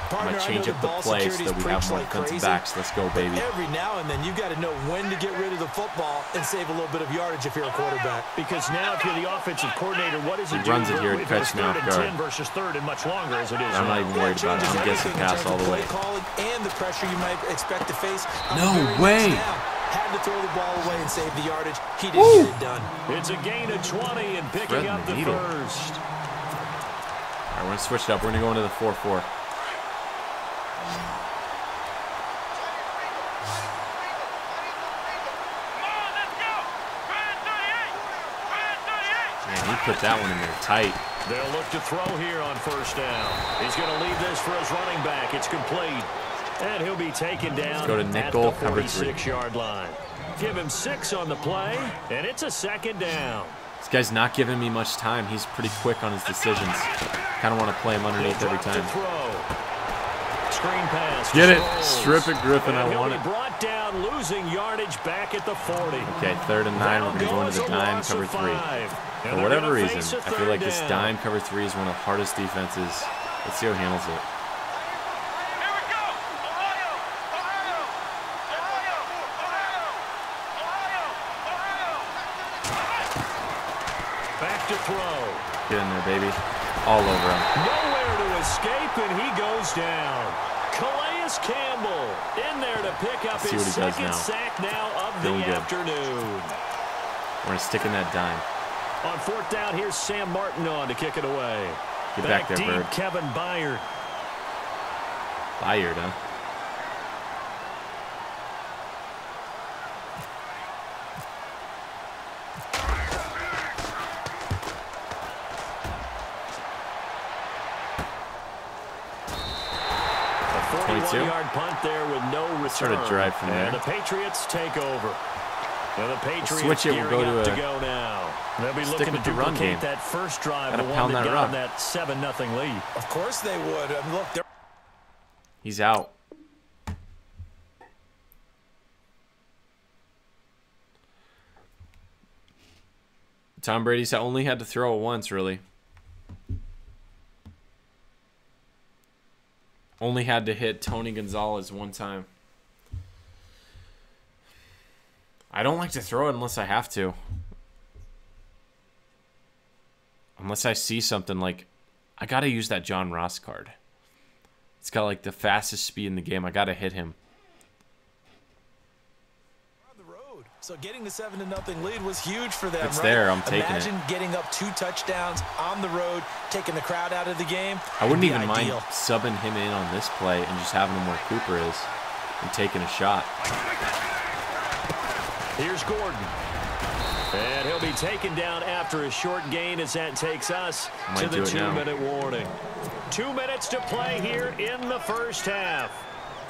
I'm going to change up the play so that we have more defensive backs. Let's go, baby. Every now and then, you've got to know when to get rid of the football and save a little bit of yardage if you're a quarterback. Because now, if you're the offensive coordinator, what does he do? Runs it here to catch me off guard. 10 versus 3rd and much longer as it is. I'm not even worried about it. I'm guessing pass all the way. And the pressure you might expect to face. No way. Had to throw the ball away and save the yardage. He didn't get it done. It's a gain of 20 and picking up the first. All right, we're going to switch it up. We're going to go into the 4-4. Man, he put that one in there tight. They'll look to throw here on first down. He's going to leave this for his running back. It's complete. And he'll be taken down go to nickel, at the 46-yard line. Give him 6 on the play, and it's a second down. This guy's not giving me much time. He's pretty quick on his decisions. Kind of want to play him underneath every time. Screen pass. Get it. Strip it, Griffin. I want it. Brought down, losing yardage back at the 40. Okay, 3rd and 9. We're going to go into the dime cover 3. For whatever reason, I feel like this dime cover 3 is one of the hardest defenses. Let's see how he handles it. Back to throw. Get in there, baby. All over him. Nowhere to escape, and he goes down. Calais Campbell in there to pick up his second sack now of the afternoon. We're going to stick in that dime. On 4th down, here's Sam Martin on to kick it away. Get back there, deep, Bird. Kevin Byard. Fired, huh? A 41-yard punt there with no return. Start a drive from there. And the Patriots take over. And the Patriots switch it. We'll go to go now. They'll be stick looking with to the run game. duplicate that first drive, Gotta the one pound that that got rock. them that 7-0 lead. Of course they would. I mean, look, they're He's out. Tom Brady's only had to throw it once, really. Only had to hit Tony Gonzalez one time. I don't like to throw it unless I have to. Unless I see something like, I gotta use that John Ross card. It's got like the fastest speed in the game. I gotta hit him. on the road. So getting the 7-0 lead was huge for them. It's right? there. I'm taking Imagine it. getting up 2 touchdowns on the road, taking the crowd out of the game. I wouldn't It'd be even mind ideal. subbing him in on this play and just having him where Cooper is and taking a shot. Here's Gordon. And he'll be taken down after a short gain as that takes us to the 2-minute warning. 2 minutes to play here in the first half.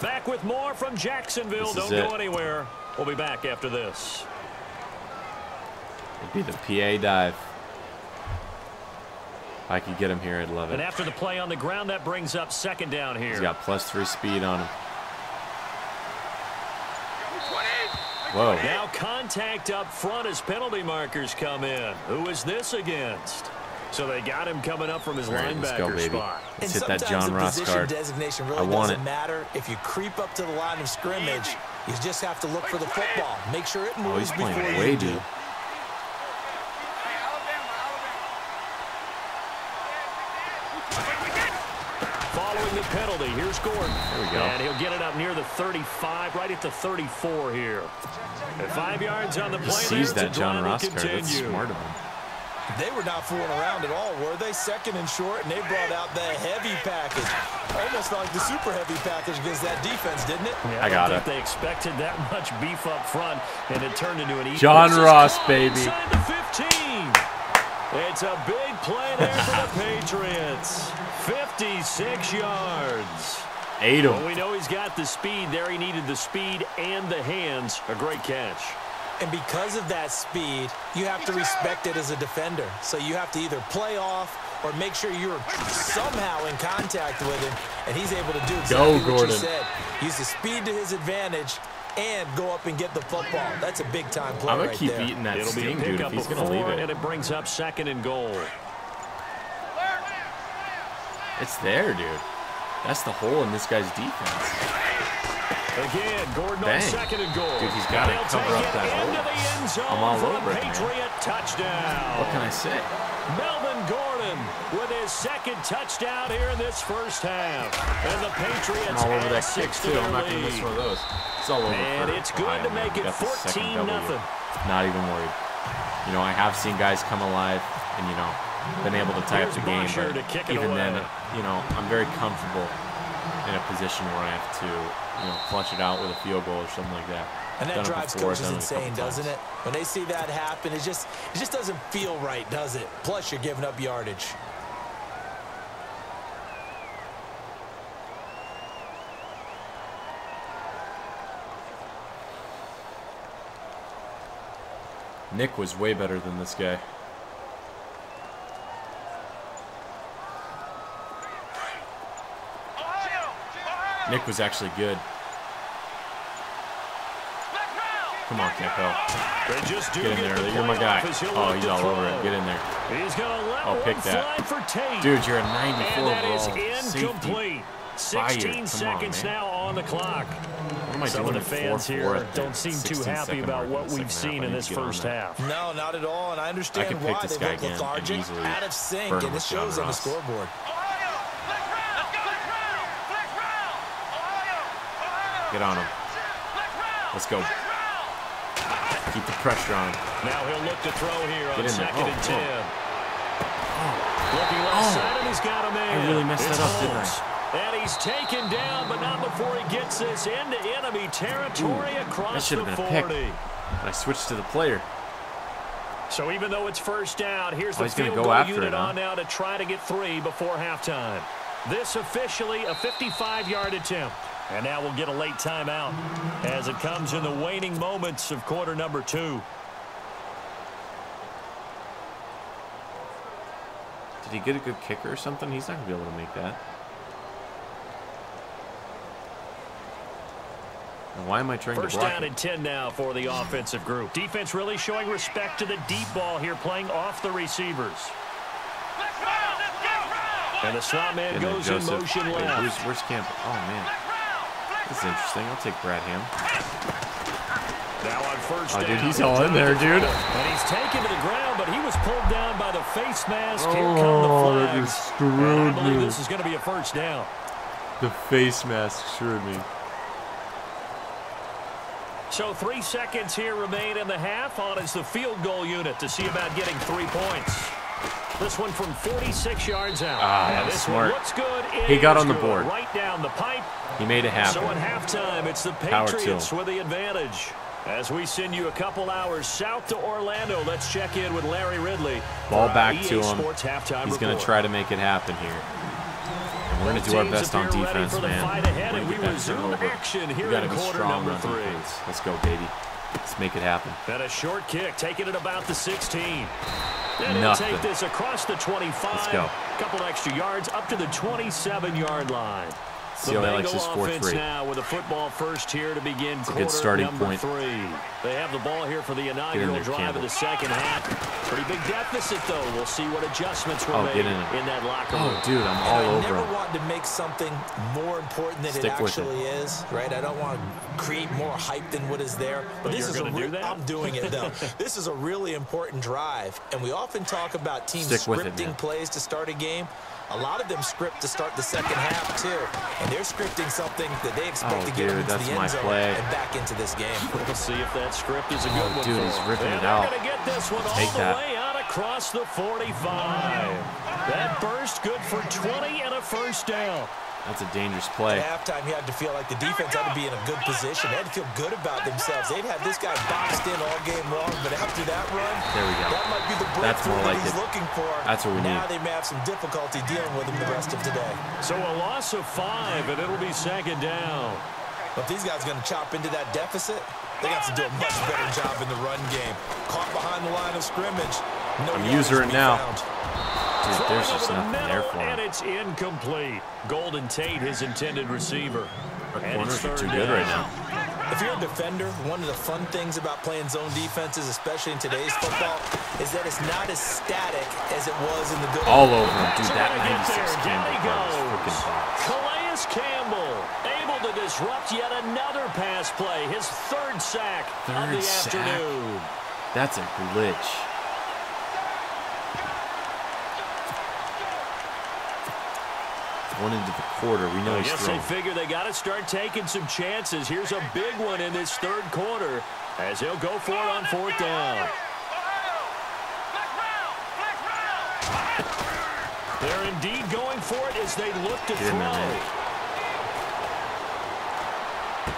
Back with more from Jacksonville. Don't go anywhere. We'll be back after this. It'd be the PA dive. If I could get him here, I'd love it. And after the play on the ground, that brings up second down here. He's got +3 speed on him. Whoa. Now contact up front as penalty markers come in. Who is this against? So they got him coming up from his linebacker spot. Let's hit that John Ross card. Designation really I want doesn't it. matter. If you creep up to the line of scrimmage, you just have to look for the football. Make sure it moves he's playing before way you deep. do. Following the penalty, here's Gordon. There we go. And he'll get it up near the 35, right at the 34 here. And 5 yards on the play. He sees that John Ross card. That's smart of him. They were not fooling around at all, were they? Second and short, and they brought out the heavy package. Almost like the super heavy package against that defense, didn't it? Yeah, I got it. They expected that much beef up front, and it turned into an easy. John Ross, baby. Inside the 15. It's a big play there for the Patriots. 56 yards. Ate him. Well, we know he's got the speed there. He needed the speed and the hands. A great catch. And because of that speed, you have to respect it as a defender. So you have to either play off or make sure you're somehow in contact with him, and he's able to do exactly what you said. Use the speed to his advantage and go up and get the football. That's a big-time play I'm right going to keep there. eating that It'll sting, be a dude, pickup if he's of going to 4, leave and it. it brings up second and goal. It's there, dude. That's the hole in this guy's defense. Again, Gordon on second and goal. Dude, he's got to cover up that hole. I'm all over it, man. Patriot touchdown. What can I say? Melvin Gordon with his second touchdown here in this first half. And the Patriots I'm all over that add kick, 6 too. to I'm not their going to miss lead. one of those. It's all over And for it's good Ohio, to make man. it Got the second 14-0. W. Not even worried. You know, I have seen guys come alive and, you know, been able to tie up the game, but even then, you know, I'm very comfortable in a position where I have to, you know, clutch it out with a field goal or something like that. And that drives coaches done it insane, doesn't it? When they see that happen, it just doesn't feel right, does it? Plus, you're giving up yardage. Nick was way better than this guy. Nick was actually good. Come on, Campbell. Get in there. You're my guy. Oh, he's all over it. Get in there. He's gonna let Oh, pick that. Dude, you're a 94 overall safety. 16 seconds now on the clock. What am I Some doing of the fans here don't seem too happy about what we've seen in this first half. No, not at all, and I understand why. They look lethargic, out of sync, and it shows on the scoreboard. Get on him. Let's go. Keep the pressure on him. Now he'll look to throw here on second and 10. Oh. Looking left side, and he's got him in. I really messed that up, didn't I? And he's taken down, but not before he gets this into enemy territory across the 40. That should have been a pick. But I switched to the player. So even though it's first down, here's the field goal unit on now to try to get 3 before halftime. This officially a 55-yard attempt. And now we'll get a late timeout as it comes in the waning moments of quarter number 2. Did he get a good kicker or something? He's not going to be able to make that. And why am I trying to block First down it? and 10 now for the offensive group. Defense really showing respect to the deep ball here, playing off the receivers. And the slot man goes in motion left. Wait, where's Campbell? Oh, man. This is interesting. I'll take Bradham. Now on first down. Oh, dude, he's all in there, dude. And he's taken to the ground, but he was pulled down by the face mask. Here come the flags. That just screwed I believe me. this is going to be a first down. The face mask screwed me. So 3 seconds here remain in the half. On is the field goal unit to see about getting 3 points. This one from 46 yards out. Ah, this smart. one looks good. He got on the board. Right down the pipe. He made it happen. So at halftime, it's the Patriots with the advantage. As we send you a couple hours south to Orlando, let's check in with Larry Ridley. Ball back to him. He's going to try to make it happen here. And we're going to do our best on defense, man. We got to be strong on defense. Let's go, baby. Let's make it happen. And a short kick, taking it about the 16. And he'll Nothing. take this across the 25. Let's go. A couple extra yards up to the 27-yard line. CLA likes his 4-3. Now with a football first here to begin it's a good starting point. 3. They have the ball here for the inaugural drive of the second half. Pretty big deficit, though. We'll see what adjustments were made in that locker room. Oh, dude, I'm all over him. I never wanted to make something more important than it actually is, right? I don't want to create more hype than what is there. But this is I'm doing it, though. This is a really important drive, and we often talk about teams scripting plays to start a game. A lot of them script to start the second half, too. And they're scripting something that they expect to get them into the end zone and back into this game. We'll see if that script is a good one. Dude, he's ripping it out. They're going to get this one all the way out across the 45. That burst good for 20 and a first down. That's a dangerous play. At halftime, you had to feel like the defense had to be in a good position. They had to feel good about themselves. They'd have this guy boxed in all game long, but after that run, there we go. That might be the breakthrough that he's looking for. That's what we need. Now they may have some difficulty dealing with him the rest of today. So a loss of 5, and it'll be second down. But these guys are going to chop into that deficit. They got to do a much better job in the run game. Caught behind the line of scrimmage. I'm using it now. Dude, there's just nothing there for him. And it's incomplete. Golden Tate, his intended receiver. Our corners are too good right now. If you're a defender, one of the fun things about playing zone defenses, especially in today's football, is that it's not as static as it was in the good all over him. Dude, that 96 Campbell goes. Calais Campbell able to disrupt yet another pass play. His third sack of the afternoon. That's a glitch. Going into the quarter, we know he's throwing. I guess they figure they got to start taking some chances. Here's a big one in this third quarter as he'll go for it on 4th down. They're indeed going for it as they look to throw.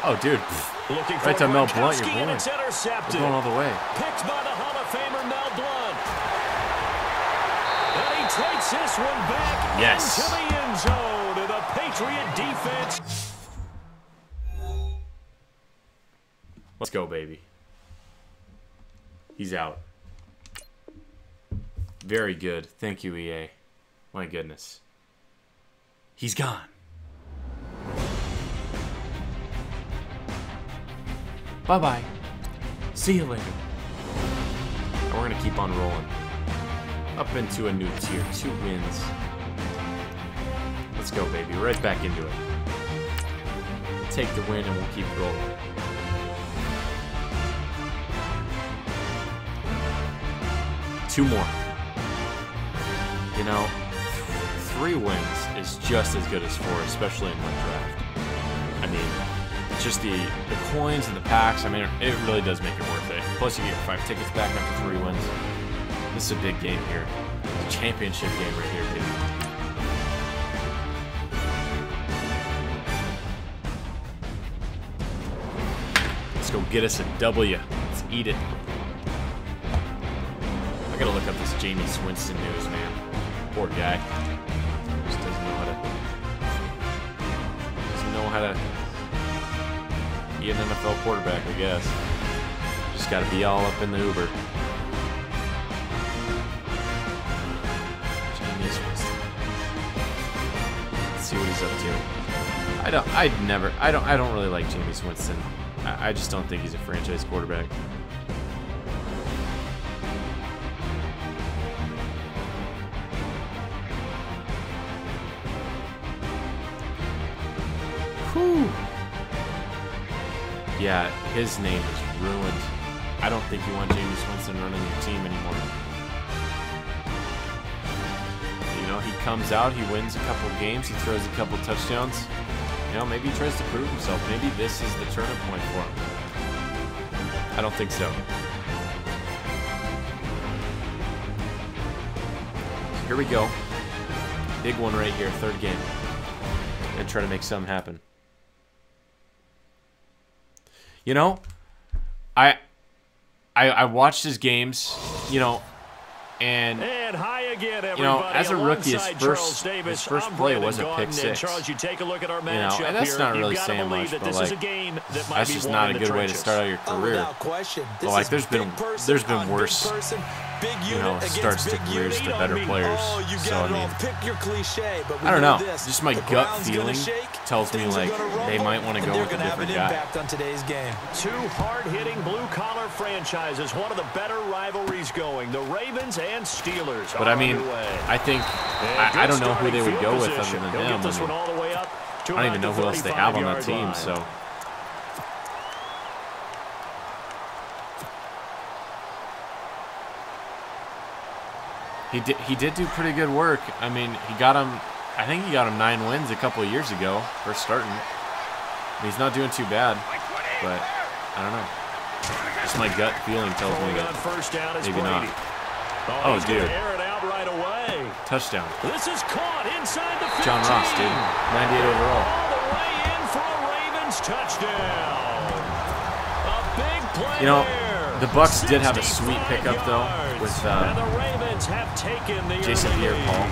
Oh, dude. Looking right to Mel Blount, you're going. We're going all the way. Picked by the Hall of Famer Mel Blount. And he takes this one back into the end zone. And the Patriot defense. Let's go, baby. He's out. Very good. Thank you, EA. My goodness. He's gone. Bye-bye. See you later. And we're going to keep on rolling. Up into a new tier. 2 wins. Let's go, baby. Right back into it. Take the win and we'll keep rolling. Two more. You know, 3 wins is just as good as 4, especially in one draft. I mean, just the coins and the packs, I mean, it really does make it worth it. Plus, you get 5 tickets back after 3 wins. This is a big game here. It's a championship game right here, baby. Let's go get us a W. Let's eat it. I gotta look up this Jameis Winston news, man. Poor guy. Just doesn't know how to be an NFL quarterback, I guess. Just gotta be all up in the Uber. Jameis Winston. Let's see what he's up to. I don't really like Jameis Winston. I just don't think he's a franchise quarterback. Whew. Yeah, his name is ruined. I don't think you want Jameis Winston running your team anymore. You know, he comes out, he wins a couple games, he throws a couple touchdowns. You know, maybe he tries to prove himself. Maybe this is the turning point for him. I don't think so. Here we go. Big one right here, third game. Gonna try to make something happen. You know, I watched his games, you know, and high again, you know, as a rookie, his first play was a pick six. You know, and that's not really saying much, but like, that's just not a good way to start out your career. But like, there's been worse, you know, starts to careers to better players. So I mean, I don't know. Just my gut feeling tells me like they might want to go with a different guy. Two hard-hitting blue-collar franchises, one of the better rivalries going. The Ravens and Steelers. But I mean, I think I don't know who they would go with other than him. I don't even know who else they have on that team. So. He did do pretty good work. I mean, he got him. I think he got him 9 wins a couple of years ago for starting. I mean, he's not doing too bad, but I don't know. Just my gut feeling tells me that maybe not. Oh, dude! Touchdown. This is caught inside the 15. John Ross, dude. 98 overall. All the way in for a Ravens touchdown. A big play. You know, the Bucs did have a sweet pickup though with Jason Pierre-Paul.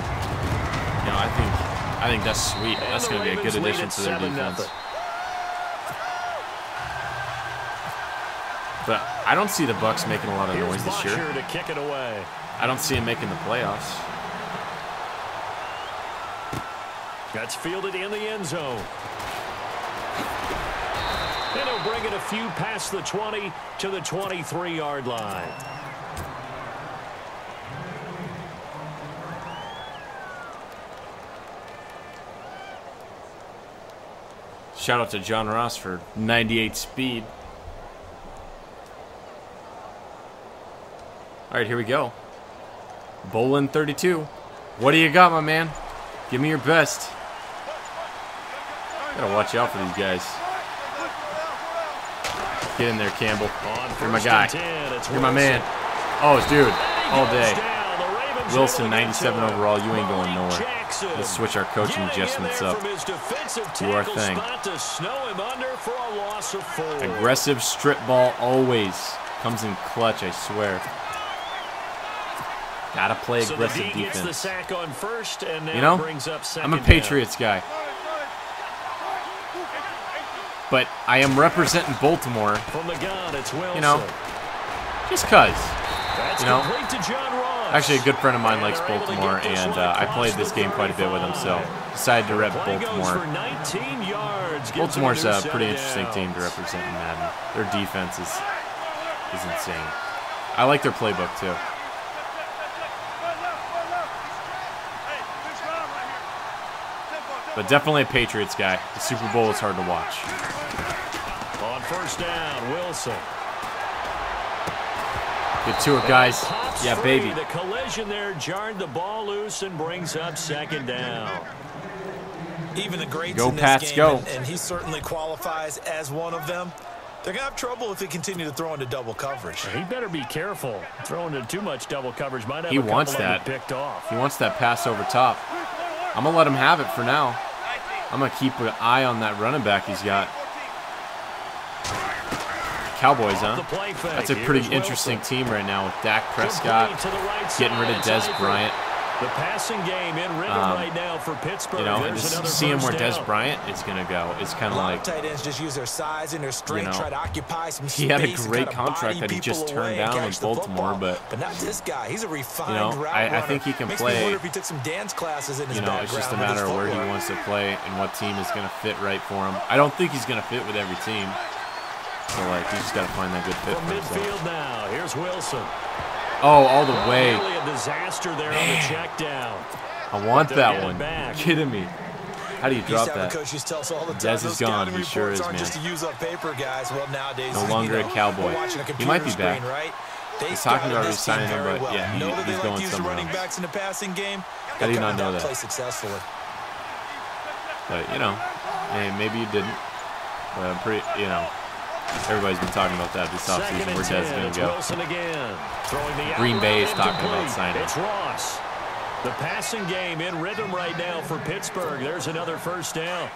You know, I think that's sweet. That's going to be a good addition to their defense. But I don't see the Bucs making a lot of noise this year. I don't see him making the playoffs. That's fielded in the end zone. And he'll bring it a few past the 20 to the 23-yard line. Shout out to John Ross for 98 speed. All right, here we go. Bolin 32. What do you got, my man? Give me your best. Gotta watch out for these guys. Get in there, Campbell. You're my guy. You're my man. Oh, dude. All day. Wilson, 97 overall. You ain't going nowhere. Let's switch our coaching adjustments up. Do our thing. Aggressive strip ball always comes in clutch, I swear. Gotta play aggressive defense. You know, I'm a Patriots guy. But I am representing Baltimore, you know, just cuz. You know, actually a good friend of mine likes Baltimore, and I played this game quite a bit with him, so decided to rep Baltimore. Baltimore's a pretty interesting team to represent in Madden. Their defense is insane. I like their playbook, too. But definitely a Patriots guy. The Super Bowl is hard to watch. On first down, Wilson. Get to it, guys. Yeah, baby. The collision there jarred the ball loose and brings up second down. Even the greats go, in this Pats, game, go. And he certainly qualifies as one of them. They're going to have trouble if they continue to throw into double coverage. He better be careful. Throwing into too much double coverage might have he wants that. Picked off. He wants that pass over top. I'm going to let him have it for now. I'm going to keep an eye on that running back he's got. Cowboys, huh? That's a pretty interesting team right now with Dak Prescott getting rid of Des Bryant. The passing game in rhythm right now for Pittsburgh. You know, and just seeing where Des Bryant is going to go, it's kind of like, tight ends just use their size and their strength, try to occupy some space. He had a great contract that he just turned down in Baltimore, but not this guy. He's a refined I think he can play. Makes me wonder if he took some dance classes in his background. It's just a matter of where he wants to play and what team is going to fit right for him. I don't think he's going to fit with every team. So, like, he's just got to find that good fit for himself. Midfield now. Here's Wilson. Oh, all the way. Really a disaster there on the check down. I want that one. You're kidding me. How do you drop that? Dez is gone. He sure is, man. Just to use up paper, guys. Well, nowadays, no longer a Cowboy. He might be back. Right? He's talking about resigning him, but yeah, he's going somewhere else. Backs in the passing game. How do you not know that? Play successfully. But, maybe you didn't. But I'm pretty, everybody's been talking about that this offseason. Where Dez going to go? Green Bay is talking about signing. It's Ross. The passing game in rhythm right now for Pittsburgh. There's another first down.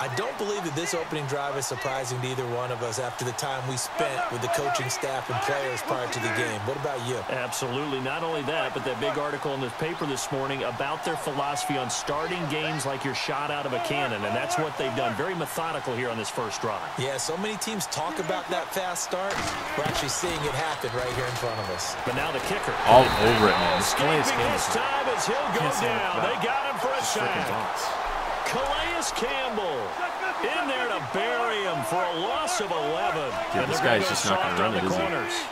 I don't believe that this opening drive is surprising to either one of us after the time we spent with the coaching staff and players prior to the game. What about you? Absolutely. Not only that, but that big article in the paper this morning about their philosophy on starting games like you're shot out of a cannon, and that's what they've done. Very methodical here on this first drive. Yeah, so many teams talk about that fast start. We're actually seeing it happen right here in front of us. But now the kicker. All over it, man. Escaping this time as he'll go down. They got him for a sack. Calais Campbell in there to bury him for a loss of 11. Yeah, this guy's just not going to run it, is he?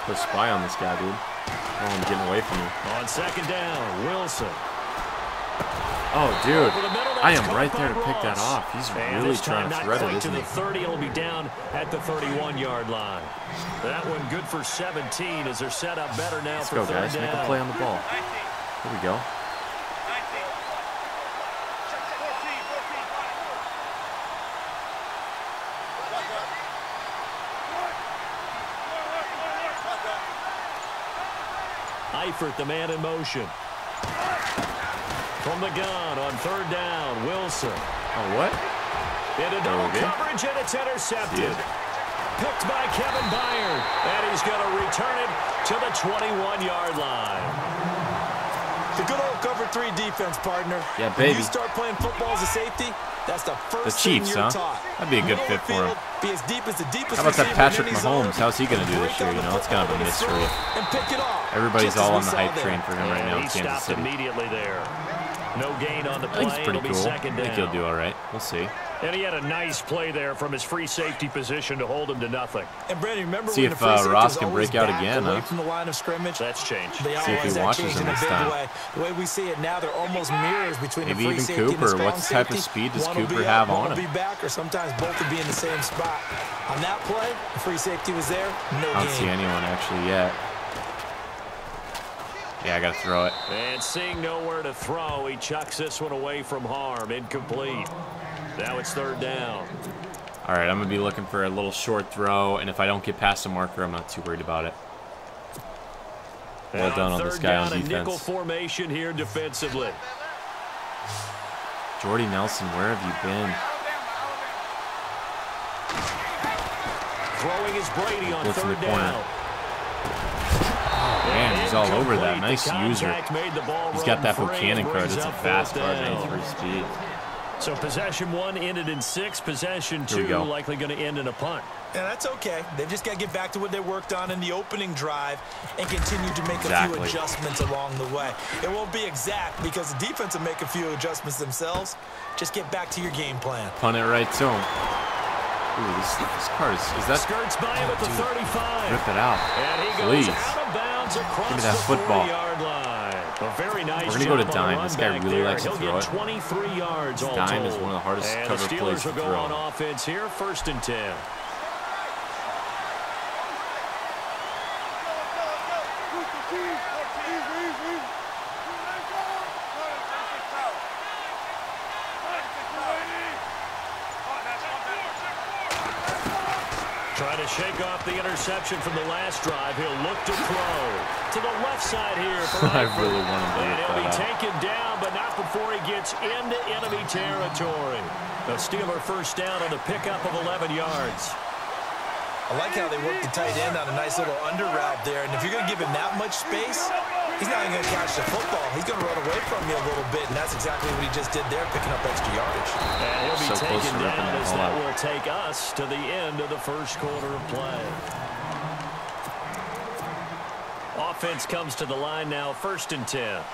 Put a spy on this guy, dude. Oh, I'm getting away from you. On second down, Wilson. Oh, dude. I am right there to pick that off. He's really trying to thread it, isn't he? To the 30, it'll be down at the 31-yard line. That one good for 17 as they're set up better now for third down. Let's go, guys. Make a play on the ball. Here we go. Eifert, the man in motion. From the gun on third down, Wilson. Oh, what? Into double coverage, and it's intercepted. Picked by Kevin Byard, and he's going to return it to the 21-yard line. The good old cover 3 defense, partner. Yeah, baby. When you start playing football as a safety, that's the first thing you're taught. That'd be a good fit for him. Be as deep as the deepest. How about that Patrick Mahomes? How's he going to do this year? It's kind of a mystery. Everybody's all on the hype train for him right now in Kansas City. Immediately there. No gain on the play. I think it's pretty cool. I think he'll do all right. We'll see. And he had a nice play there from his free safety position to hold him to nothing. And Brandon, remember see if Ross can break out again, huh? From the line of scrimmage. That's changed. See if he watches him this time. The way we see it now, they're almost mirrors between maybe the free even safety Cooper. And the what type of speed does Cooper have on him? One will be back, or sometimes both will be in the same spot. On that play, the free safety was there. No I don't see anyone actually yet. Yeah, I got to throw it. And seeing nowhere to throw, he chucks this one away from harm. Incomplete. Now it's third down. All right, I'm going to be looking for a little short throw, and if I don't get past the marker, I'm not too worried about it. Well done on this guy on defense. Nickel formation here defensively. Jordy Nelson, where have you been? Throwing is Brady on third down. Man, he's all over that. Nice user. He's got that Buchanan card. It's a fast card, 93 speed. So possession 1 ended in 6. Possession 2 likely going to end in a punt. Yeah, that's okay. They've just got to get back to what they worked on in the opening drive and continue to make a few adjustments along the way. It won't be exact because the defense will make a few adjustments themselves. Just get back to your game plan. Punt it right to him. Ooh, this card is that? Skirts by him at the 35. Rip it out. And he please. Goes out of bounds across give me that football. A very nice We're going to go to dime. This guy really likes to throw it. 23 yards all dime is one of the hardest cover plays to throw. And the Steelers will go on offense here, 1st and 10. Trying to shake off the interception from the last drive. He'll look to throw to the left side here. I really want him to and he'll be out. taken down, but not before he gets into enemy territory. A Steeler first down on the pickup of 11 yards. I like how they work the tight end on a nice little under route there. And if you're going to give him that much space, he's not even going to catch the football. He's going to run away from you a little bit, and that's exactly what he just did there, picking up extra yardage. And he'll be taken down as that will take us to the end of the first quarter of play. Offense comes to the line now, 1st and 10.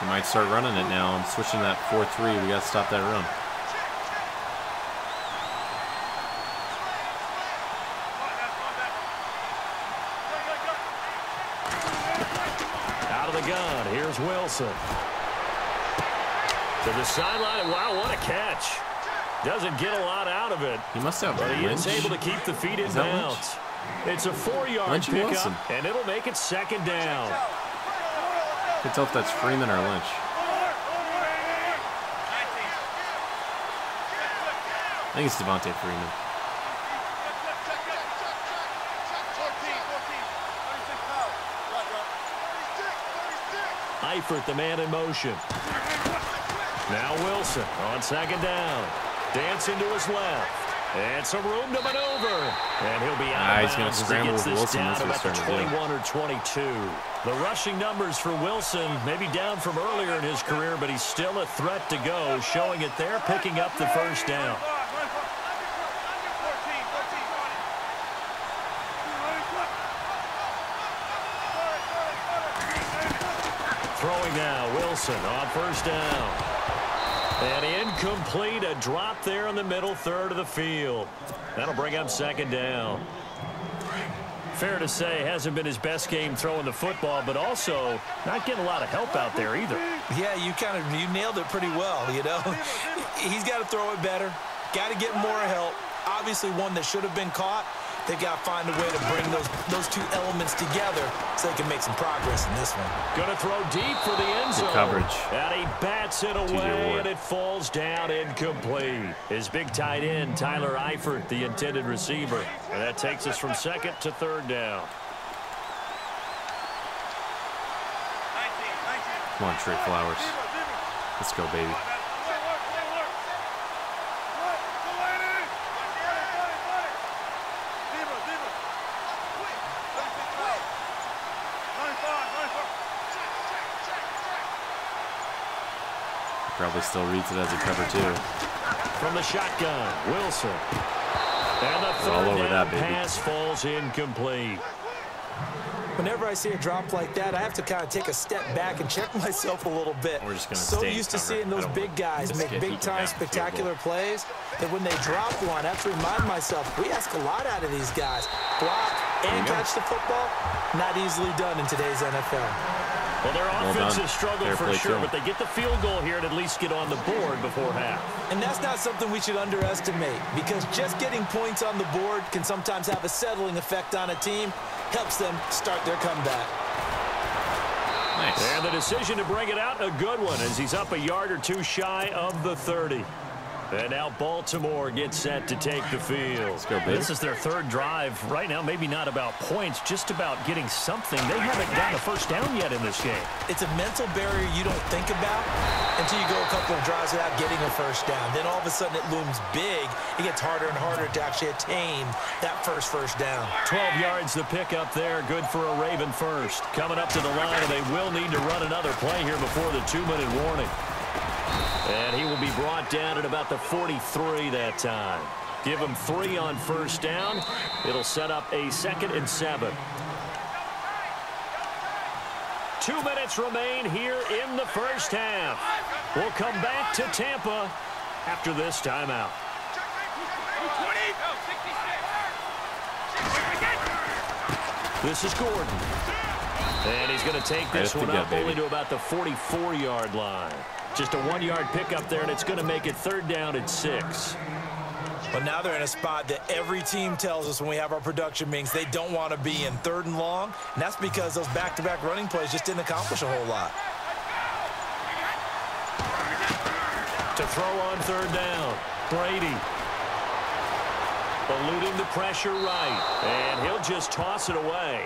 We might start running it now and switching that 4-3. We got to stop that run. Out of the gun, here's Wilson. To the sideline. Wow, what a catch. Doesn't get a lot out of it. He must have But he Lynch. is able to keep the feet in bounds. It's a 4-yard pickup, and it'll make it 2nd down. I can tell if that's Freeman or Lynch. I think it's Devontae Freeman. Eifert, the man in motion. Now Wilson on 2nd down. Dancing to his left. And some room to maneuver. And he'll be out of bounds as he gets this down about the 21 or 22. The rushing numbers for Wilson may be down from earlier in his career, but he's still a threat to go, showing it there, picking up the 1st down. Throwing now, Wilson on 1st down. And incomplete, a drop there in the middle third of the field. That'll bring up 2nd down. Fair to say, hasn't been his best game throwing the football, but also not getting a lot of help out there either. Yeah, you nailed it pretty well, you know. He's got to throw it better, got to get more help. Obviously one that should have been caught. They've got to find a way to bring those two elements together so they can make some progress in this one. Going to throw deep for the end zone. Good coverage. And he bats it away, and it falls down incomplete. His big tight end, Tyler Eifert, the intended receiver. And that takes us from 2nd to 3rd down. Come on, Trey Flowers. Let's go, baby. Probably still reads it as a cover, too. From the shotgun, Wilson. And the 3rd down pass falls incomplete. Whenever I see a drop like that, I have to kind of take a step back and check myself a little bit. We're just gonna so used to seeing those big guys make big-time, spectacular plays that when they drop one, I have to remind myself, we ask a lot out of these guys. Block and catch the football, not easily done in today's NFL. Well, their offense has struggled for sure, but they get the field goal here and at least get on the board before half. And that's not something we should underestimate, because just getting points on the board can sometimes have a settling effect on a team, helps them start their comeback. Nice. And the decision to bring it out, a good one, as he's up a yard or two shy of the 30. And now Baltimore gets set to take the field. Let's go, baby. This is their 3rd drive. Right now, maybe not about points, just about getting something. They haven't gotten a 1st down yet in this game. It's a mental barrier you don't think about until you go a couple of drives without getting a 1st down. Then all of a sudden it looms big. It gets harder and harder to actually attain that first down. 12 yards the pickup there. Good for a Raven first. Coming up to the line, and they will need to run another play here before the 2-minute warning. And he will be brought down at about the 43 that time. Give him 3 on 1st down. It'll set up a 2nd and 7. 2 minutes remain here in the first half. We'll come back to Tampa after this timeout. This is Gordon. And he's going to take this one up only to about the 44-yard line. Just a 1-yard pickup there, and it's going to make it 3rd down at 6. But now they're in a spot that every team tells us when we have our production meetings they don't want to be in, 3rd and long. And that's because those back-to-back running plays just didn't accomplish a whole lot. To throw on 3rd down, Brady. Eluding the pressure right. And he'll just toss it away.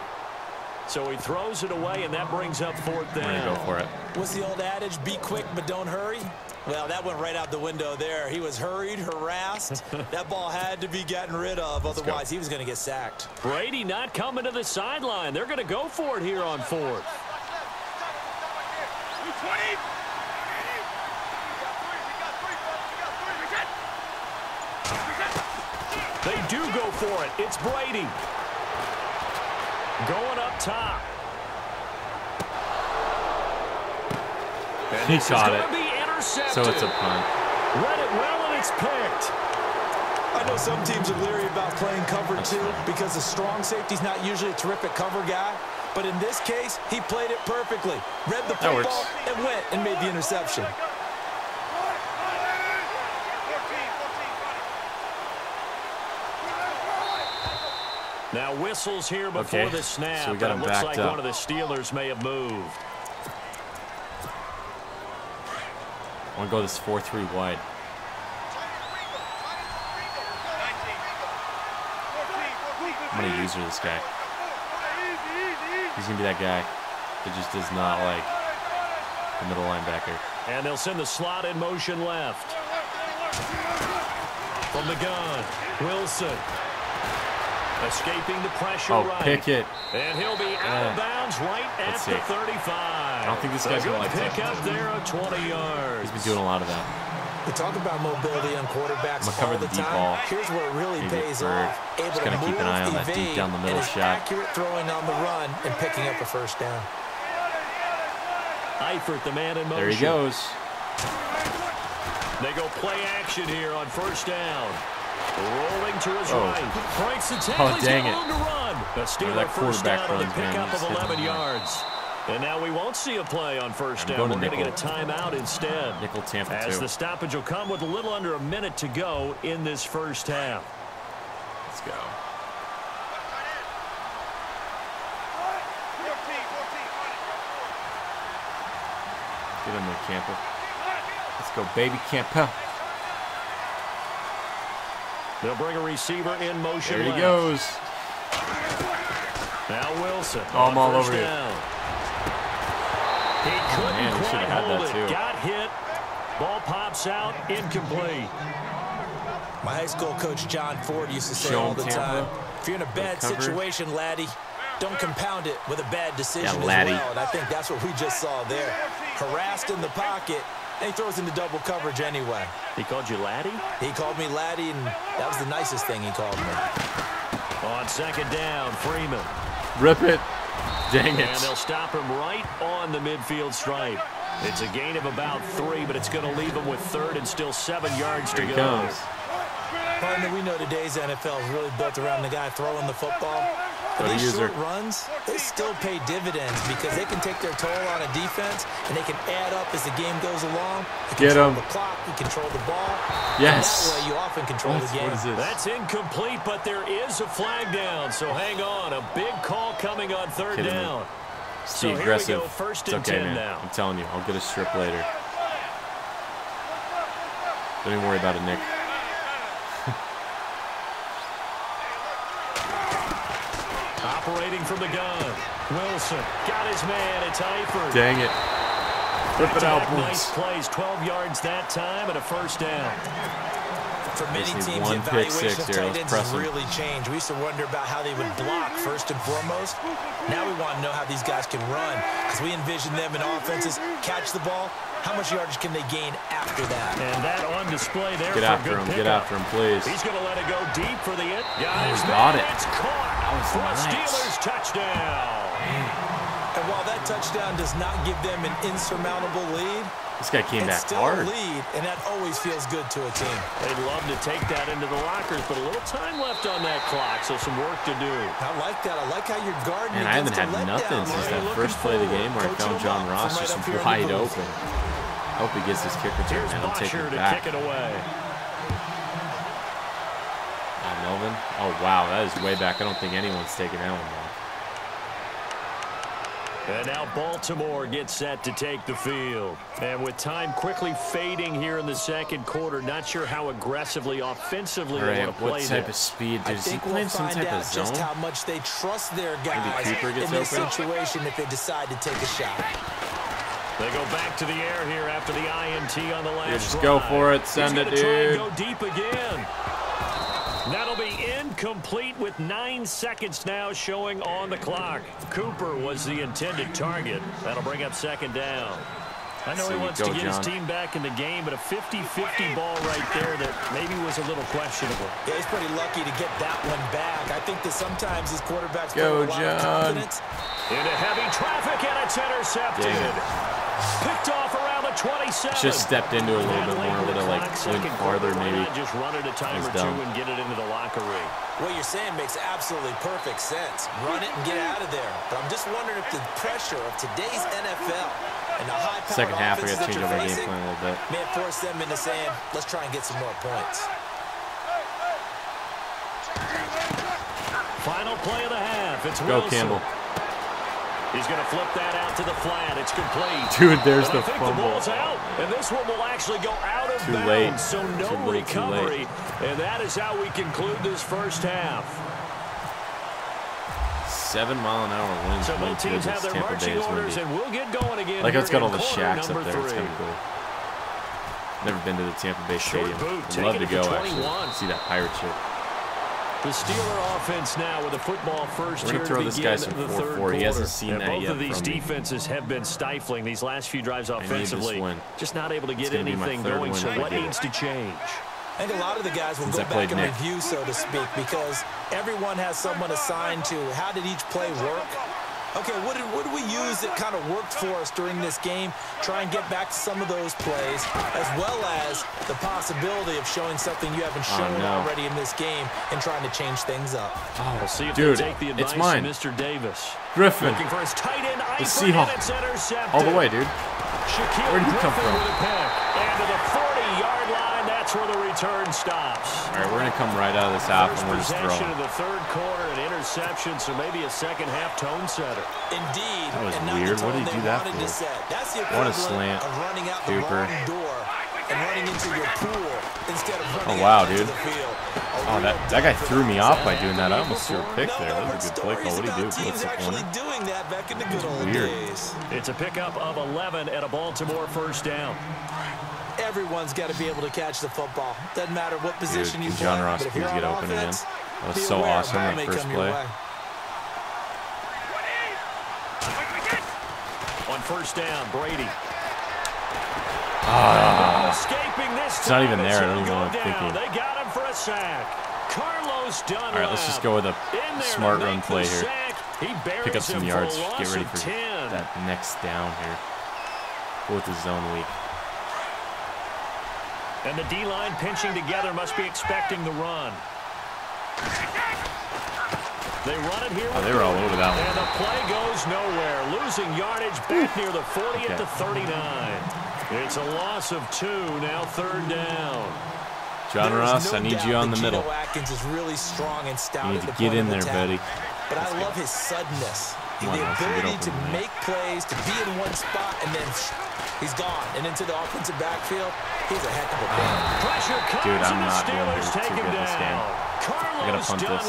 So he throws it away, and that brings up 4th down. I'm going to go for it. What's the old adage? Be quick, but don't hurry? Well, that went right out the window there. He was hurried, harassed. That ball had to be gotten rid of. Otherwise, he was going to get sacked. Brady not coming to the sideline. They're going to go for it here on 4th. They do go for it. It's Brady. Going up top. And he caught it. So it's a punt. Read it well, and it's picked. I know some teams are leery about playing cover 2 because the strong safety's not usually a terrific cover guy. But in this case, he played it perfectly. Read the football and went and made the interception. Now whistles here before the snap. So we got him looks like up. One of the Steelers may have moved. I want to go this 4-3 wide. I'm going to user this guy. He's going to be that guy that just does not like the middle linebacker. And they'll send the slot in motion left. From the gun, Wilson. Escaping the pressure right. Pickett. And he'll be out of bounds right at the 35. I don't think this guy's going to like pick up there at 20 yards. He's been doing a lot of that. We talk about mobility on quarterbacks all the time. Ball. Here's where it really pays off. Just got to keep an eye on that deep down the middle shot. Accurate throwing on the run and picking up a 1st down. Eifert, the man in motion. There he goes. They go play action here on 1st down. Rolling to his right. Breaks the tackle. He's dang it. To run. The Steeler 1st down on the pickup of 11 yards. And now we won't see a play on 1st down. We're going to get a timeout instead. Nickel Tampa As 2. the stoppage will come with a little under a minute to go in this 1st half. Let's go. Get in there, Camper. Let's go, baby Camper. They'll bring a receiver in motion. There he goes. Now Wilson. I'm all over you. He couldn't quite hold it. Too. Got hit. Ball pops out. Incomplete. My high school coach, John Ford, used to say all the time, if you're in a bad situation, laddie, don't compound it with a bad decision as well. And I think that's what we just saw there. Harassed in the pocket, and he throws into double coverage anyway. He called you laddie? He called me laddie, and that was the nicest thing he called me. On 2nd down, Freeman. Rip it. Dang it. And they'll stop him right on the midfield stripe. It's a gain of about 3, but it's going to leave him with 3rd and still 7 yards to go. Partner, we know today's NFL is really built around the guy throwing the football. But these short runs, they still pay dividends because they can take their toll on a defense and they can add up as the game goes along. You control the clock, you control the ball. Yes. And that way you often control the game. What is this? That's incomplete, but there is a flag down. So hang on. A big call coming on 3rd down. Steve, so aggressive. Here we go, 1st and it's okay, 10 man. now. I'm telling you, I'll get a strip later. Don't even worry about it, Nick. Operating from the gun. Wilson got his man. It's Eifert. Dang it. Rip it out, boys. Nice plays. 12 yards that time and a 1st down. For many teams, the evaluation of tight ends has really changed. We used to wonder about how they would block first and foremost. Now we want to know how these guys can run because we envision them in offenses catch the ball. How much yardage can they gain after that? And that on display there. Get after him. Get after him, please. He's going to let it go deep for the hit. Got it. It's caught for a Steelers touchdown. And while that touchdown does not give them an insurmountable lead, this guy came back still hard. A lead, and that always feels good to a team. They'd love to take that into the lockers, but a little time left on that clock, so some work to do. I like that. I like how you're guarding. And I haven't had nothing since that first play of the game where I found John Ross just wide open. Hope he gets his kick return, and I'll take it back. Kick it away. Melvin. Oh, wow. That is way back. I don't think anyone's taking that one back. And now Baltimore gets set to take the field. And with time quickly fading here in the second quarter, not sure how aggressively, offensively they want to play what type of speed? Does he play some type of zone? Just how much they trust their guys in this situation if they decide to take a shot. They go back to the air here after the INT on the last just go for it. Send it, dude. Try and go deep again. That'll be incomplete with 9 seconds now showing on the clock. Cooper was the intended target. That'll bring up second down. I know he wants to get his team back in the game, but a 50-50 ball right there that maybe was a little questionable. Yeah, he's pretty lucky to get that one back. I think that sometimes his quarterbacks go, put a lot of confidence. Into heavy traffic, and it's intercepted. Picked off around the 27. Just stepped into it a little bit more. Would have like went farther maybe. Just run it a time or two and get it into the locker room. What you're saying makes absolutely perfect sense. Run it and get out of there. But I'm just wondering if the pressure of today's NFL and the high-powered second half, we got to change over our game facing plan a little bit. may force them into saying, let's try and get some more points. Final play of the half. It's Go, Wilson. Campbell. He's going to flip that out to the flat. It's complete. Dude, there's the fumble. The ball's fumble. out, and this one will actually go out of Too bounds, late. so no recovery. And that is how we conclude this first half. 7-mile-an-hour winds. So both teams have their marching orders, and we'll get going again. Like, it's got all the shacks up there. 3. It's kind of cool. Never been to the Tampa Bay Stadium. I'd I'd love to go, actually. See that pirate ship. The Steeler offense now with a football first here to begin the third quarter. He hasn't seen that both yet. Both of these defenses have been stifling these last few drives offensively. Just not able to get anything going, so what needs to change? I think a lot of the guys will go back and review, so to speak, because everyone has someone assigned to how did each play work. Okay, what did we use that kind of worked for us during this game? Try and get back to some of those plays, as well as the possibility of showing something you haven't shown already in this game and trying to change things up. We'll see if they take the advice of Mr. Davis. Griffin. Looking for his tight end. The Seahawks. All the way, dude. Where did he come from? And to the 40-yard line, that's where the return stops. All right, we're going to come right out of this half and we're just throwing. Possession of the third quarter, an interception, so maybe a second-half tone setter. Indeed. That was weird. What did he do that for? That's the what a slant. Of running out the wrong door and running into your pool instead of running wow, dude. the field. Oh, that guy threw me off by doing that. I almost threw a pick there. That was a good play call. What did he do? Blitz the corner? Doing that back in the good old weird. days. It's a pickup of 11 at a Baltimore first down. Everyone's got to be able to catch the football. Doesn't matter what position you play. John Ross, please get open again. That was so awesome that first play. On first down, Brady. Escaping this. It's not even there. I don't even know what I'm thinking. They got him for a sack. Carlos Dunlap. All right, let's just go with a smart run play here. Pick up some yards. Get ready for that next down here. Go with the zone week. And the D-line pinching together must be expecting the run. They run it here. Oh, they were all over that one. And the play goes nowhere. Losing yardage back near the 40 at the 39. It's a loss of 2, now third down. John Ross, I need you on the middle. Atkins is really strong and stout. You need to get in there, buddy. But I love his suddenness. The ability to make plays, to be in one spot, and then he's gone. And into the offensive backfield, he's a heck of a player. Pressure comes, dude, I'm not doing too good this game. I gotta punt this.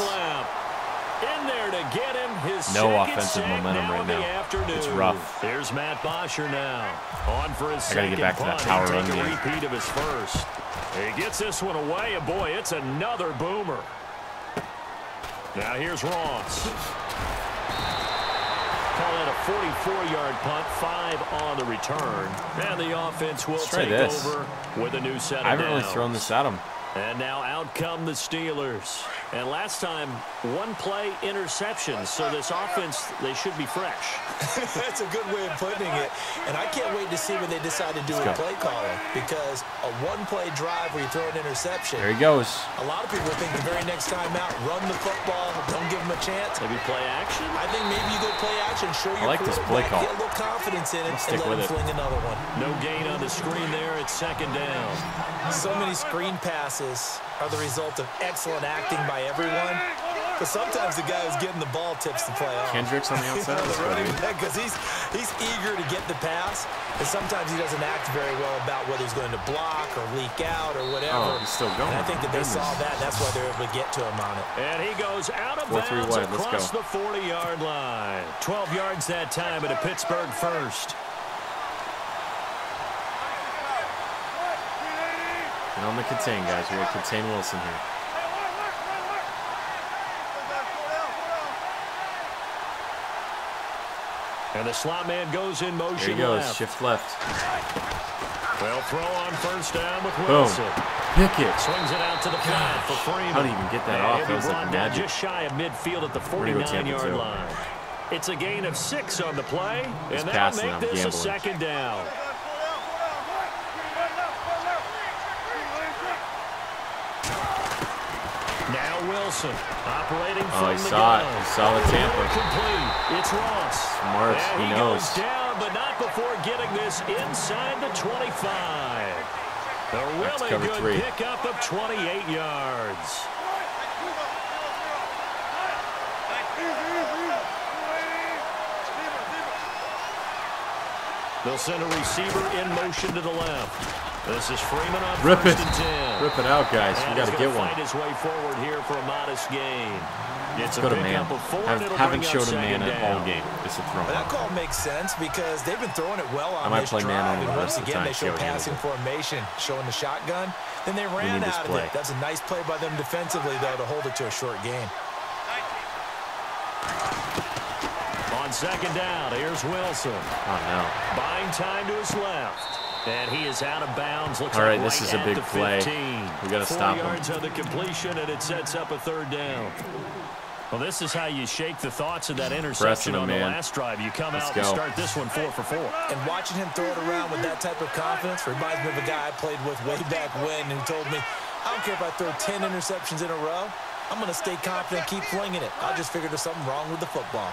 In there to get him his no offensive momentum right now. It's rough. There's Matt Bosher now. On for his second. I gotta get back to that power run game. Repeat of his first. He gets this one away, and boy, it's another boomer. Now here's Ross. Call it a 44-yard punt, 5 on the return. And the offense will take over with a new set of I haven't downs. really thrown this at him. And now out come the Steelers. And last time, one-play interception. So this offense, they should be fresh. That's a good way of putting it. And I can't wait to see what they decide to do with play calling. Because a one-play drive where you throw an interception. There he goes. A lot of people think the very next time out, run the football, don't give them a chance. Maybe play action? I think maybe you go play action, show your this play call. Get a little confidence in it, and let him fling another one. No gain on the screen there. It's second down. So many screen passes are the result of excellent acting by everyone. But sometimes the guy who's getting the ball tips the play off. Kendrick's on the outside. Because he's eager to get the pass, and sometimes he doesn't act very well about whether he's going to block or leak out or whatever. Oh, he's still going. And I think that they saw that. That's why they're able to get to him on it. And he goes out of bounds across the 40-yard line. 12 yards that time at a Pittsburgh first. And on the contain, guys. We're going to contain Wilson here. And the slot man goes in motion. There he goes. Left. Shift left. They'll throw on first down with Wilson. Boom. Pickett. Swings it out to the flat for Freeman. How did he even get that off? That was like magic. Just shy of midfield at the 49-yard line. It's a gain of 6 on the play, and that'll make this a second down. Now Wilson operating from the gun. He saw the Tampa. Complete. It's Ross. Smart. He knows. Goes down, but not before getting this inside the 25. A really good pickup of 28 yards. They'll send a receiver in motion to the left. This is Freeman on Rip it. first and 10. Rip it out, guys. We got to get one. Find his way forward here for a modest gain. Let's go to man. Haven't showed a man at all game. It's a throw. That call makes sense because they've been throwing it well on this drive. And once again, they show passing formation, showing the shotgun. Then they ran out of it. That's a nice play by them defensively, though, to hold it to a short gain. On second down, here's Wilson. Oh, no. Buying time to his left. And he is out of bounds. Looks all right, like this is a big play. We got to stop him. 4 yards on the completion, and it sets up a third down. Well, this is how you shake the thoughts of that interception on the last drive. You come out and start this one 4 for 4. And watching him throw it around with that type of confidence reminds me of a guy I played with way back when who told me, I don't care if I throw 10 interceptions in a row. I'm going to stay confident, keep flinging it. I just figured there's something wrong with the football.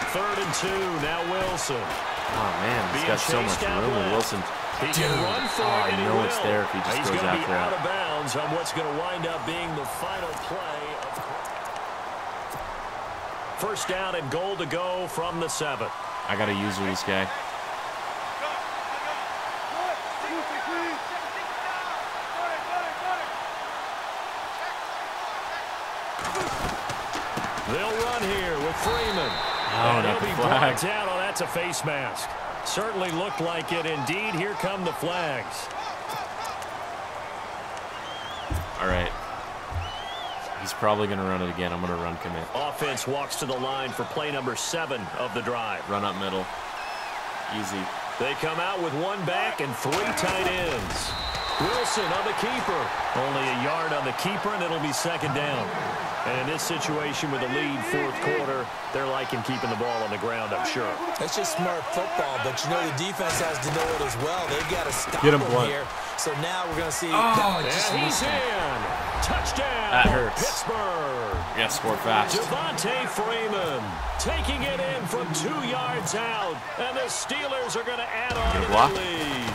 Third and 2, now Wilson. Oh, man, he's got so much room with Wilson. Dude, I know it's there if he just goes after be out of bounds on what's going to wind up being the final play. First down and goal to go from the 7. I got to use this guy. They'll run here with Freeman. Oh, not the flag. Down. Oh, that's a face mask. Certainly looked like it. Indeed, here come the flags. All right. He's probably going to run it again. I'm going to run commit. Offense walks to the line for play number 7 of the drive. Run up middle. Easy. They come out with 1 back and 3 tight ends. Wilson on the keeper. Only a yard on the keeper, and it'll be second down. And in this situation with a lead fourth quarter, they're liking keeping the ball on the ground, I'm sure. That's just smart football, but you know the defense has to know it as well. They've got to stop him here. So now we're going to see. Oh, and he's in. Touchdown. That hurts. Pittsburgh. Yeah, score fast. Devontae Freeman taking it in from 2 yards out, and the Steelers are going to add on to the lead.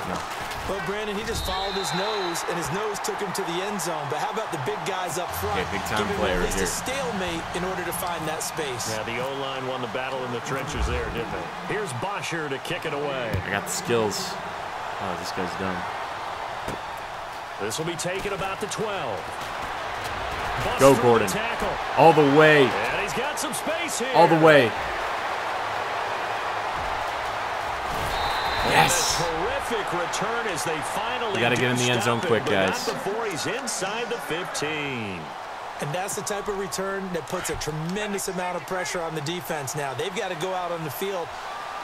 No. Well, Brandon, he just followed his nose, and his nose took him to the end zone. But how about the big guys up front? Okay, big-time player right here. A stalemate in order to find that space. Yeah, the O-line won the battle in the trenches there, didn't they? Here's Bosher to kick it away. I got the skills. Oh, this guy's done. This will be taken about the 12. Go, Gordon. All the way. And he's got some space here. All the way. Yes. Terrific return as they finally. We got to get in the end zone quick, guys. Not before he's inside the 15. And that's the type of return that puts a tremendous amount of pressure on the defense now. They've got to go out on the field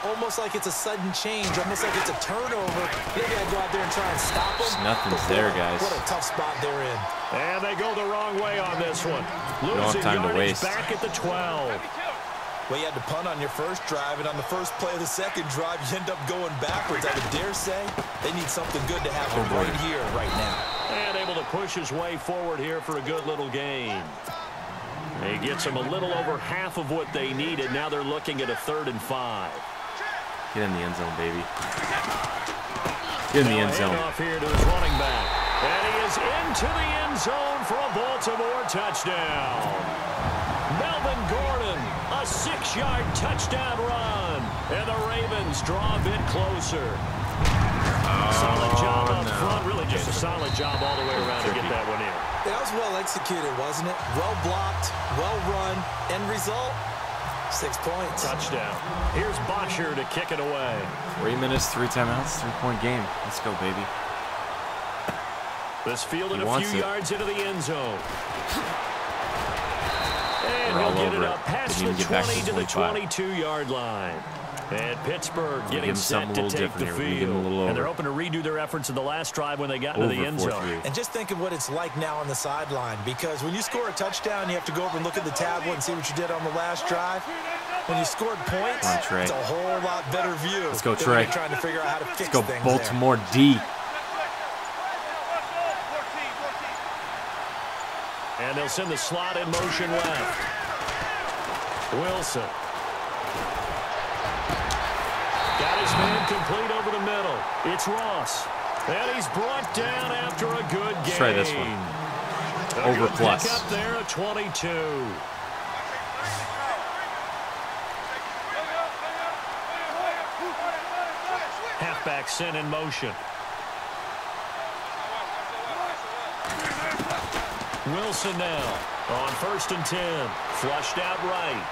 almost like it's a sudden change, almost like it's a turnover. They've got to go out there and try and stop them. Nothing's there, guys. What a tough spot they're in. And they go the wrong way on this one. Losing don't have time to waste. Back at the 12. Well, you had to punt on your first drive, and on the first play of the second drive, you end up going backwards. I would dare say they need something good to happen right here, right now. And able to push his way forward here for a good little gain. He gets them a little over half of what they needed. Now they're looking at a 3rd and 5. Get in the end zone, baby. Get in the end zone. Off here to his running back. And he is into the end zone for a Baltimore touchdown. Melvin Gordon, a 6-yard touchdown run. And the Ravens draw a bit closer. Solid job up front. Really just a solid job all the way around to get that one in. That was well executed, wasn't it? Well blocked, well run. End result, 6 points. Touchdown. Here's Bosher to kick it away. 3 minutes, 3 timeouts, 3-point game. Let's go, baby. This fielded a few yards into the end zone. And he'll get it up past the 20 to the 22-yard line. And Pittsburgh getting set to take the field. And they're hoping to redo their efforts in the last drive when they got into the end zone. And just think of what it's like now on the sideline. Because when you score a touchdown, you have to go over and look at the tablet and see what you did on the last drive. When you scored points, it's a whole lot better view. Let's go, Trey. Trying to figure out how to fix things. Let's go, Baltimore D. And they'll send the slot in motion left. Wilson. Got his man complete over the middle. It's Ross. And he's brought down after a good game. Let's try this one. Over plus. Up there at 22. Halfback sent in motion. Wilson now on 1st and 10. Flushed out right.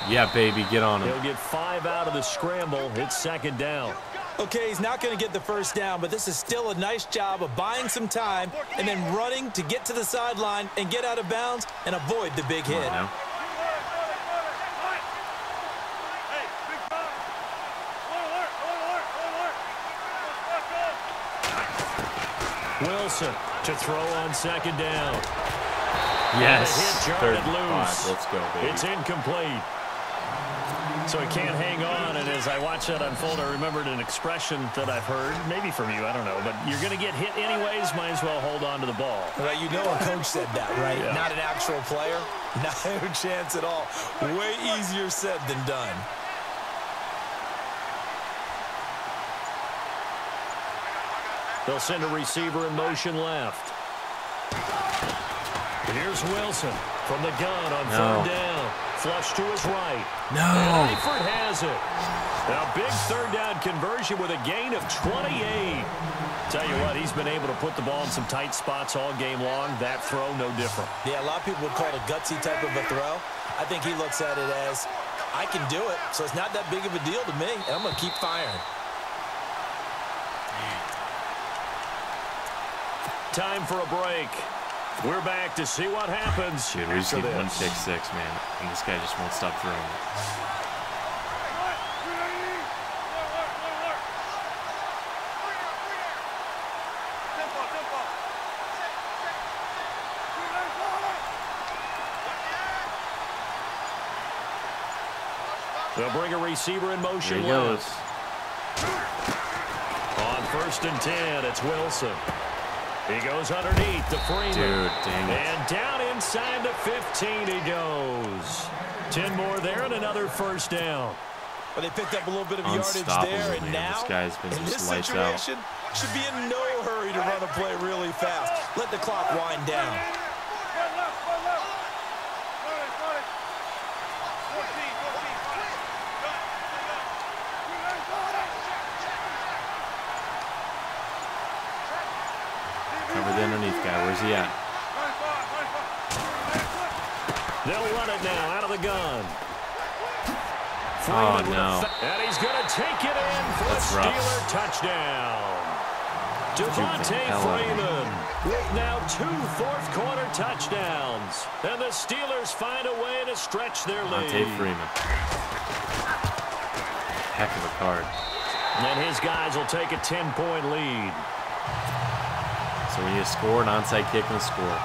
Yeah, baby, get on him. He'll get 5 out of the scramble. It's 2nd down. Okay, he's not going to get the first down, but this is still a nice job of buying some time and then running to get to the sideline and get out of bounds and avoid the big hit. Wilson to throw on 2nd down. Yes. Hit jarred loose. Let's go, baby. It's incomplete. So he can't hang on, and as I watch that unfold, I remembered an expression that I've heard, maybe from you, I don't know, but you're going to get hit anyways, might as well hold on to the ball. Well, you know a coach said that, right? Yeah. Not an actual player. Not a chance at all. Way easier said than done. They'll send a receiver in motion left. Here's Wilson from the gun on 3rd down. Flush to his right. No. And Eifert has it. A big 3rd down conversion with a gain of 28. Tell you what, he's been able to put the ball in some tight spots all game long. That throw, no different. Yeah, a lot of people would call it a gutsy type of a throw. I think he looks at it as, I can do it, so it's not that big of a deal to me, and I'm going to keep firing. Time for a break. We're back to see what happens. Dude, we just need 1 pick 6, man. And this guy just won't stop throwing. They'll bring a receiver in motion. Here he goes. On 1st and 10, it's Wilson. He goes underneath to Freeman. Dude, dang it. And down inside the 15 he goes. 10 more there and another 1st down. But they picked up a little bit of yardage there, and man. now, this guy's been in this lights situation, should be in no hurry to run a play really fast. Let the clock wind down. Cover the underneath guy. Where's he at? They'll run it now out of the gun. Oh, no. And he's going to take it in for a Steeler touchdown. Devontae Freeman with now 2 fourth-quarter touchdowns. And the Steelers find a way to stretch their lead. Devontae Freeman. Heck of a card. And his guys will take a 10-point lead. So when you score an onside kick and a score,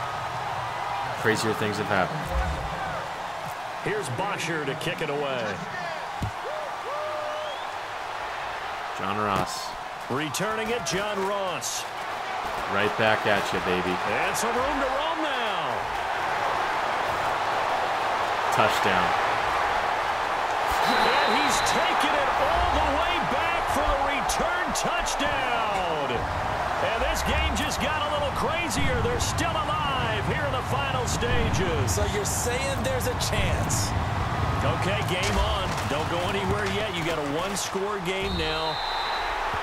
crazier things have happened. Here's Bosher to kick it away. John Ross. Returning it, John Ross. Right back at you, baby. And some room to roam now. Touchdown. And he's taken it all the way back for the return touchdown. And this game just got a little crazier. They're still alive here in the final stages. So you're saying there's a chance? Okay, game on. Don't go anywhere yet. You got a one-score game now.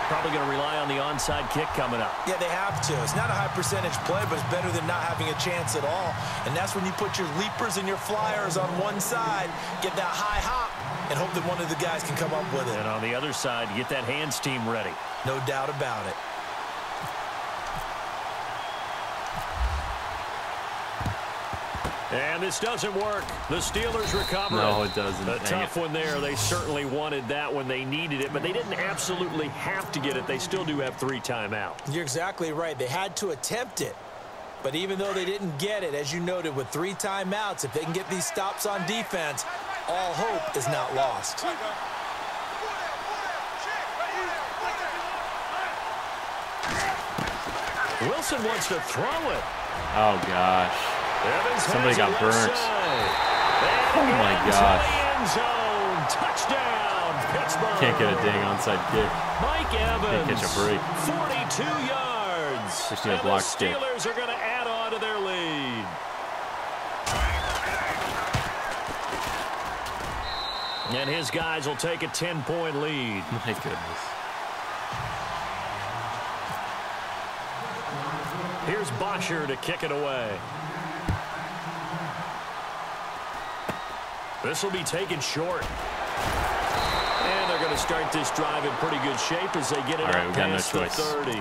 Probably going to rely on the onside kick coming up. Yeah, they have to. It's not a high-percentage play, but it's better than not having a chance at all. And that's when you put your leapers and your flyers on one side, get that high hop, and hope that one of the guys can come up with it. And on the other side, get that hands team ready. No doubt about it. And this doesn't work. The Steelers recover. No, it doesn't. A tough one there. They certainly wanted that when they needed it, but they didn't absolutely have to get it. They still do have 3 timeouts. You're exactly right. They had to attempt it. But even though they didn't get it, as you noted, with 3 timeouts, if they can get these stops on defense, all hope is not lost. Wilson wants to throw it. Oh, gosh. Somebody got burnt. Oh, my gosh. Touchdown, Pittsburgh. Can't get a dang onside kick. Mike Evans. Can't catch a break. 42 yards. Just need a block stick. The Steelers are going to add on to their lead. And his guys will take a 10-point lead. My goodness. Here's Bosher to kick it away. This will be taken short. And they're going to start this drive in pretty good shape as they get it up past the 30.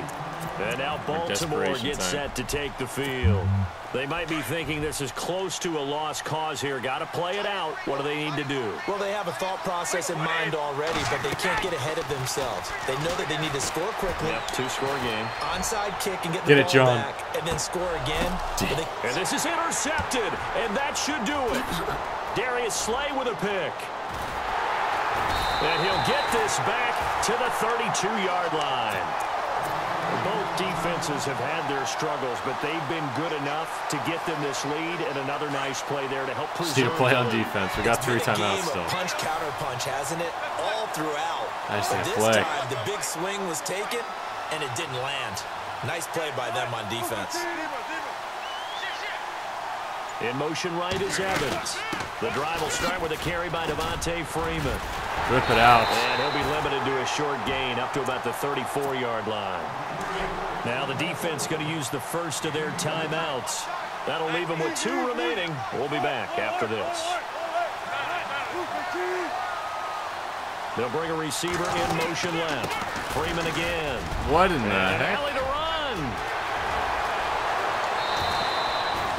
And now Baltimore gets set to take the field. They might be thinking this is close to a lost cause here. Got to play it out. What do they need to do? Well, they have a thought process in mind already, but they can't get ahead of themselves. They know that they need to score quickly. Yep, 2-score game. Onside kick and get the ball back, and then score again. And this is intercepted, and that should do it. Darius Slay with a pick. And he'll get this back to the 32-yard line. Both defenses have had their struggles, but they've been good enough to get them this lead, and another nice play there to help preserve. Just need to play on defense. We got 3 timeouts still. Punch, counter punch, hasn't it? All throughout. Nice this play. time, the big swing was taken, and it didn't land. Nice play by them on defense. In motion right is Evans. The drive will start with a carry by Devontae Freeman. Rip it out. And he'll be limited to a short gain up to about the 34-yard line. Now the defense going to use the first of their timeouts. That'll leave them with 2 remaining. We'll be back after this. They'll bring a receiver in motion left. Freeman again. What in the heck? Alley to run.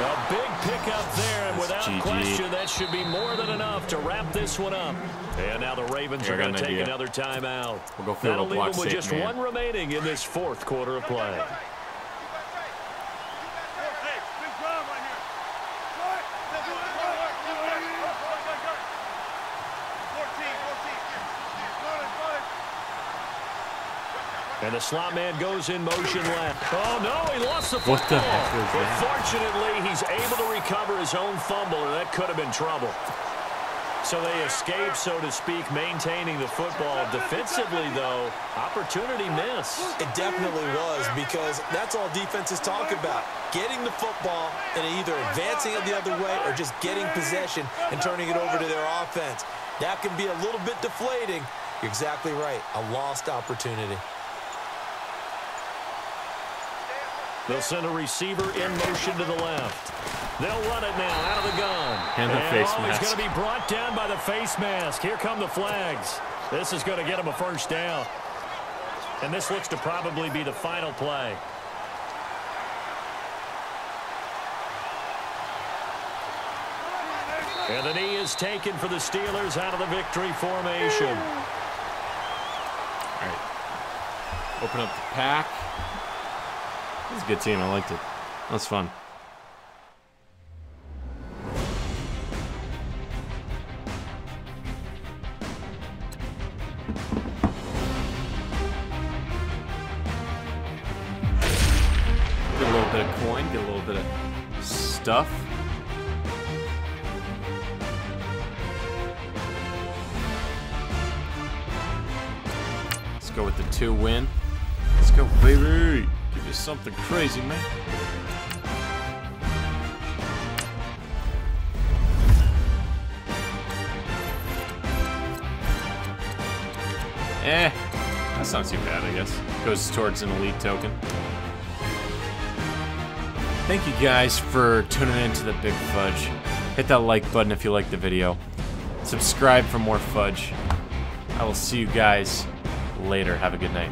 A big pickup there, and without question, that should be more than enough to wrap this one up. And now the Ravens are going to take another timeout. We'll go That'll leave them with safe, just 1 remaining in this 4th quarter of play. And the slot man goes in motion left. Oh, no, he lost the football. What the heck was that? But fortunately, he's able to recover his own fumble, or that could have been trouble. So they escape, so to speak, maintaining the football. Defensively, though, opportunity miss. It definitely was, because that's all defenses talk about. Getting the football and either advancing it the other way or just getting possession and turning it over to their offense. That can be a little bit deflating. You're exactly right. A lost opportunity. They'll send a receiver in motion to the left. They'll run it now out of the gun. And the face mask. He's going to be brought down by the face mask. Here come the flags. This is going to get him a first down. And this looks to probably be the final play. And the knee is taken for the Steelers out of the victory formation. All right. Open up the pack. It's a good team. I liked it. That was fun. Get a little bit of coin. Get a little bit of stuff. Let's go with the 2 win. Let's go, baby. Give you something crazy, man. That's not too bad, I guess. Goes towards an elite token. Thank you guys for tuning in to the Big Fudge. Hit that like button if you liked the video. Subscribe for more fudge. I will see you guys later. Have a good night.